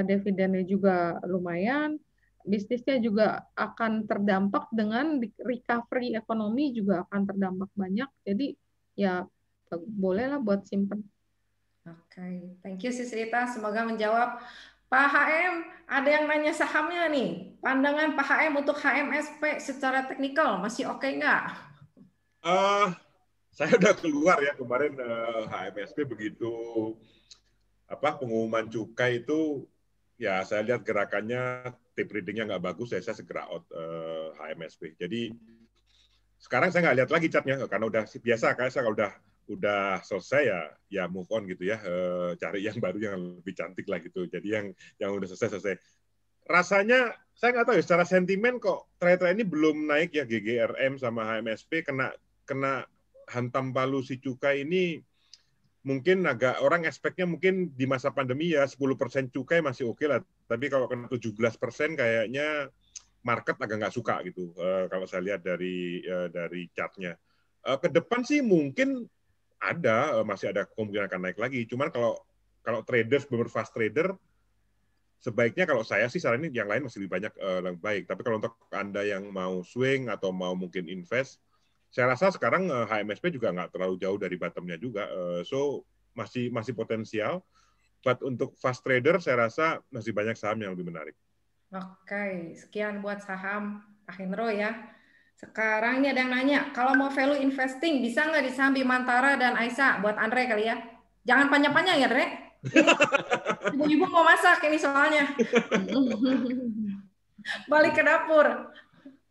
Speaker 2: dividennya juga lumayan, bisnisnya juga akan terdampak dengan recovery ekonomi juga akan terdampak banyak. Jadi ya bolehlah buat simpen.
Speaker 3: Oke, thank you Sis Rita, semoga menjawab. Pak HM, ada yang nanya sahamnya nih. Pandangan Pak HM untuk HMSP secara teknikal masih oke nggak?
Speaker 1: Saya udah keluar ya kemarin HMSP begitu pengumuman cukai itu ya saya lihat gerakannya tape readingnya nggak bagus, saya segera out HMSP. Jadi sekarang saya nggak lihat lagi chartnya karena udah biasa kayak saya kalau udah selesai ya move on gitu ya, cari yang baru yang lebih cantik lah gitu. Jadi yang udah selesai. Rasanya saya nggak tahu ya, secara sentimen kok trade-trade ini belum naik ya, GGRM sama HMSP kena hantam palu si cukai ini. Mungkin agak orang expect-nya mungkin di masa pandemi ya 10% cukai masih oke lah, tapi kalau kena 17% kayaknya market agak nggak suka gitu. Kalau saya lihat dari chart-nya. Ke depan sih mungkin masih ada kemungkinan akan naik lagi. Cuman kalau traders benar fast trader, sebaiknya kalau saya sih saranin yang lain masih lebih banyak lebih baik. Tapi kalau untuk Anda yang mau swing atau mau mungkin invest, saya rasa sekarang HMSP juga nggak terlalu jauh dari bottom-nya juga. So masih potensial. But untuk fast trader saya rasa masih banyak saham yang lebih menarik.
Speaker 3: Oke, sekian buat saham Pak Hendro ya. Sekarang ini ada yang nanya, kalau mau value investing, bisa nggak di saham Bimantara dan Aisyah? Buat Andre kali ya. Jangan panjang-panjang ya, Andre. Ibu-ibu mau masak ini soalnya. Balik ke dapur.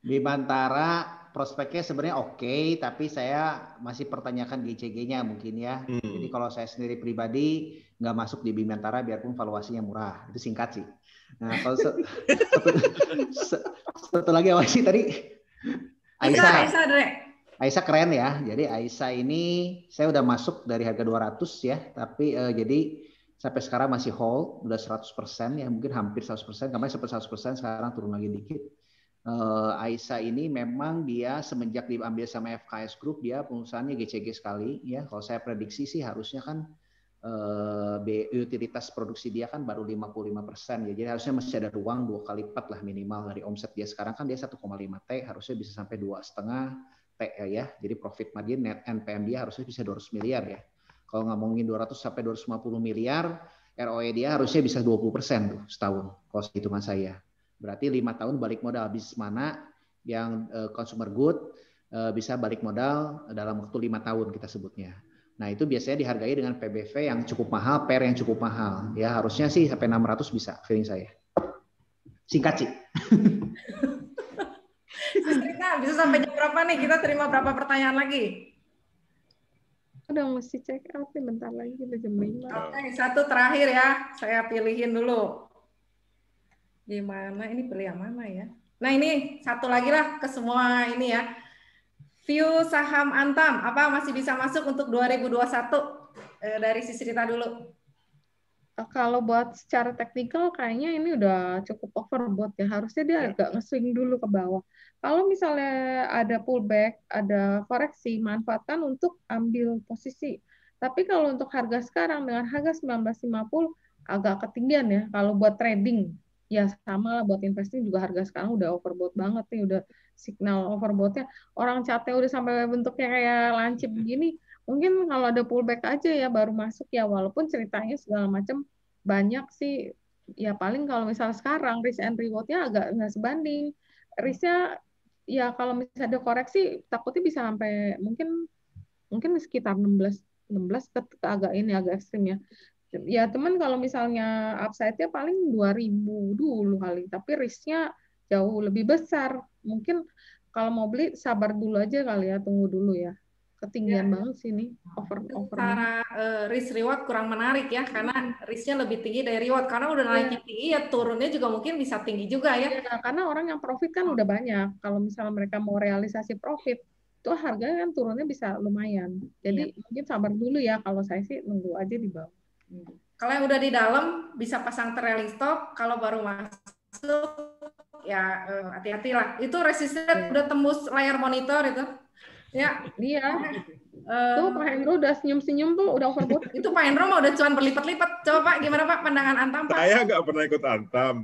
Speaker 5: Bimantara prospeknya sebenarnya oke, tapi saya masih pertanyakan GCG-nya mungkin ya. Jadi kalau saya sendiri pribadi nggak masuk di Bimantara biarpun valuasinya murah. Itu singkat sih. Nah, kalau satu lagi apa sih tadi? Aisyah keren ya. Jadi Aisyah ini saya udah masuk dari harga 200 ya, tapi jadi sampai sekarang masih hold, udah 100% ya, mungkin hampir 100%, kemarin sempat 100%, sekarang turun lagi dikit. Aisyah ini memang dia semenjak diambil sama FKS Group, dia perusahaannya GCG sekali ya. Kalau saya prediksi sih harusnya kan utilitas produksi dia kan baru 55% ya. Jadi harusnya masih ada ruang 2 kali lipat lah minimal dari omset dia. Sekarang kan dia 1,5 T, harusnya bisa sampai 2,5 T ya. Jadi profit margin net NPM dia harusnya bisa 200 miliar ya. Kalau ngomongin 200 sampai 250 miliar, ROE dia harusnya bisa 20% tuh setahun. Kalau hitungan saya. Berarti 5 tahun balik modal. Bisnis mana yang consumer good bisa balik modal dalam waktu 5 tahun kita sebutnya. Nah, itu biasanya dihargai dengan PBV yang cukup mahal, PER yang cukup mahal. Ya, harusnya sih sampai 600 bisa, feeling saya. Singkat sih.
Speaker 3: Sistrita, bisa sampai jam berapa nih? Kita terima berapa pertanyaan lagi?
Speaker 2: Udah mesti check out nih, bentar lagi udah jam 5.
Speaker 3: Oke, satu terakhir ya. Saya pilihin dulu. Gimana? Ini pilih yang mana ya? Nah, ini satu lagi lah ke semua ini ya. View saham Antam, apa masih bisa masuk untuk 2021? Dari Sistrita dulu.
Speaker 2: Kalau buat secara teknikal kayaknya ini udah cukup overbought ya. Harusnya dia agak nge-swing dulu ke bawah. Kalau misalnya ada pullback, ada koreksi, manfaatkan untuk ambil posisi. Tapi kalau untuk harga sekarang dengan harga 19.50 agak ketinggian ya. Kalau buat trading ya sama lah, buat investing juga harga sekarang udah overbought banget nih, udah signal overbought-nya. Orang catnya udah sampai bentuknya kayak lancip begini. Mungkin kalau ada pullback aja ya baru masuk ya, walaupun ceritanya segala macam banyak sih. Ya paling kalau misalnya sekarang risk and reward-nya agak nggak sebanding. Risk-nya ya kalau misalnya ada koreksi takutnya bisa sampai mungkin sekitar 16 ke agak ini agak ekstrim ya. Ya teman kalau misalnya upside-nya paling 2000 dulu kali, tapi risk-nya jauh lebih besar. Mungkin kalau mau beli sabar dulu aja kali ya, tunggu dulu ya. Ketinggian banget sih ini over.
Speaker 3: Cara risk reward kurang menarik ya, karena risknya lebih tinggi dari reward. Karena udah naikin tinggi ya turunnya juga mungkin bisa tinggi juga ya.
Speaker 2: Karena orang yang profit kan udah banyak. Kalau misalnya mereka mau realisasi profit, itu harganya kan turunnya bisa lumayan. Jadi mungkin sabar dulu ya. Kalau saya sih nunggu aja di bawah.
Speaker 3: Kalau yang udah di dalam bisa pasang trailing stop. Kalau baru masuk ya hati-hati lah. Itu resisten udah tembus layar monitor itu. Ya.
Speaker 2: Iya. Tuh Pak Hendro udah senyum-senyum tuh, udah overbought.
Speaker 3: Itu Pak Hendro mah udah cuan berlipat-lipat. Coba Pak, gimana Pak pandangan Antam Pak?
Speaker 1: Saya nggak pernah ikut Antam,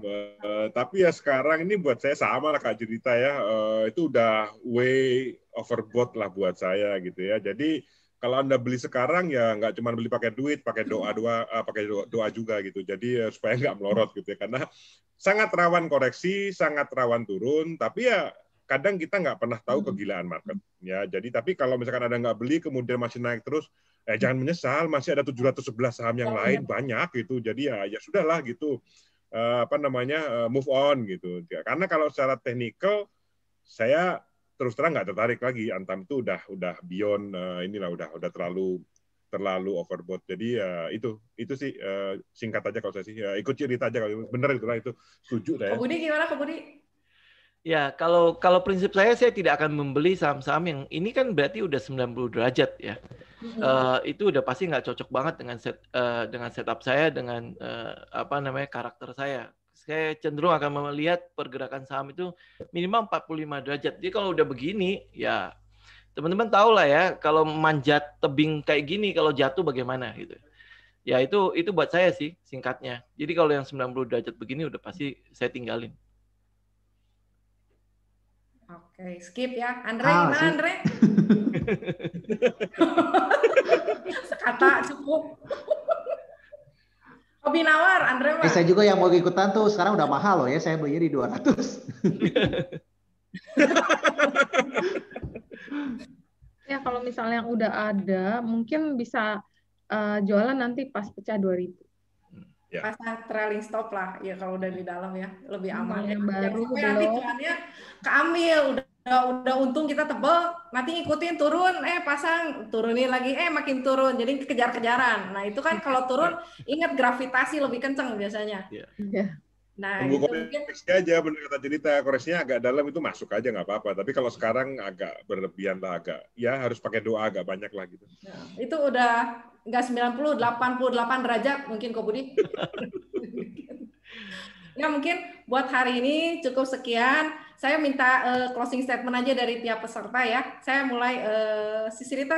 Speaker 1: tapi ya sekarang ini buat saya sama lah Kak Cerita ya. Itu udah way overbought lah buat saya gitu ya. Jadi kalau Anda beli sekarang ya nggak cuma beli pakai duit, pakai doa juga gitu. Jadi supaya nggak melorot gitu ya. Karena sangat rawan koreksi, sangat rawan turun. Tapi ya kadang kita nggak pernah tahu kegilaan market. Ya, jadi tapi kalau misalkan Anda nggak beli kemudian masih naik terus, jangan menyesal. Masih ada 711 saham yang lain banyak gitu. Jadi ya sudahlah gitu. Move on gitu. Ya, karena kalau secara teknikal saya terus terang nggak tertarik lagi. Antam itu udah beyond udah terlalu overbought. Jadi ya itu sih singkat aja kalau saya sih ikut cerita aja kalau bener itulah itu setuju saya.
Speaker 3: Kak Budi gimana Kak Budi?
Speaker 4: Ya kalau prinsip saya tidak akan membeli saham-saham yang ini kan berarti udah 90 derajat ya. Itu udah pasti nggak cocok banget dengan setup saya, dengan karakter saya. Saya cenderung akan melihat pergerakan saham itu minimal 45 derajat. Jadi kalau udah begini, ya teman-teman tahu lah ya, kalau manjat tebing kayak gini, kalau jatuh bagaimana gitu. Ya itu buat saya sih singkatnya. Jadi kalau yang 90 derajat begini udah pasti saya tinggalin.
Speaker 3: Oke, skip ya. Andre gimana Andre? Sekata cukup. Hobi nawar, Andre mah.
Speaker 5: Saya juga yang mau ikutan tuh, sekarang udah mahal loh ya, saya belinya di 200.
Speaker 2: Ya kalau misalnya yang udah ada, mungkin bisa jualan nanti pas pecah 2000.
Speaker 3: Pasang trailing stop lah, ya kalau udah di dalam ya, lebih aman.
Speaker 2: Yang baru
Speaker 3: sampai nanti cuannya keambil, udah untung kita tebel, nanti ngikutin turun, pasang, turunin lagi, makin turun, jadi kejar-kejaran. Nah itu kan kalau turun, ingat gravitasi lebih kenceng biasanya. Nah,
Speaker 1: tunggu koreksi aja, benar kata cerita, koreksinya agak dalam itu masuk aja nggak apa-apa. Tapi kalau sekarang agak berlebihan lah, harus pakai doa agak banyak lah gitu.
Speaker 3: Nah, itu udah nggak 90, 88 derajat mungkin Ko Budi. Ya mungkin buat hari ini cukup sekian. Saya minta closing statement aja dari tiap peserta ya. Saya mulai Sistrita.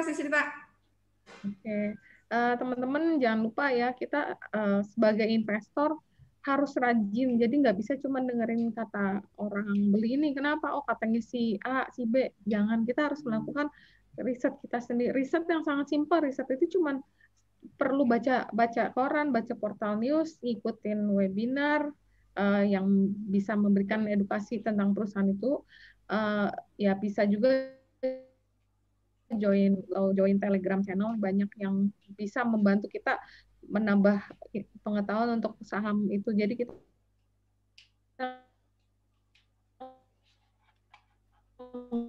Speaker 2: Oke. teman-teman jangan lupa ya, kita sebagai investor harus rajin. Jadi nggak bisa cuma dengerin kata orang beli ini. Kenapa? Oh, katanya si A, si B. Jangan, kita harus melakukan riset kita sendiri. Riset yang sangat simpel. Riset itu cuma perlu baca koran, baca portal news, ngikutin webinar yang bisa memberikan edukasi tentang perusahaan itu. Ya bisa juga join Telegram channel, banyak yang bisa membantu kita menambah pengetahuan untuk saham itu. Jadi kita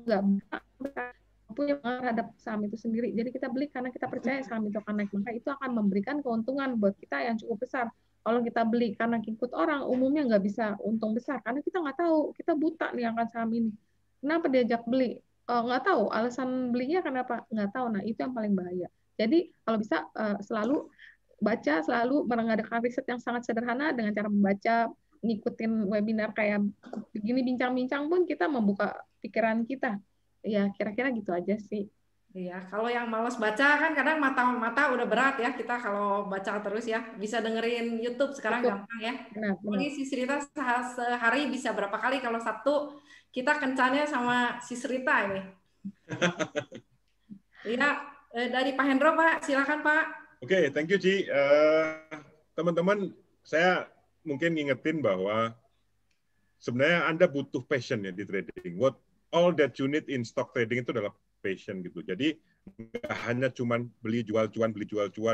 Speaker 2: nggak punya terhadap saham itu sendiri. Jadi kita beli karena kita percaya saham itu akan naik, maka itu akan memberikan keuntungan buat kita yang cukup besar. Kalau kita beli karena ikut orang, umumnya nggak bisa untung besar karena kita nggak tahu, kita buta nih akan saham ini. Kenapa diajak beli? Nggak tahu alasan belinya kenapa, nggak tahu. Nah itu yang paling bahaya. Jadi kalau bisa selalu baca, selalu mengadakan riset yang sangat sederhana dengan cara membaca, ngikutin webinar kayak begini, bincang-bincang pun kita membuka pikiran kita. Ya kira-kira gitu aja sih.
Speaker 3: Iya, kalau yang malas baca kan kadang mata udah berat ya, kita kalau baca terus ya, bisa dengerin YouTube sekarang gampang ya.
Speaker 2: Benar.
Speaker 3: Ini si Srita sehari bisa berapa kali kalau Sabtu kita kencannya sama si Srita ini. Iya, dari Pak Hendro Pak, silakan Pak.
Speaker 1: Oke, thank you Ci. Teman-teman, saya mungkin ngingetin bahwa sebenarnya Anda butuh passion ya di trading. What all that you need in stock trading itu adalah passion gitu. Jadi nggak hanya cuman beli jual cuan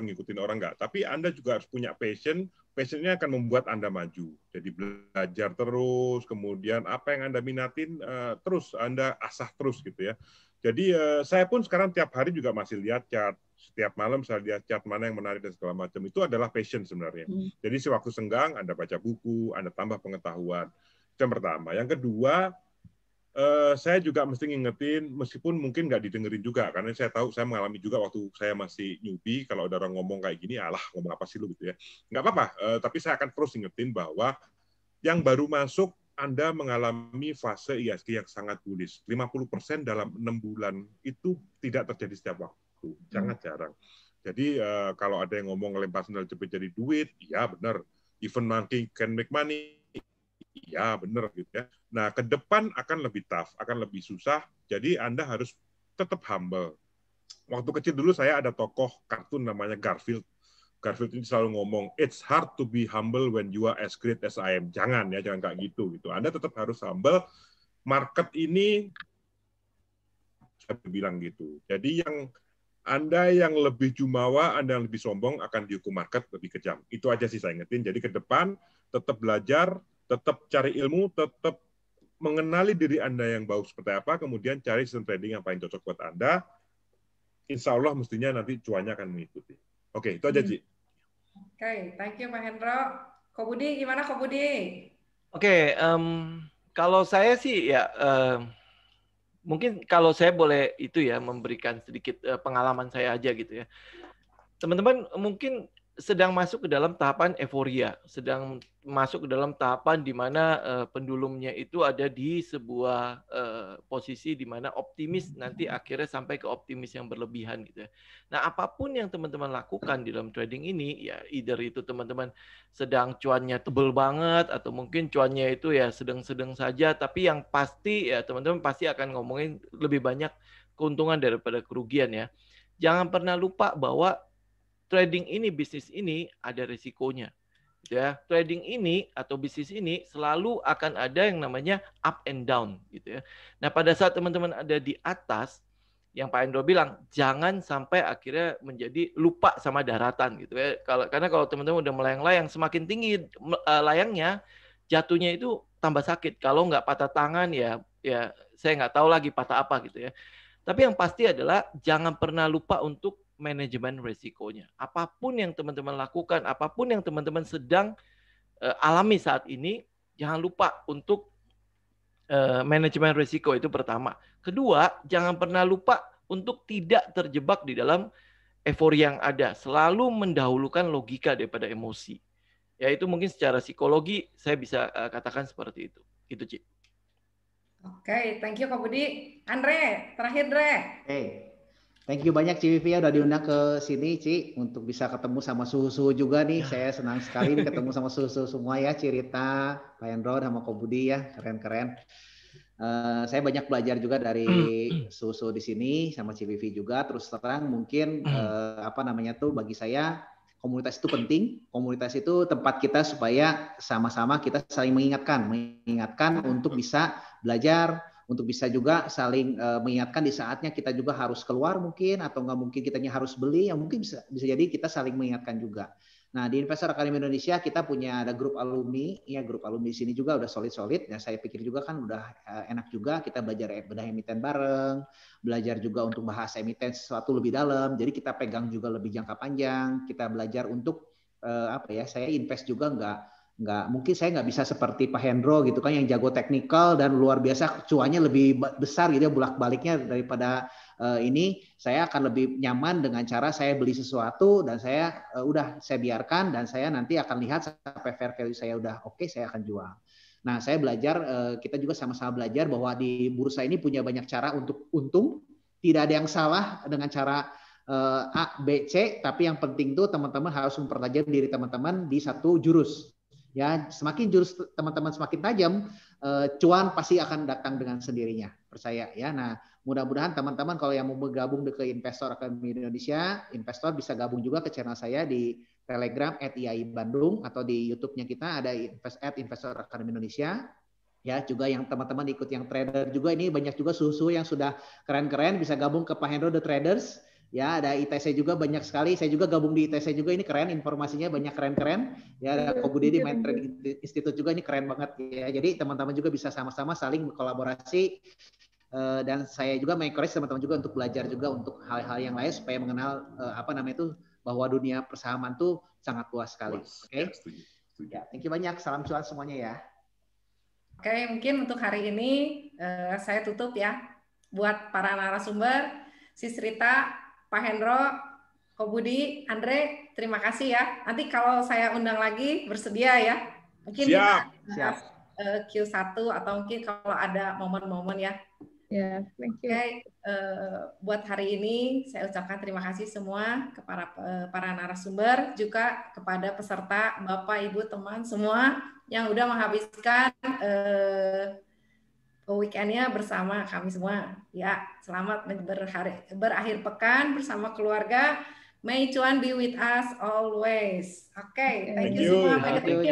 Speaker 1: ngikutin orang, nggak. Tapi Anda juga harus punya passion. Passionnya akan membuat Anda maju. Jadi belajar terus, kemudian apa yang Anda minatin terus Anda asah terus gitu ya. Jadi saya pun sekarang tiap hari juga masih lihat chart. Setiap malam saya lihat chart mana yang menarik dan segala macam. Itu adalah passion sebenarnya. Jadi sewaktu senggang Anda baca buku, Anda tambah pengetahuan. Itu yang pertama. Yang kedua, saya juga mesti ngingetin, meskipun mungkin nggak didengerin juga, karena saya tahu saya mengalami juga waktu saya masih newbie, kalau ada orang ngomong kayak gini, alah ngomong apa sih lu gitu ya. Nggak apa-apa, tapi saya akan terus ingetin bahwa yang baru masuk, Anda mengalami fase ISG yang sangat bullish. 50% dalam 6 bulan itu tidak terjadi setiap waktu, sangat jarang. Jadi kalau ada yang ngomong lempar sendal jepit jadi duit, ya benar. Even monkey can make money, ya benar gitu ya. Nah, ke depan akan lebih tough, akan lebih susah. Jadi Anda harus tetap humble. Waktu kecil dulu saya ada tokoh kartun namanya Garfield. Garfield ini selalu ngomong, it's hard to be humble when you are as great as I am. Jangan ya, jangan kayak gitu. Anda tetap harus humble. Market ini, saya bilang gitu. Jadi Anda yang lebih jumawa, Anda yang lebih sombong akan dihukum market lebih kejam. Itu aja sih saya ingetin. Jadi ke depan tetap belajar, tetap cari ilmu, tetap mengenali diri Anda yang bagus seperti apa, kemudian cari sistem trading yang paling cocok buat Anda. Insya Allah mestinya nanti cuannya akan mengikuti. Oke, itu aja, Ci.
Speaker 3: Oke, thank you Pak Hendro. Ko Budi, gimana Ko Budi?
Speaker 4: Oke, kalau saya sih ya, mungkin kalau saya boleh itu ya, memberikan sedikit pengalaman saya aja gitu ya. Teman-teman mungkin sedang masuk ke dalam tahapan euforia, sedang masuk ke dalam tahapan di mana pendulumnya itu ada di sebuah posisi di mana optimis nanti akhirnya sampai ke optimis yang berlebihan gitu ya. Nah, apapun yang teman-teman lakukan di dalam trading ini, ya either itu teman-teman sedang cuannya tebel banget atau mungkin cuannya itu ya sedang-sedang saja, tapi yang pasti ya teman-teman pasti akan ngomongin lebih banyak keuntungan daripada kerugian ya. Jangan pernah lupa bahwa trading ini, bisnis ini ada risikonya. Ya, trading ini atau bisnis ini selalu akan ada yang namanya up and down gitu ya. Nah, pada saat teman-teman ada di atas, yang Pak Hendro bilang, jangan sampai akhirnya menjadi lupa sama daratan gitu ya. Karena kalau teman-teman udah melayang-layang, semakin tinggi layangnya, jatuhnya itu tambah sakit. Kalau nggak patah tangan ya saya nggak tahu lagi patah apa gitu ya. Tapi yang pasti adalah jangan pernah lupa untuk manajemen risikonya. Apapun yang teman-teman lakukan, apapun yang teman-teman sedang alami saat ini, jangan lupa untuk manajemen risiko itu pertama. Kedua, jangan pernah lupa untuk tidak terjebak di dalam euforia yang ada. Selalu mendahulukan logika daripada emosi. Ya itu mungkin secara psikologi saya bisa katakan seperti itu. Gitu, Ci.
Speaker 3: Oke, thank you Kak Budi. Andre, terakhir Andre.
Speaker 5: Thank you banyak Civivi ya udah diundang ke sini Ci untuk bisa ketemu sama suhu-suhu juga nih. Saya senang sekali nih ketemu sama suhu-suhu semua ya, Cirita, Pak Hendro sama Ko Budi ya, keren-keren. Saya banyak belajar juga dari suhu-suhu di sini sama Civivi juga. Terus terang mungkin bagi saya komunitas itu penting. Komunitas itu tempat kita supaya sama-sama kita saling mengingatkan untuk bisa belajar, untuk bisa juga saling mengingatkan di saatnya kita juga harus keluar mungkin, atau nggak mungkin kitanya harus beli, yang mungkin bisa jadi kita saling mengingatkan juga. Nah, di Investor Academy Indonesia kita punya ada grup alumni, ya grup alumni di sini juga udah solid-solid. Ya saya pikir juga kan udah enak juga kita belajar bedah emiten bareng, belajar juga untuk bahas emiten sesuatu lebih dalam. Jadi kita pegang juga lebih jangka panjang, kita belajar untuk saya invest juga nggak mungkin saya nggak bisa seperti Pak Hendro gitu kan yang jago teknikal dan luar biasa cuannya lebih besar gitu ya bolak-baliknya daripada ini. Saya akan lebih nyaman dengan cara saya beli sesuatu dan saya saya biarkan dan saya nanti akan lihat sampai fair value saya udah oke, saya akan jual. Nah, saya belajar, kita juga sama-sama belajar bahwa di bursa ini punya banyak cara untuk untung. Tidak ada yang salah dengan cara A, B, C, tapi yang penting tuh teman-teman harus mempertajam diri teman-teman di satu jurus. Ya, semakin jurus teman-teman semakin tajam, cuan pasti akan datang dengan sendirinya, percaya ya. Nah, mudah-mudahan teman-teman kalau yang mau bergabung ke Investor Academy Indonesia, investor bisa gabung juga ke channel saya di Telegram @IAI Bandung atau di YouTube-nya kita ada Investor Academy Indonesia. Ya, juga yang teman-teman ikut yang trader juga ini banyak juga suhu-suhu yang sudah keren-keren bisa gabung ke Pak Hendro The Traders. Ya, ada ITC juga banyak sekali. Saya juga gabung di ITC juga, ini keren informasinya banyak keren-keren. Ya, ada Ko Budi di Mind Trading Institute juga, ini keren banget ya. Jadi teman-teman juga bisa sama-sama saling berkolaborasi dan saya juga mengencourage teman-teman juga untuk belajar juga untuk hal-hal yang lain supaya mengenal bahwa dunia persahaman tuh sangat luas sekali. Oke. Ya, thank you banyak. Salam cuan semuanya ya.
Speaker 3: Oke, mungkin untuk hari ini saya tutup ya. Buat para narasumber, Sis Rita, Pak Hendro, Ko Budi, Andre, terima kasih ya. Nanti kalau saya undang lagi bersedia ya. Mungkin
Speaker 1: siap.
Speaker 3: Q1 atau mungkin kalau ada momen-momen ya.
Speaker 2: Ya, thank you.
Speaker 3: Oke, buat hari ini saya ucapkan terima kasih semua kepada para narasumber, juga kepada peserta, Bapak, Ibu, teman semua yang udah menghabiskan weekend-nya bersama kami semua. Ya, selamat berakhir pekan bersama keluarga. May cuan be with us always. Oke, thank you semua.
Speaker 5: Thank you.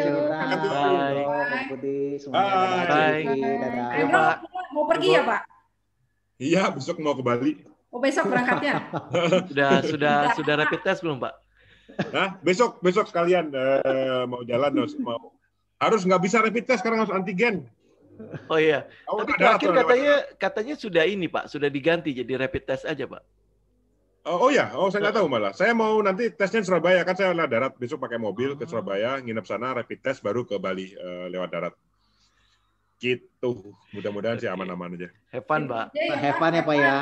Speaker 3: Bye. Mau pergi ya, Pak?
Speaker 1: Iya, besok mau ke Bali.
Speaker 3: Oh, besok berangkatnya?
Speaker 4: Sudah rapid test belum, Pak?
Speaker 1: Nah, besok sekalian mau jalan harus nggak bisa rapid test, sekarang harus antigen.
Speaker 4: Oh iya. Tapi terakhir katanya sudah ini Pak, sudah diganti jadi rapid test aja Pak.
Speaker 1: Oh ya, saya nggak tahu malah. Saya mau nanti tesnya Surabaya, kan saya lewat darat, besok pakai mobil ke Surabaya, nginep sana, rapid test baru ke Bali lewat darat. Gitu. Mudah-mudahan sih aman-aman aja.
Speaker 4: Have fun, Pak.
Speaker 5: Have fun ya Pak ya.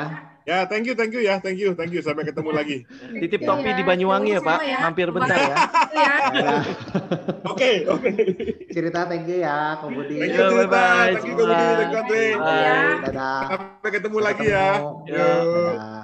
Speaker 1: Ya, thank you ya, thank you. Sampai ketemu lagi.
Speaker 4: Titip topi di Banyuwangi ya Pak, mampir bentar ya.
Speaker 1: Oke.
Speaker 5: Cerita thank you ya, Ko Budi.
Speaker 1: Thank you,
Speaker 4: bye.
Speaker 1: Thank you, Ko Budi. Thank you, Andre.
Speaker 5: Dadah.
Speaker 1: Sampai ketemu lagi ya.
Speaker 5: Dadah.